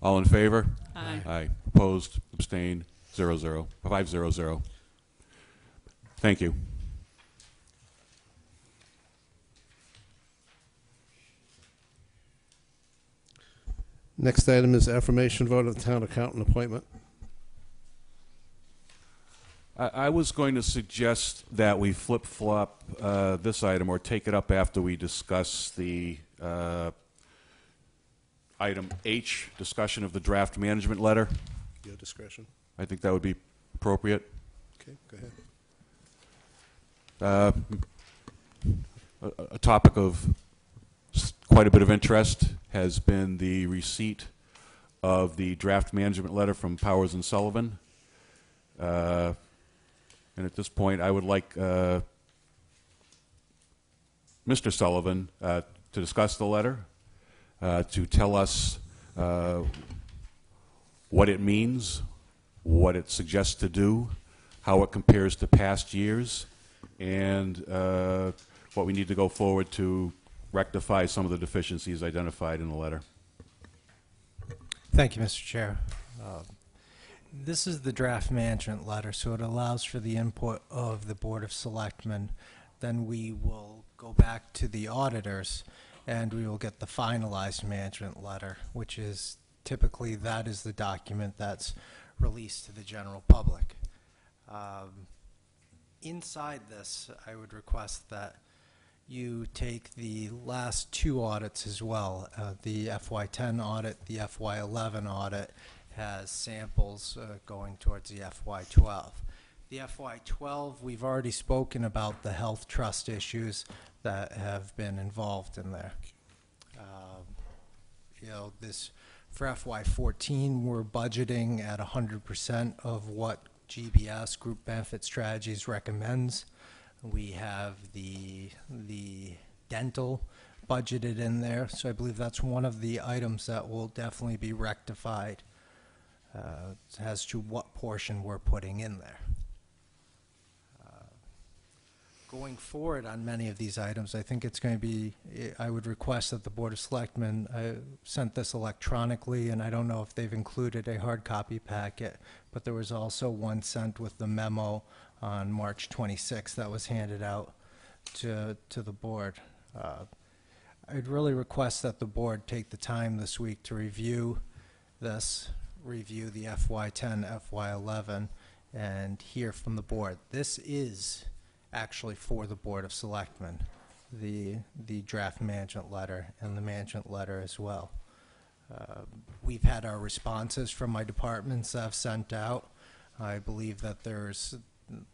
Speaker 1: All in favor?
Speaker 4: Aye.
Speaker 1: Aye. Opposed? Abstained? 0-0. 5-0-0. Thank you.
Speaker 2: Next item is affirmation vote of the town accountant appointment.
Speaker 1: I was going to suggest that we flip-flop this item or take it up after we discuss the item H, discussion of the draft management letter.
Speaker 2: Your discretion.
Speaker 1: I think that would be appropriate.
Speaker 2: Okay, go ahead.
Speaker 1: A topic of quite a bit of interest has been the receipt of the draft management letter from Powers and Sullivan. And at this point, I would like Mr. Sullivan to discuss the letter, to tell us what it means, what it suggests to do, how it compares to past years, and what we need to go forward to rectify some of the deficiencies identified in the letter.
Speaker 6: Thank you, Mr. Chair. This is the draft management letter, so it allows for the input of the Board of Selectmen. Then we will go back to the auditors, and we will get the finalized management letter, which is typically that is the document that's released to the general public. Inside this, I would request that you take the last 2 audits as well. The FY10 audit, the FY11 audit has samples going towards the FY12. The FY12, we've already spoken about the health trust issues that have been involved in there. This for FY14, we're budgeting at 100% of what GBS, Group Benefit Strategies, recommends. We have the dental budgeted in there, so I believe that's one of the items that will definitely be rectified as to what portion we're putting in there. Going forward on many of these items, I think it's going to be, I would request that the Board of Selectmen, I sent this electronically, and I don't know if they've included a hard copy packet, but there was also one sent with the memo on March 26th that was handed out to the board. I'd really request that the board take the time this week to review this, review the FY10, FY11, and hear from the board. This is actually for the Board of Selectmen, the draft management letter and the management letter as well. We've had our responses from my departments that I've sent out. I believe that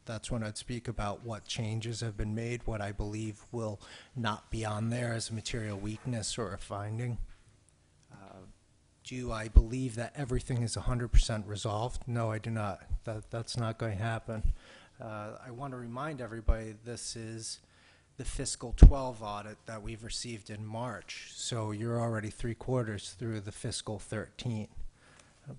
Speaker 6: that's when I'd speak about what changes have been made, what I believe will not be on there as a material weakness or a finding. Do I believe that everything is 100% resolved? No, I do not. That's not going to happen. I want to remind everybody this is the fiscal 12 audit that we've received in March, so you're already 3/4 through the fiscal 13.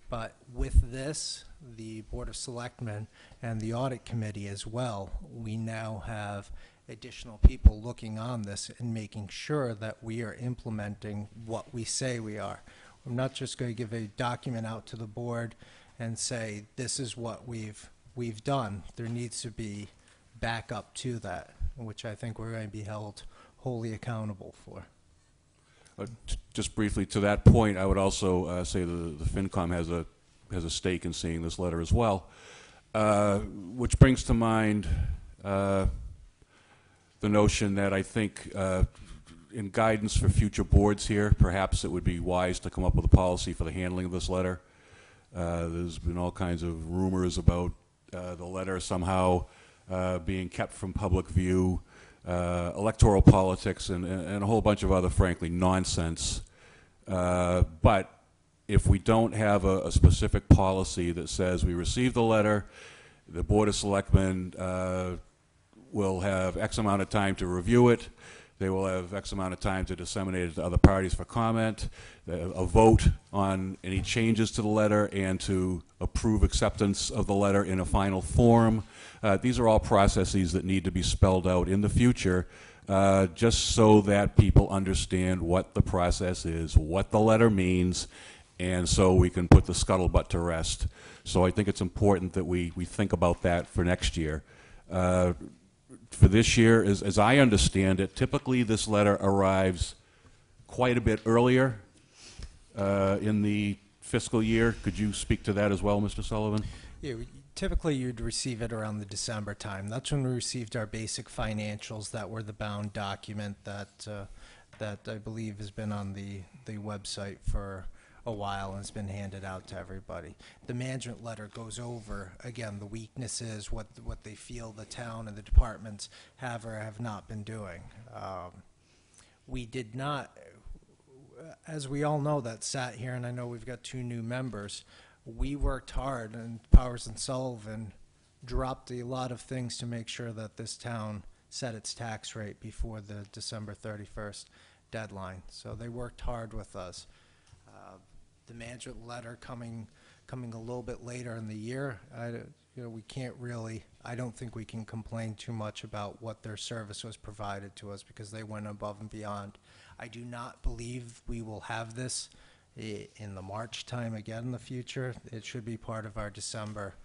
Speaker 6: But with this, the Board of Selectmen and the Audit Committee as well, we now have additional people looking on this and making sure that we are implementing what we say we are. I'm not just going to give a document out to the board and say, this is what we've done. There needs to be backup to that, which I think we're going to be held wholly accountable for.
Speaker 1: Just briefly to that point, I would also say the FinCom has a stake in seeing this letter as well, which brings to mind the notion that I think in guidance for future boards here, perhaps it would be wise to come up with a policy for the handling of this letter. There's been all kinds of rumors about the letter somehow being kept from public view, electoral politics, and a whole bunch of other, frankly, nonsense. But if we don't have a specific policy that says we received the letter, the Board of Selectmen will have X amount of time to review it, they will have X amount of time to disseminate it to other parties for comment, a vote on any changes to the letter, and to approve acceptance of the letter in a final form. These are all processes that need to be spelled out in the future, just so that people understand what the process is, what the letter means, and so we can put the scuttlebutt to rest. So I think it's important that we think about that for next year. For this year, as I understand it, typically this letter arrives quite a bit earlier in the fiscal year. Could you speak to that as well, Mr. Sullivan?
Speaker 6: Yeah, typically you'd receive it around the December time. That's when we received our basic financials that were the bound document that I believe has been on the website for a while and it's been handed out to everybody. The management letter goes over, again, the weaknesses, what they feel the town and the departments have or have not been doing. We did not, as we all know that sat here, and I know we've got 2 new members, we worked hard, and Powers and Sullivan dropped a lot of things to make sure that this town set its tax rate before the December 31st deadline. So they worked hard with us. The management letter coming a little bit later in the year, we can't really, I don't think we can complain too much about what their service was provided to us because they went above and beyond. I do not believe we will have this in the March time again in the future. It should be part of our December,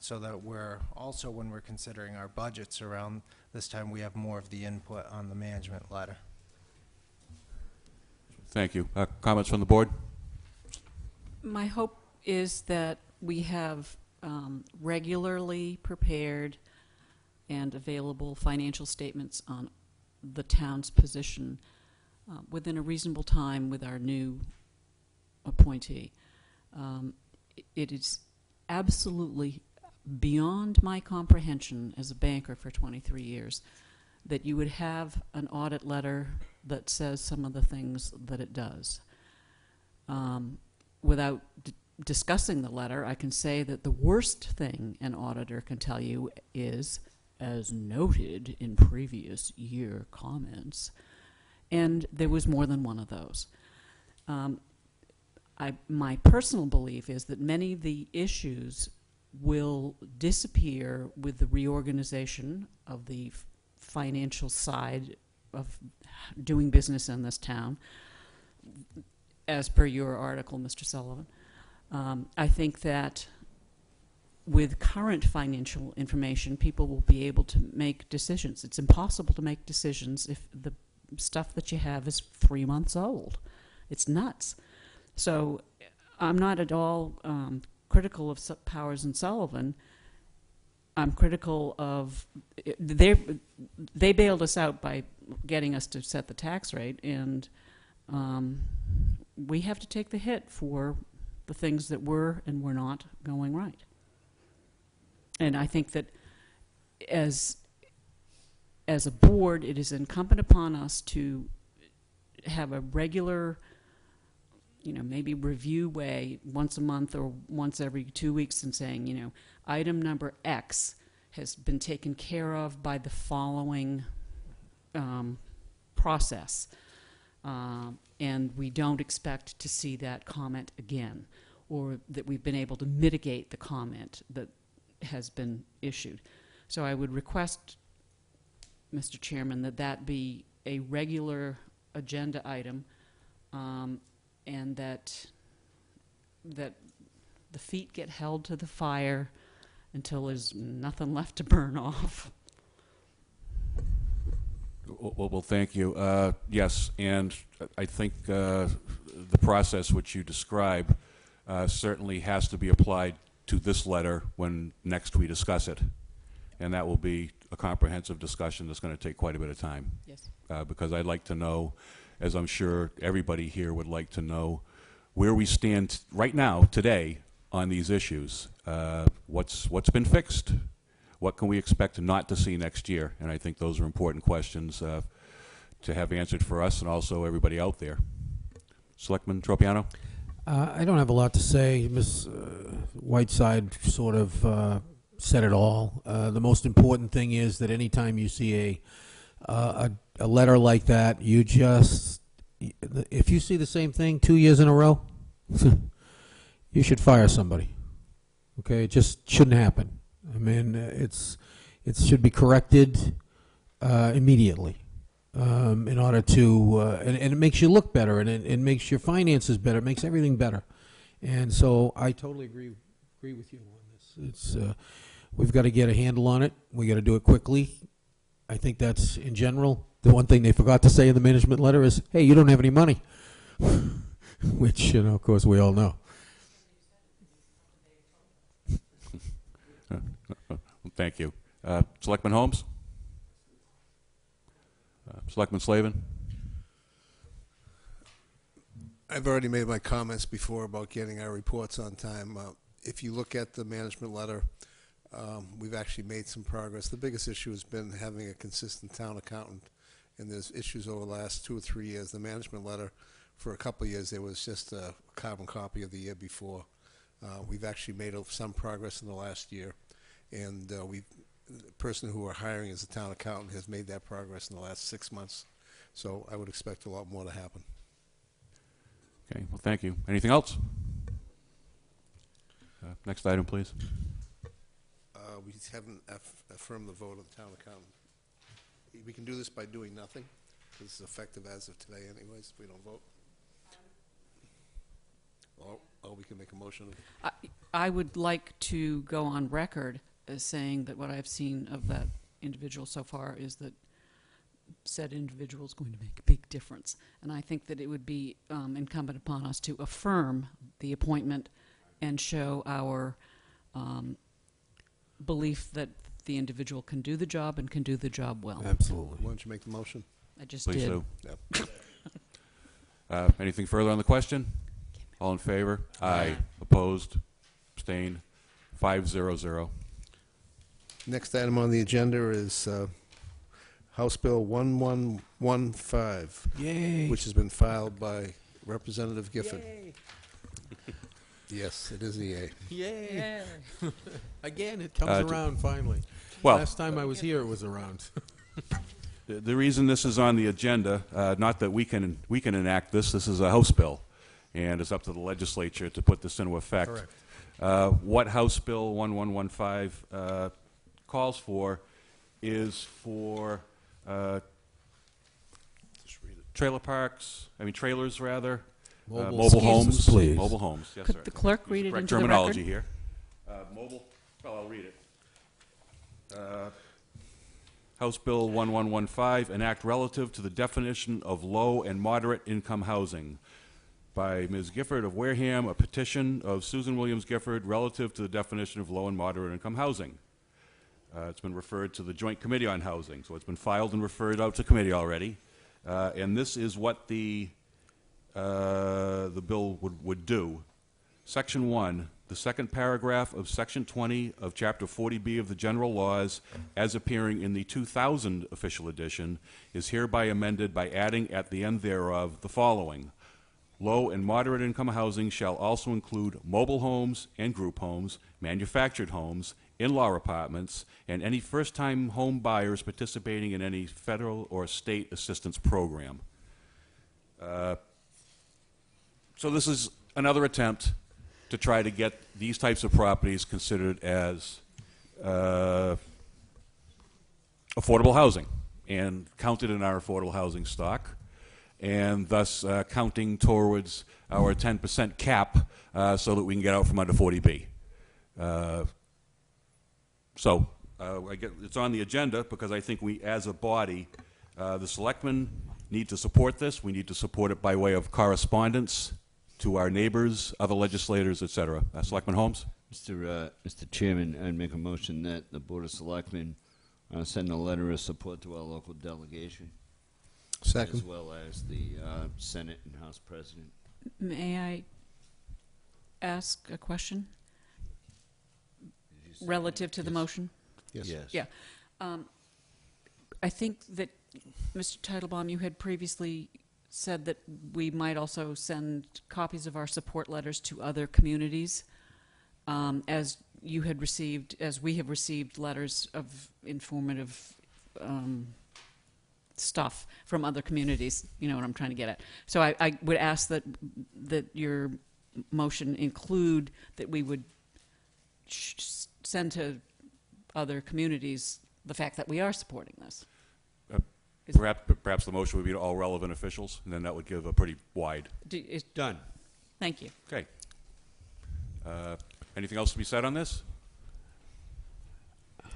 Speaker 6: so that we're also, when we're considering our budgets around this time, we have more of the input on the management letter.
Speaker 1: Thank you. Comments from the board?
Speaker 4: My hope is that we have regularly prepared and available financial statements on the town's position within a reasonable time with our new appointee. It is absolutely beyond my comprehension as a banker for 23 years that you would have an audit letter that says some of the things that it does. Without discussing the letter, I can say that the worst thing an auditor can tell you is, as noted in previous year comments, And there was more than one of those. My personal belief is that many of the issues will disappear with the reorganization of the financial side of doing business in this town, as per your article, Mr. Sullivan. I think that with current financial information, people will be able to make decisions. It's impossible to make decisions if the stuff that you have is 3 months old. It's nuts. So I'm not at all critical of Powers and Sullivan. I'm critical of they bailed us out by getting us to set the tax rate, and we have to take the hit for the things that were and were not going right. And I think that as a board, it is incumbent upon us to have a regular, maybe review way once a month or once every 2 weeks and saying, item number X has been taken care of by the following process. And we don't expect to see that comment again, or that we've been able to mitigate the comment that has been issued. So I would request, Mr. Chairman, that be a regular agenda item, and that the feet get held to the fire until there's nothing left to burn off.
Speaker 1: Well, thank you. Yes, and I think the process which you describe certainly has to be applied to this letter when next we discuss it. And that will be a comprehensive discussion that's going to take quite a bit of time.
Speaker 4: Yes.
Speaker 1: Because I'd like to know, as I'm sure everybody here would like to know, where we stand right now, today, on these issues. What's been fixed? What can we expect not to see next year? And I think those are important questions to have answered for us and also everybody out there. Selectman Tropiano?
Speaker 3: I don't have a lot to say. Ms. Whiteside sort of said it all. The most important thing is that anytime you see a letter like that, you just, if you see the same thing 2 years in a row, you should fire somebody. Okay, it just shouldn't happen. I mean, it should be corrected immediately in order to, and it makes you look better, and it makes your finances better, it makes everything better. And so I totally agree with you on this. It's we've got to get a handle on it. We got to do it quickly. I think that's in general. The one thing they forgot to say in the management letter is, "Hey, you don't have any money," which of course we all know.
Speaker 1: Thank you. Selectman Holmes? Selectman Slavin?
Speaker 2: I've already made my comments before about getting our reports on time. If you look at the management letter, we've actually made some progress. The biggest issue has been having a consistent town accountant, and there's issues over the last 2 or 3 years. The management letter, for a couple of years, there was just a carbon copy of the year before. We've actually made some progress in the last year, and the person who we're hiring as a town accountant has made that progress in the last 6 months. So I would expect a lot more to happen.
Speaker 1: Okay, well, thank you. Anything else? Next item, please.
Speaker 2: We haven't affirmed the vote of the town accountant. We can do this by doing nothing, because it's effective as of today anyways, if we don't vote. Or we can make a motion.
Speaker 4: I would like to go on record as saying that what I've seen of that individual so far is that said individual is going to make a big difference. And I think that it would be incumbent upon us to affirm the appointment and show our belief that the individual can do the job and can do the job well.
Speaker 3: Absolutely.
Speaker 2: Why don't you make the motion?
Speaker 4: I just
Speaker 1: Please
Speaker 4: did.
Speaker 1: do.
Speaker 2: Yep.
Speaker 1: Anything further on the question? All in favor? Aye. Opposed? Abstained? 5-0-0.
Speaker 2: Next item on the agenda is House Bill 1115,
Speaker 3: Yay.
Speaker 2: which has been filed by Representative Giffen.
Speaker 3: Yay.
Speaker 2: Yes, it is a yay.
Speaker 3: Yay. Again, it comes around finally.
Speaker 1: Well,
Speaker 3: Last time I was here, it was around.
Speaker 1: The reason this is on the agenda, not that we can enact this. This is a House bill, and it's up to the legislature to put this into effect.
Speaker 2: Correct.
Speaker 1: What House Bill 1115 calls for is for trailer parks. I mean trailers rather. Mobile homes.
Speaker 3: please.
Speaker 1: Mobile homes. Yes,
Speaker 4: Could
Speaker 1: sir.
Speaker 4: the clerk
Speaker 1: Use
Speaker 4: read it
Speaker 1: correct
Speaker 4: into the
Speaker 1: terminology
Speaker 4: record?
Speaker 1: here. Mobile. Well, I'll read it. House Bill 1115, an act relative to the definition of low and moderate income housing, by Ms. Gifford of Wareham, a petition of Susan Williams Gifford relative to the definition of low and moderate income housing. It's been referred to the Joint Committee on Housing, so it's been filed and referred out to committee already. And this is what the bill would do. Section 1, the second paragraph of Section 20 of Chapter 40B of the General Laws, as appearing in the 2000 official edition, is hereby amended by adding at the end thereof the following. Low and moderate income housing shall also include mobile homes and group homes, manufactured homes, in-law apartments, and any first-time home buyers participating in any federal or state assistance program. So this is another attempt to try to get these types of properties considered as affordable housing and counted in our affordable housing stock, and thus counting towards our 10% cap so that we can get out from under 40B. So it's on the agenda because I think we, as a body, the selectmen need to support this. We need to support it by way of correspondence to our neighbors, other legislators, etc. Selectman Holmes?
Speaker 5: Mr. Chairman, I'd make a motion that the Board of Selectmen send a letter of support to our local delegation,
Speaker 2: Second.
Speaker 5: as well as the Senate and House President.
Speaker 4: May I ask a question relative to the motion?
Speaker 2: Yes.
Speaker 4: Yeah. I think that, Mr. Teitelbaum, you had previously said that we might also send copies of our support letters to other communities, as you had received, as we have received letters of informative stuff from other communities. You know what I'm trying to get at. So I would ask that your motion include that we would send to other communities the fact that we are supporting this.
Speaker 1: Perhaps the motion would be to all relevant officials, and then that would give a pretty wide.
Speaker 5: Done.
Speaker 4: Thank you.
Speaker 1: Okay. Anything else to be said on this?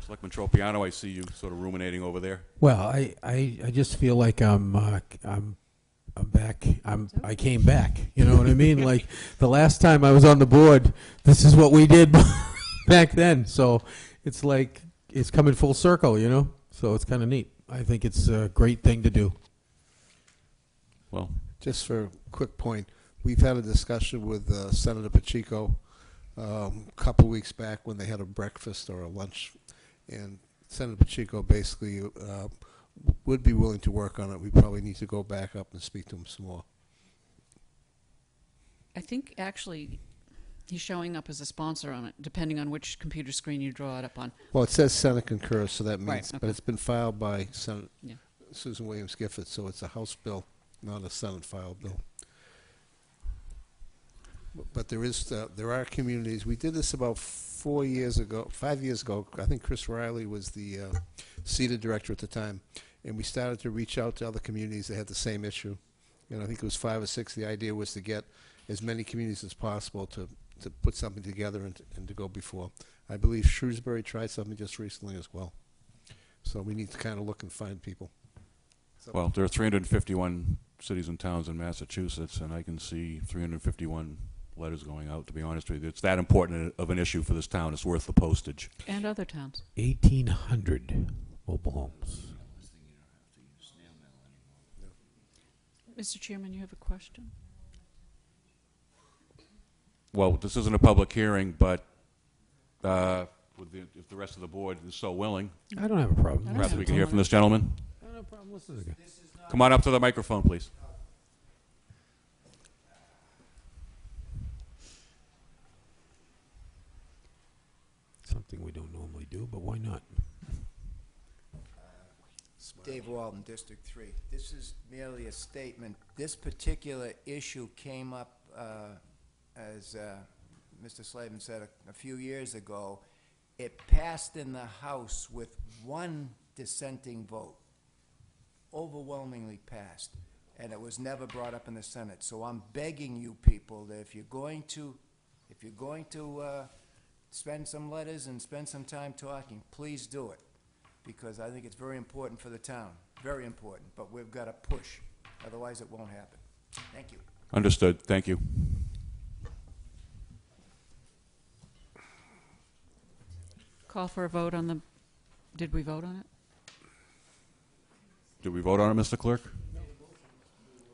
Speaker 1: Selectman Tropiano, I see you sort of ruminating over there.
Speaker 3: Well, I just feel like I'm back. I came back. You know what I mean? Like the last time I was on the board, this is what we did back then. So it's like it's coming full circle, you know? So it's kind of neat. I think it's a great thing to do.
Speaker 1: Well,
Speaker 2: Just for a quick point, we've had a discussion with Senator Pacheco a couple weeks back when they had a breakfast or a lunch, and Senator Pacheco basically would be willing to work on it. We probably need to go back up and speak to him some more.
Speaker 4: I think actually he's showing up as a sponsor on it, depending on which computer screen you draw it up on.
Speaker 2: Well, it says Senate concurs, so that means,
Speaker 4: Right,
Speaker 2: but
Speaker 4: okay.
Speaker 2: it's been filed by
Speaker 4: Yeah.
Speaker 2: Susan Williams Gifford, so it's a House bill, not a Senate filed bill. But there are communities. We did this about 5 years ago. I think Chris Riley was the CETA director at the time, and we started to reach out to other communities that had the same issue. And I think it was 5 or 6. The idea was to get as many communities as possible to put something together and to go before. I believe Shrewsbury tried something just recently as well. So we need to kind of look and find people.
Speaker 1: well, there are 351 cities and towns in Massachusetts, and I can see 351 letters going out, to be honest with you. It's that important of an issue for this town. It's worth the postage.
Speaker 4: And other towns.
Speaker 3: 1,800 mobile homes.
Speaker 4: Mr. Chairman, you have a question?
Speaker 1: Well, this isn't a public hearing, but if the rest of the board is so willing,
Speaker 3: I don't have a problem.
Speaker 1: perhaps we can hear from this gentleman.
Speaker 3: I don't have a problem. Listen again.
Speaker 1: Come on up to the microphone, please.
Speaker 3: Something we don't normally do, but why not?
Speaker 15: Dave Walden, District 3. This is merely a statement. This particular issue came up, as Mr. Slavin said, a few years ago. It passed in the House with one dissenting vote, overwhelmingly passed, and it was never brought up in the Senate. So I'm begging you people that if you're going to spend some letters and spend some time talking, please do it, because I think it's very important for the town, very important, but we've got to push, otherwise it won't happen. Thank you.
Speaker 1: Understood. Thank you.
Speaker 4: Call for a vote on the, did we vote on it?
Speaker 1: Did we vote on it, Mr. Clerk?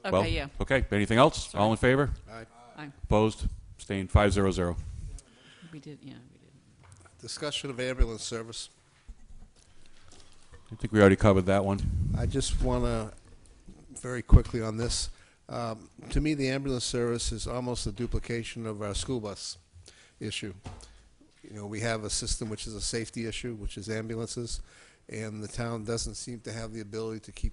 Speaker 4: Okay,
Speaker 1: Well,
Speaker 4: yeah.
Speaker 1: Okay, anything else? All in favor?
Speaker 4: Aye.
Speaker 1: Opposed? Abstained? 500.
Speaker 4: We did, yeah, we did.
Speaker 2: Discussion of ambulance service.
Speaker 1: I think we already covered that one.
Speaker 2: I just want to, very quickly on this, to me, the ambulance service is almost a duplication of our school bus issue. You know, we have a system which is a safety issue, which is ambulances, and the town doesn't seem to have the ability to keep,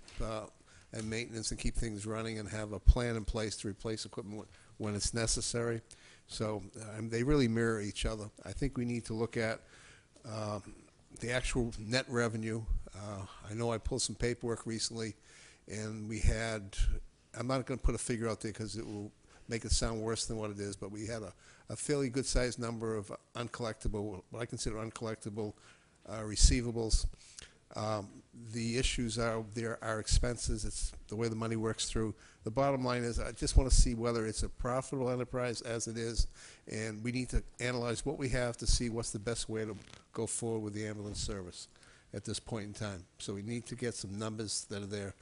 Speaker 2: and maintenance and keep things running and have a plan in place to replace equipment when it's necessary. So they really mirror each other. I think we need to look at the actual net revenue. I know I pulled some paperwork recently, and we had, I'm not going to put a figure out there because it will make it sound worse than what it is, but we had a fairly good-sized number of uncollectible, what I consider uncollectible receivables. The issues are there are expenses. It's the way the money works through. The bottom line is I just want to see whether it's a profitable enterprise as it is, and we need to analyze what we have to see what's the best way to go forward with the ambulance service at this point in time. So we need to get some numbers that are there,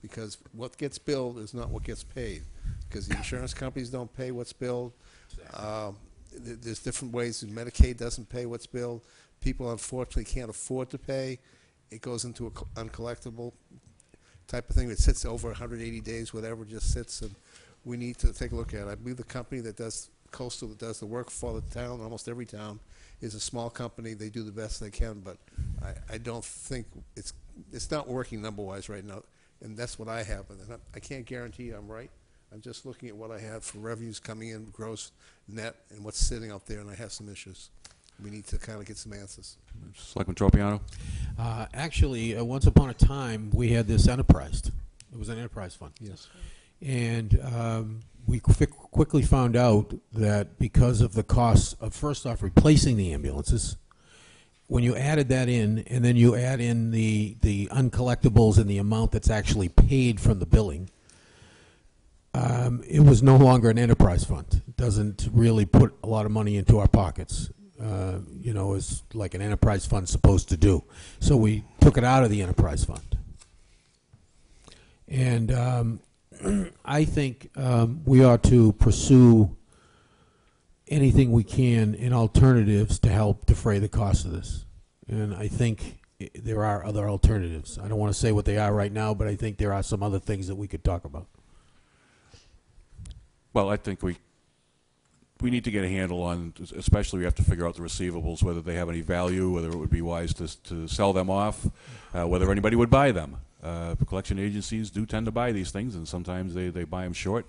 Speaker 2: because what gets billed is not what gets paid, because the insurance companies don't pay what's billed. There's different ways. Medicaid doesn't pay what's billed. People unfortunately can't afford to pay. It goes into an uncollectible type of thing. It sits over 180 days, whatever, just sits, and we need to take a look at it. I believe the company that does, Coastal, that does the work for the town, almost every town, is a small company. They do the best they can, but I don't think it's not working number-wise right now, and that's what I have. And I can't guarantee I'm right. I'm just looking at what I have for revenues coming in, gross, net, and what's sitting out there, and I have some issues. We need to kind of get some answers.
Speaker 1: Selectman Tropiano?
Speaker 3: Actually, once upon a time, we had this enterprised. It was an enterprise fund.
Speaker 2: Yes.
Speaker 3: And we quickly found out that because of the costs of, first off, replacing the ambulances, when you added that in, and then you add in the uncollectibles and the amount that's actually paid from the billing, it was no longer an enterprise fund. It doesn't really put a lot of money into our pockets. You know, as like an enterprise fund's supposed to do. So we took it out of the enterprise fund. And I think we ought to pursue anything we can in alternatives to help defray the cost of this. And I think there are other alternatives. I don't want to say what they are right now, but I think there are some other things that we could talk about.
Speaker 1: Well, I think we need to get a handle on, especially we have to figure out the receivables, whether they have any value, whether it would be wise to sell them off, whether anybody would buy them. Collection agencies do tend to buy these things, and sometimes they buy them short,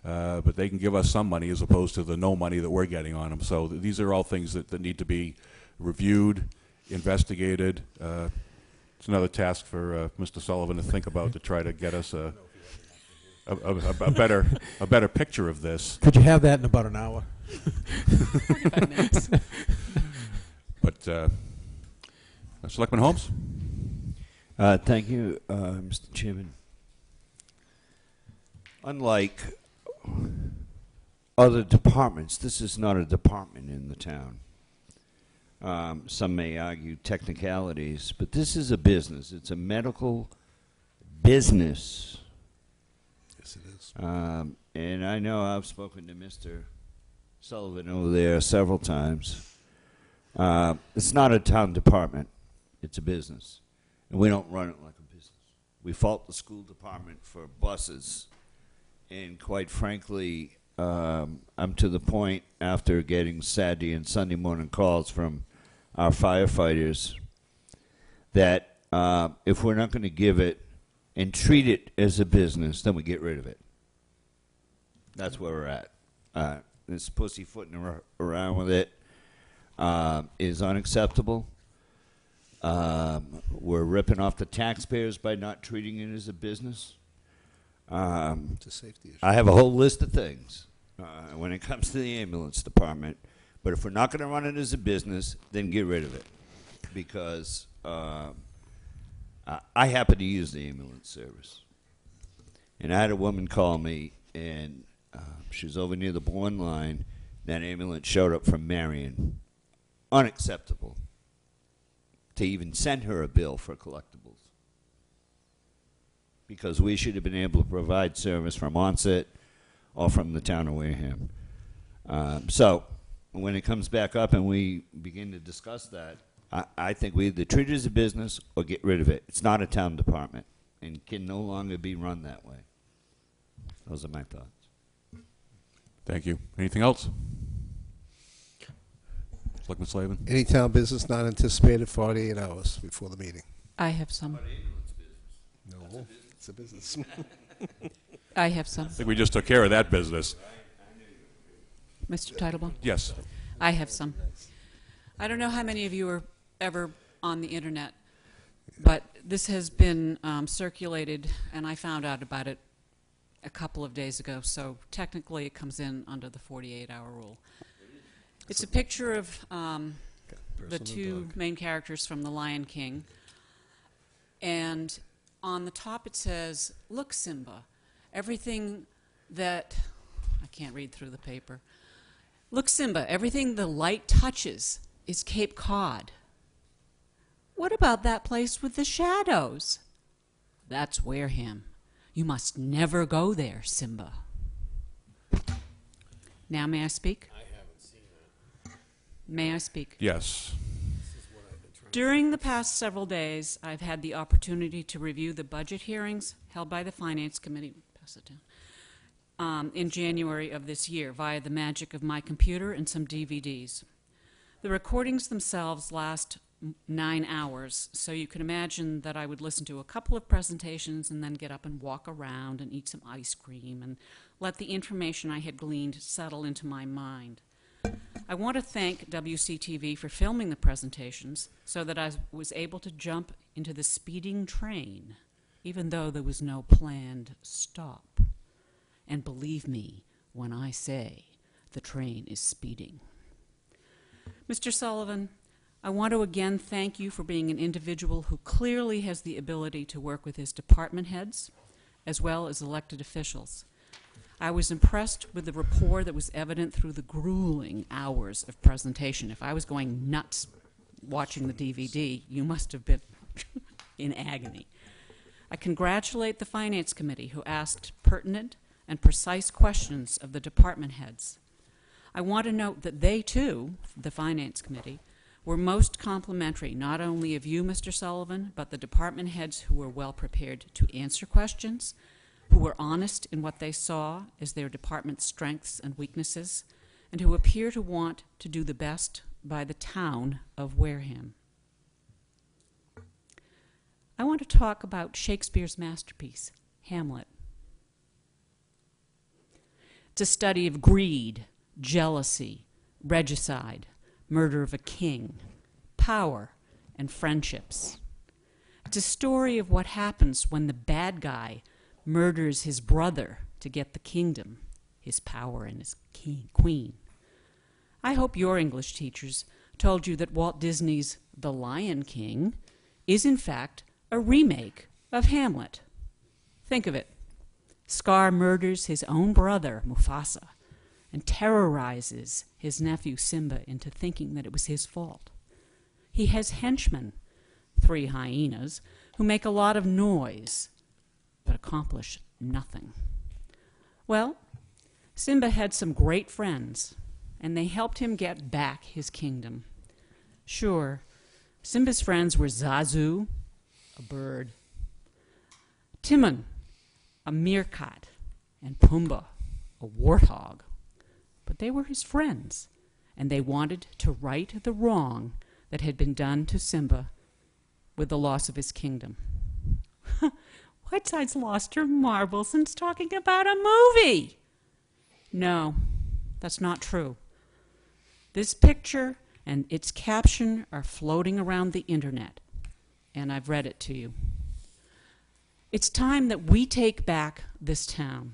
Speaker 1: but they can give us some money as opposed to the no money that we're getting on them. So these are all things that need to be reviewed, investigated. It's another task for Mr. Sullivan to think about to try to get us a better picture of this.
Speaker 3: Could you have that in about an hour?
Speaker 4: 45 minutes.
Speaker 1: But Selectman Holmes?
Speaker 5: Thank you, Mr. Chairman. Unlike other departments, this is not a department in the town. Some may argue technicalities, but this is a business. It's a medical business.
Speaker 2: Yes, it is.
Speaker 5: And I know I've spoken to Mr. Sullivan over there several times. It's not a town department. It's a business. And we don't run it like a business. We fault the school department for buses. And quite frankly, I'm to the point after getting Saturday and Sunday morning calls from our firefighters that if we're not going to give it and treat it as a business, then we get rid of it. That's where we're at. This pussyfooting around with it is unacceptable. We're ripping off the taxpayers by not treating it as a business.
Speaker 2: It's a safety issue.
Speaker 5: I have a whole list of things when it comes to the ambulance department. But if we're not going to run it as a business, then get rid of it. Because I happen to use the ambulance service. And I had a woman call me, and she was over near the Bourne line. That ambulance showed up from Marion. Unacceptable to even send her a bill for collectibles. Because we should have been able to provide service from Onset or from the town of Wareham. So when it comes back up and we begin to discuss that, I think we either treat it as a business or get rid of it. It's not a town department and can no longer be run that way. Those are my thoughts.
Speaker 1: Thank you. Anything else? Selectman Slavin?
Speaker 2: Any town business not anticipated 48 hours before the meeting?
Speaker 4: I have some.
Speaker 2: No, it's a business.
Speaker 4: I have some.
Speaker 1: I think we just took care of that business.
Speaker 4: Mr. Titlebaum?
Speaker 1: Yes.
Speaker 4: I have some. I don't know how many of you are ever on the internet, but this has been circulated, and I found out about it a couple of days ago, so technically it comes in under the 48-hour rule. It's a picture of the two main characters from The Lion King, and on the top it says, "Look, Simba, everything that..." I can't read through the paper. "Look, Simba, everything the light touches is Cape Cod. What about that place with the shadows? That's Wareham. You must never go there, Simba." Now may I speak?
Speaker 3: I haven't seen that.
Speaker 4: May I speak?
Speaker 1: Yes.
Speaker 4: During the past several days, I've had the opportunity to review the budget hearings held by the Finance Committee, pass it down, in January of this year via the magic of my computer and some DVDs. The recordings themselves last 9 hours, so you can imagine that I would listen to a couple of presentations and then get up and walk around and eat some ice cream and let the information I had gleaned settle into my mind. I want to thank WCTV for filming the presentations so that I was able to jump into the speeding train, even though there was no planned stop. And believe me when I say the train is speeding. Mr. Sullivan, I want to again thank you for being an individual who clearly has the ability to work with his department heads as well as elected officials. I was impressed with the rapport that was evident through the grueling hours of presentation. If I was going nuts watching the DVD, you must have been in agony. I congratulate the Finance Committee who asked pertinent and precise questions of the department heads. I want to note that they too, the Finance Committee, were most complimentary not only of you, Mr. Sullivan, but the department heads who were well prepared to answer questions, who were honest in what they saw as their department's strengths and weaknesses, and who appear to want to do the best by the town of Wareham. I want to talk about Shakespeare's masterpiece, Hamlet. It's a study of greed, jealousy, regicide, murder of a king, power, and friendships. It's a story of what happens when the bad guy murders his brother to get the kingdom, his power, and his queen. I hope your English teachers told you that Walt Disney's The Lion King is in fact a remake of Hamlet. Think of it. Scar murders his own brother, Mufasa, and terrorizes his nephew Simba into thinking that it was his fault. He has henchmen, 3 hyenas, who make a lot of noise but accomplish nothing. Well, Simba had some great friends, and they helped him get back his kingdom. Sure, Simba's friends were Zazu, a bird, Timon, a meerkat, and Pumbaa, a warthog. But they were his friends, and they wanted to right the wrong that had been done to Simba with the loss of his kingdom. Whiteside's lost her marbles and's talking about a movie. No, that's not true. This picture and its caption are floating around the internet, and I've read it to you. It's time that we take back this town.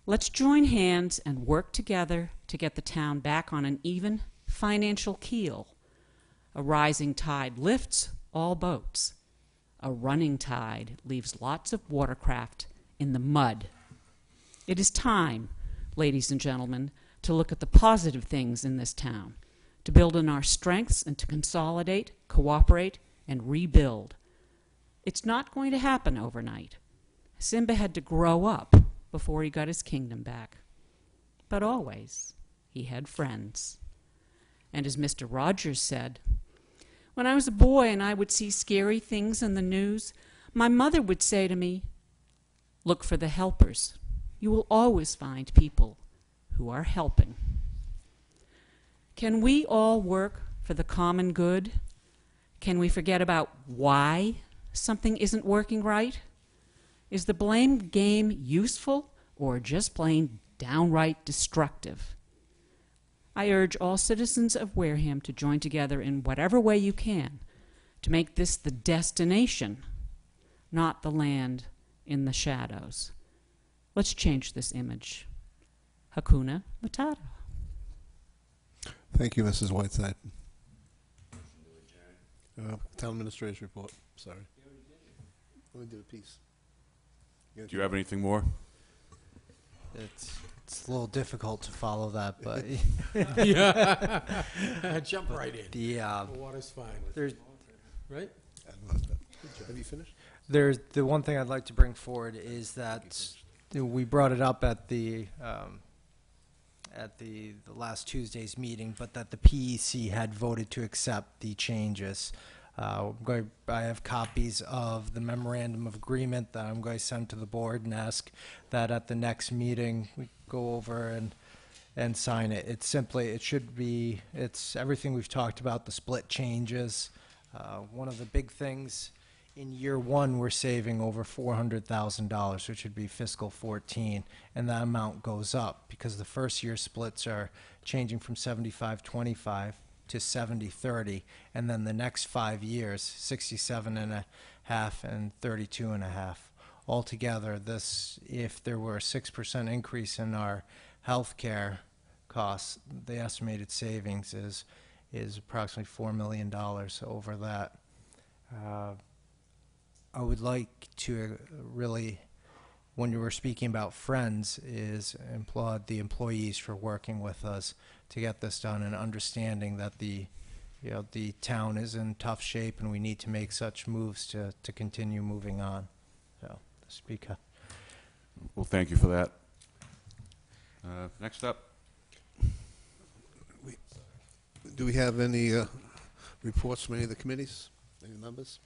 Speaker 4: Let's join hands and work together to get the town back on an even financial keel. A rising tide lifts all boats. A running tide leaves lots of watercraft in the mud. It is time, ladies and gentlemen, to look at the positive things in this town, to build on our strengths and to consolidate, cooperate, and rebuild. It's not going to happen overnight. Simba had to grow up before he got his kingdom back. But always, he had friends. And as Mr. Rogers said, when I was a boy and I would see scary things in the news, my mother would say to me, "Look for the helpers. You will always find people who are helping." Can we all work for the common good? Can we forget about why something isn't working right? Is the blame game useful or just plain downright destructive? I urge all citizens of Wareham to join together in whatever way you can to make this the destination, not the land in the shadows. Let's change this image. Hakuna Matata.
Speaker 2: Thank you, Mrs. Whiteside. Town Administrator's report. Sorry. Let me do a piece.
Speaker 1: Do you have anything more?
Speaker 6: It's a little difficult to follow that, but
Speaker 3: Yeah. Jump right in.
Speaker 6: the
Speaker 3: water's fine.
Speaker 6: there's
Speaker 3: Right?
Speaker 2: Have you finished?
Speaker 6: there's the one thing I'd like to bring forward is that we brought it up at the last Tuesday's meeting, but that the PEC had voted to accept the changes. I have copies of the memorandum of agreement that I'm going to send to the board and ask that at the next meeting we go over and sign it. It's everything we've talked about, the split changes. One of the big things in year one, we're saving over $400,000, which would be fiscal 14, and that amount goes up because the first year splits are changing from 75-25 to 70-30, and then the next 5 years, 67.5 and 32.5. Altogether, if there were a 6% increase in our health care costs, the estimated savings is approximately $4 million over that. I would like to really, when you were speaking about friends, is applaud the employees for working with us to get this done and understanding that the town is in tough shape and we need to make such moves to continue moving on. So, Speaker.
Speaker 1: Well, thank you for that. Next up.
Speaker 2: Do we have any reports from any of the committees? Any members?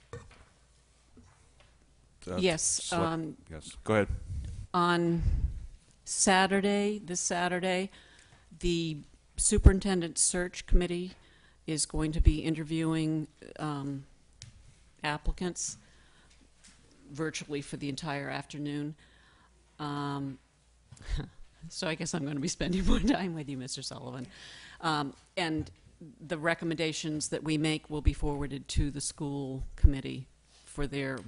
Speaker 4: Yes.
Speaker 1: Yes. Go ahead.
Speaker 4: On this Saturday, the Superintendent Search Committee is going to be interviewing applicants virtually for the entire afternoon. So I guess I'm going to be spending more time with you, Mr. Sullivan. And the recommendations that we make will be forwarded to the school committee for their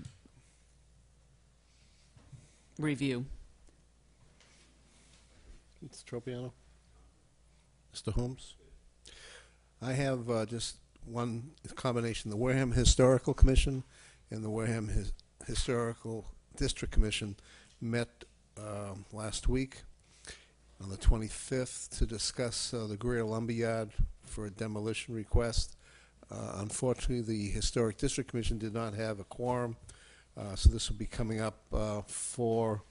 Speaker 4: review.
Speaker 2: Mr. Tropiano? Mr. Holmes? I have just one combination. The Wareham Historical Commission and the Wareham Historical District Commission met last week on the 25th to discuss the Greer Lumberyard for a demolition request. Unfortunately, the Historic District Commission did not have a quorum, so this will be coming up for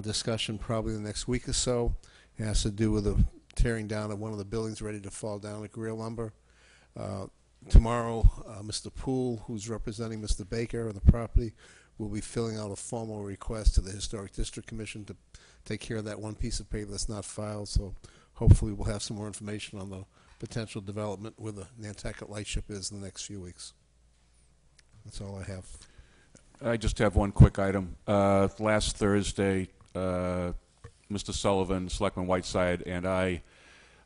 Speaker 2: discussion probably the next week or so. It has to do with the tearing down of one of the buildings ready to fall down at Greer Lumber. Tomorrow, Mr. Poole, who's representing Mr. Baker on the property, will be filling out a formal request to the Historic District Commission to take care of that one piece of paper that's not filed. So hopefully we'll have some more information on the potential development where the Nantucket Lightship is in the next few weeks. That's all I have.
Speaker 1: I just have one quick item. Last Thursday, Mr. Sullivan, Selectman Whiteside, and I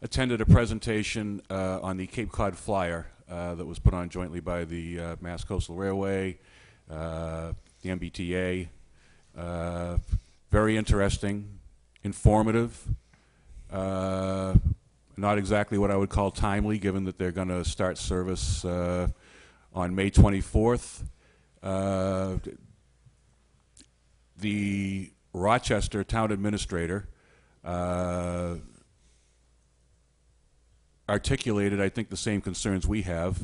Speaker 1: attended a presentation on the Cape Cod Flyer that was put on jointly by the Mass Coastal Railway, the MBTA. Very interesting, informative, not exactly what I would call timely, given that they're going to start service on May 24th. The Rochester Town Administrator articulated, I think, the same concerns we have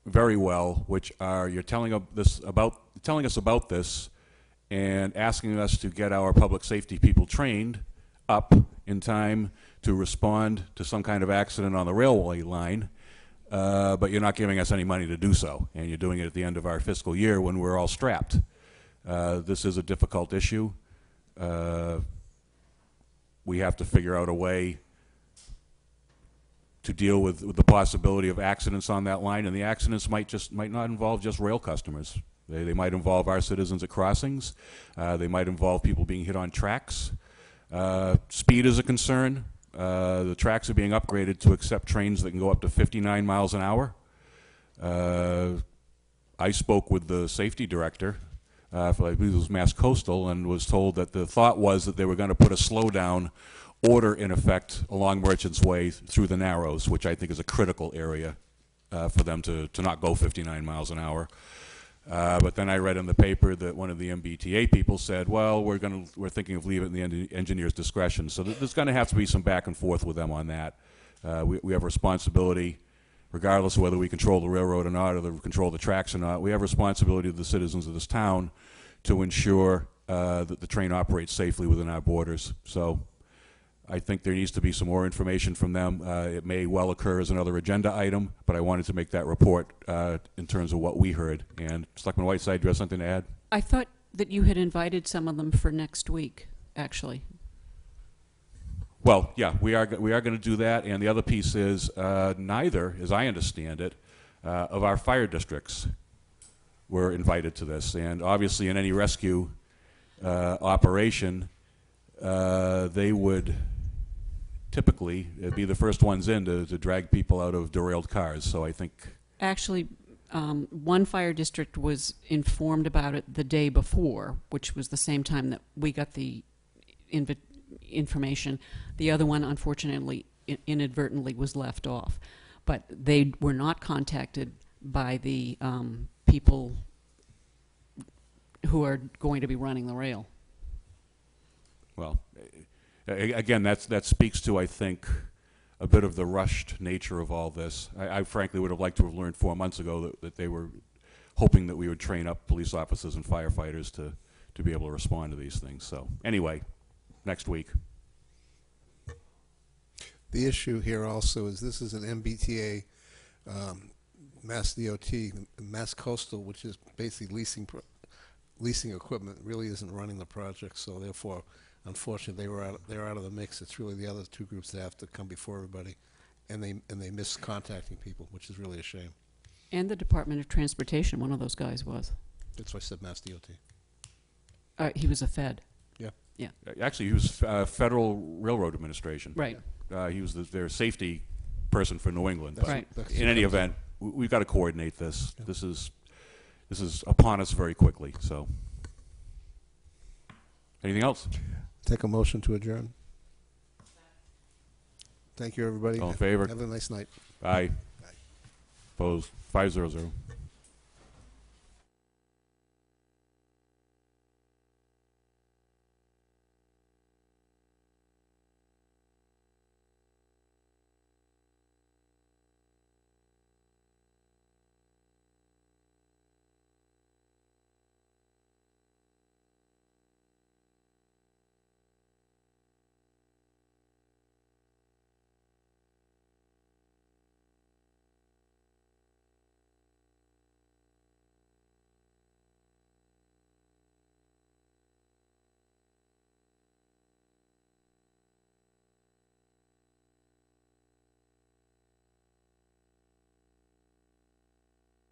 Speaker 1: very well, which are you're telling us about this and asking us to get our public safety people trained up in time to respond to some kind of accident on the railway line, but you're not giving us any money to do so, and you're doing it at the end of our fiscal year when we're all strapped. This is a difficult issue. We have to figure out a way to deal with the possibility of accidents on that line, and the accidents might not involve just rail customers. They might involve our citizens at crossings. They might involve people being hit on tracks. Speed is a concern. The tracks are being upgraded to accept trains that can go up to 59 miles an hour. I spoke with the safety director for, I believe it was Mass Coastal, and was told that the thought was that they were going to put a slowdown order in effect along Merchant's Way through the Narrows, which I think is a critical area for them to not go 59 miles an hour. But then I read in the paper that one of the MBTA people said, well, we're thinking of leaving it in the engineer's discretion. So there's going to have to be some back and forth with them on that. We have a responsibility, regardless of whether we control the railroad or not, or we control the tracks or not. We have a responsibility to the citizens of this town to ensure that the train operates safely within our borders. So I think there needs to be some more information from them. It may well occur as another agenda item, but I wanted to make that report in terms of what we heard. And Selectman Whiteside, do you have something to add?
Speaker 4: I thought that you had invited some of them for next week, actually.
Speaker 1: Well, yeah, we are going to do that. And the other piece is neither, as I understand it, of our fire districts were invited to this. And obviously, in any rescue operation, they would typically be the first ones in to drag people out of derailed cars. So I think...
Speaker 4: Actually, one fire district was informed about it the day before, which was the same time that we got the information. The other one, unfortunately, inadvertently was left off. But they were not contacted by the people who are going to be running the rail.
Speaker 1: Well, again, that speaks to, I think, a bit of the rushed nature of all this. I frankly would have liked to have learned 4 months ago that they were hoping that we would train up police officers and firefighters to be able to respond to these things. So anyway, next week.
Speaker 2: The issue here also is this is an MBTA, Mass DOT, Mass Coastal, which is basically leasing equipment, really isn't running the project. So therefore, unfortunately, they're out of the mix. It's really the other two groups that have to come before everybody, and they miss contacting people, which is really a shame.
Speaker 4: And the Department of Transportation, one of those guys was.
Speaker 2: That's why I said Mass DOT.
Speaker 4: He was a Fed.
Speaker 2: Yeah.
Speaker 4: Yeah.
Speaker 1: Actually, he was Federal Railroad Administration.
Speaker 4: Right.
Speaker 1: He was their safety person for New England. But
Speaker 4: right.
Speaker 1: In any event, we've got to coordinate this. Yeah. This is upon us very quickly. So, anything else?
Speaker 2: Take a motion to adjourn. Thank you, everybody.
Speaker 1: All in favor?
Speaker 2: Have a nice night.
Speaker 1: Aye. Opposed? 5-0-0.